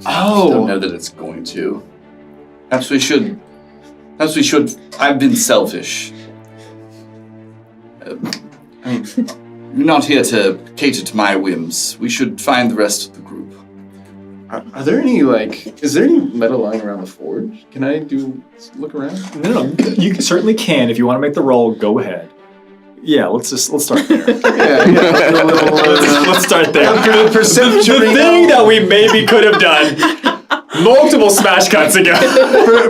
I don't know that it's going to. Perhaps we should. I've been selfish. We're not here to cater to my whims. We should find the rest of the group. Are there any, is there any metal lying around the forge? Can I look around? No, you certainly can. If you want to make the roll, go ahead. Yeah, let's start there. Let's start there. Perception. The thing that we maybe could have done multiple smash cuts ago.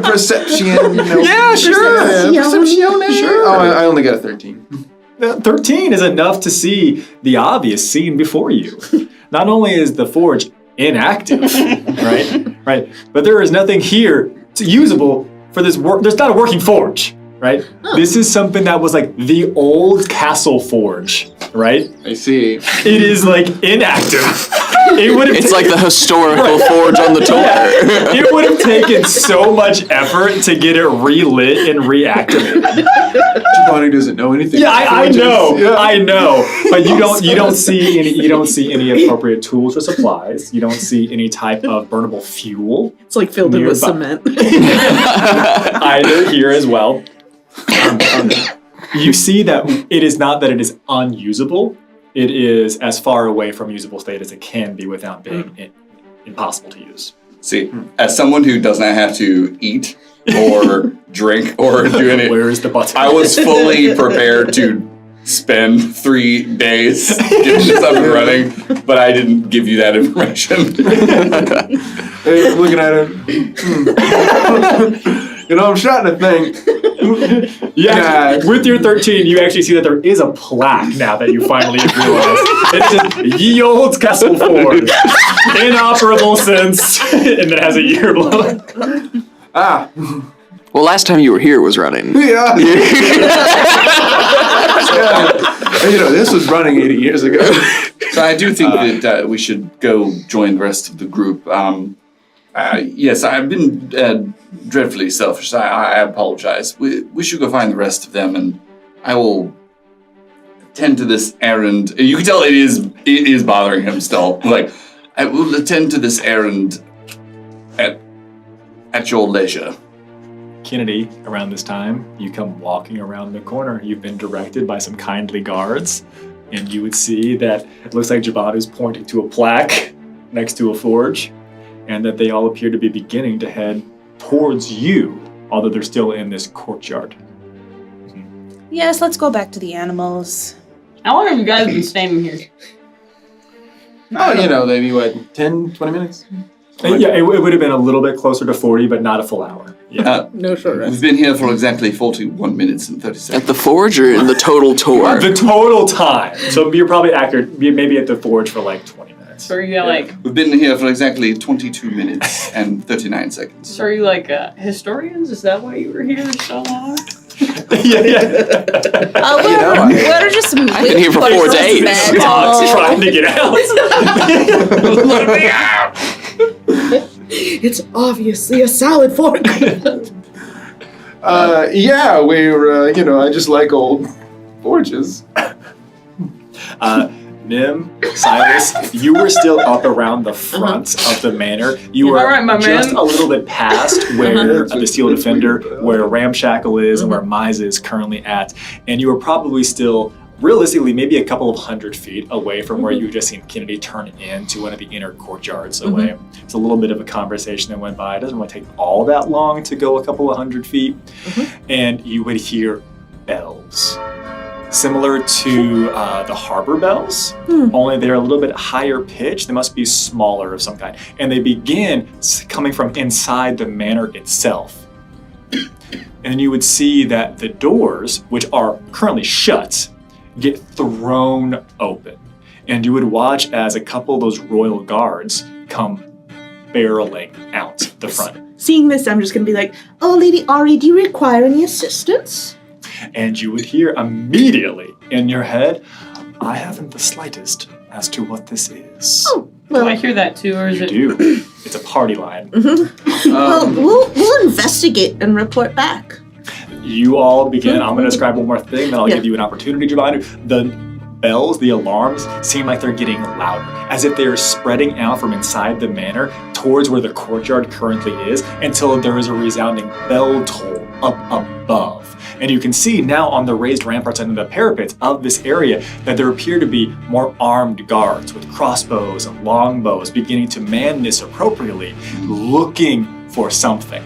Perception. Yeah, sure. Sure. Oh, I only got a 13. 13 is enough to see the obvious scene before you. Not only is the forge inactive, right, but there is nothing here usable for this work. There's not a working forge, right? Oh. This is something that was the old castle forge, right? I see. It is inactive. It's like the historical forge on the tour. Yeah, it would have taken so much effort to get it relit and reactivated. Giovanni doesn't know anything. Yeah, I know, but you don't see any appropriate tools or supplies. You don't see any type of burnable fuel. It's filled in with cement. Either here as well. You see that it is not that it is unusable. It is as far away from usable state as it can be without being impossible to use. See, as someone who does not have to eat or drink or do any... Where is the button? I was fully prepared to spend 3 days getting this up and running, but I didn't give you that information. Hey, looking at it. I'm starting to think. Yeah, with your 13, you actually see that there is a plaque now that you finally have realized. It says, Ye Olde Castle Forge. Inoperable since, and it has a year below it. Ah. Well, last time you were here it was running. Yeah. This was running 80 years ago. So I do think that we should go join the rest of the group. Yes, I've been dreadfully selfish. I apologize. We should go find the rest of them, and I will attend to this errand. You can tell it is bothering him still. I will attend to this errand at your leisure. Kennedy, around this time, you come walking around the corner. You've been directed by some kindly guards, and you would see that it looks like Jabadu's pointing to a plaque next to a forge, and that they all appear to be beginning to head towards you, although they're still in this courtyard. Yes, let's go back to the animals. How long have you guys been standing here? Oh, maybe 10, 20 minutes? Yeah, it would have been a little bit closer to 40, but not a full hour. Yeah. No short rest. We've been here for exactly 41 minutes and 30 seconds. At the forge or in the total tour? The total time. So you're probably accurate. Maybe at the forge for 20 minutes. So are you We've been here for exactly 22 minutes and 39 seconds. So are you historians? Is that why you were here so long? Yeah. We're just... I've been here for 4 days. Trying to get out. Let me out! It's obviously a salad fork. Yeah, we're, I just like old forges. Nim, Silas, you were still up around the front of the manor. You were just a little bit past where the Steel Defender, where Ramshackle is, and where Mize is currently at. And you were probably still, realistically, maybe a couple of 100 feet away from where you had just seen Kennedy turn into one of the inner courtyards away. It's a little bit of a conversation that went by. It doesn't really take all that long to go a couple of 100 feet. And you would hear bells similar to the harbor bells, only they're a little bit higher pitched. They must be smaller of some kind. And they begin coming from inside the manor itself. And you would see that the doors, which are currently shut, get thrown open. And you would watch as a couple of those royal guards come barreling out the front. Seeing this, I'm just going to be like, oh, Lady Ari, do you require any assistance? And you would hear immediately in your head, I haven't the slightest as to what this is. Oh, well. Do I hear that too, or is You it? do. It's a party line. Well, we'll investigate and report back. You all begin. I'm going to describe one more thing, then I'll give you an opportunity, Giovanni. The bells, the alarms, seem like they're getting louder, as if they're spreading out from inside the manor towards where the courtyard currently is, until there is a resounding bell toll up above. And you can see now on the raised ramparts and the parapets of this area that there appear to be more armed guards with crossbows and longbows beginning to man this appropriately, looking for something,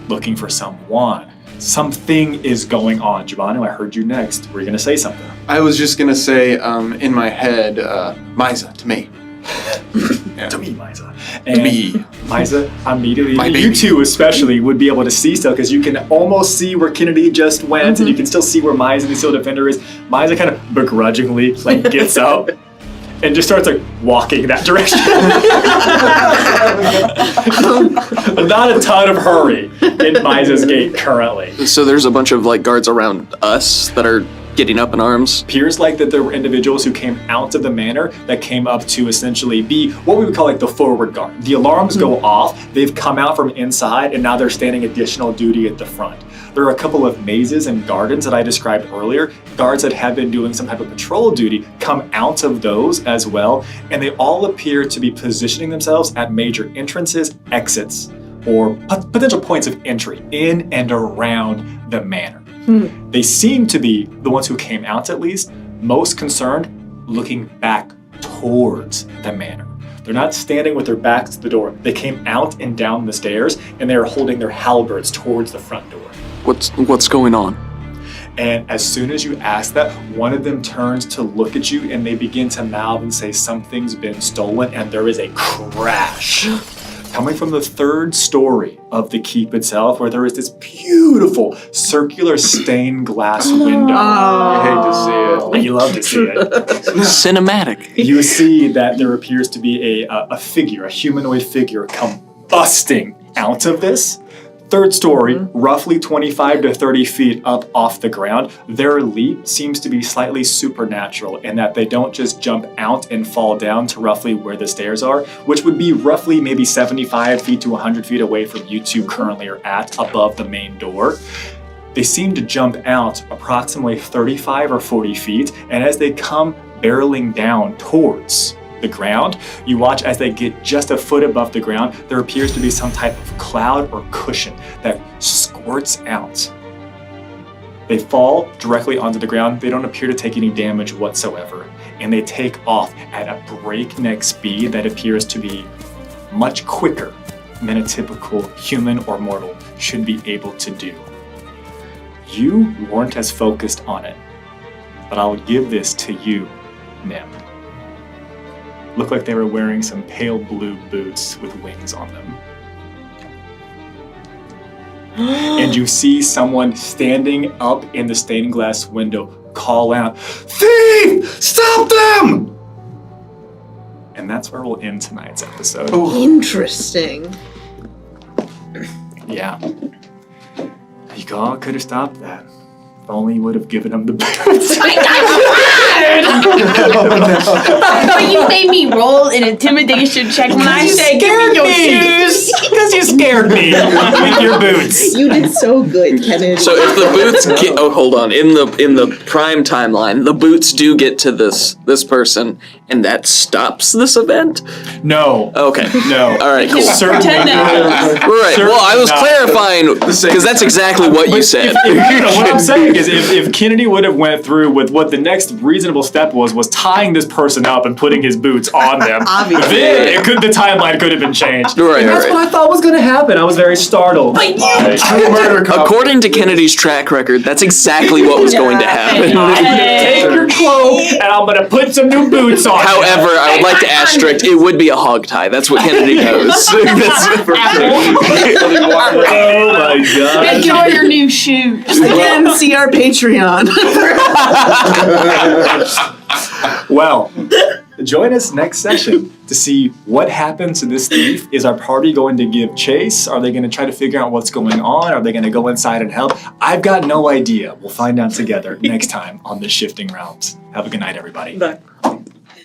looking for someone. Something is going on. Giovanni, I heard you next. Were you going to say something? I was just gonna say, in my head, Misa, to me. To me, Misa. And Misa, immediately, you two especially, would be able to see still, because you can almost see where Kennedy just went, and you can still see where Misa, the Seal Defender, is. Misa kind of begrudgingly gets up and just starts walking that direction. Not a ton of hurry in Misa's gate currently. So there's a bunch of guards around us that are getting up in arms. Appears like that there were individuals who came out of the manor that came up to essentially be what we would call the forward guard. The alarms go off, they've come out from inside, and now they're standing additional duty at the front. There are a couple of mazes and gardens that I described earlier. Guards that have been doing some type of patrol duty come out of those as well, and they all appear to be positioning themselves at major entrances, exits, or potential points of entry in and around the manor. They seem to be, the ones who came out at least, most concerned looking back towards the manor. They're not standing with their backs to the door. They came out and down the stairs, and they're holding their halberds towards the front door. What's going on? And as soon as you ask that, one of them turns to look at you, and they begin to mouth and say something's been stolen, and there is a crash coming from the third story of the keep itself, where there is this beautiful circular stained glass window. You hate to see it. You love to see it. Cinematic. You see that there appears to be a figure, a humanoid figure, come busting out of this. Third story, roughly 25 to 30 feet up off the ground. Their leap seems to be slightly supernatural in that they don't just jump out and fall down to roughly where the stairs are, which would be roughly maybe 75 feet to 100 feet away from you two currently are at above the main door. They seem to jump out approximately 35 or 40 feet, and as they come barreling down towards the ground, you watch as they get just a foot above the ground, there appears to be some type of cloud or cushion that squirts out. They fall directly onto the ground. They don't appear to take any damage whatsoever, and they take off at a breakneck speed that appears to be much quicker than a typical human or mortal should be able to do. You weren't as focused on it, but I'll give this to you, Nim. Looked like they were wearing some pale blue boots with wings on them. And you see someone standing up in the stained glass window call out, "Thief! Stop them!" And that's where we'll end tonight's episode. Interesting. Yeah. You all could have stopped that. If only you would have given them the boots. But you made me roll an intimidation check when I said, "Give me your shoes." Because you scared me with your boots. You did so good, Kennedy. So if the boots get, hold on, in the prime timeline, the boots do get to this person, and that stops this event? No. Okay. No. All right, cool. Certainly Pretend not. Right. Well, I was clarifying because that's exactly what you said. What I'm saying is if Kennedy would have went through with what the next reason reasonable step was tying this person up and putting his boots on them. Obviously. Then the timeline could have been changed. Right, and that's right. what I thought was going to happen. I was very startled. According to Kennedy's track record, that's exactly what was going to happen. Take your cloak, and I'm going to put some new boots on. However, I would like to asterisk, it would be a hog tie. That's what Kennedy knows. That's for Oh my god. Enjoy your new shoes. Again, see our Patreon. Well, join us next session to see what happens to this thief. Is our party going to give chase? Are they going to try to figure out what's going on? Are they going to go inside and help? I've got no idea. We'll find out together next time on The Shifting Realms. Have a good night, everybody. Bye.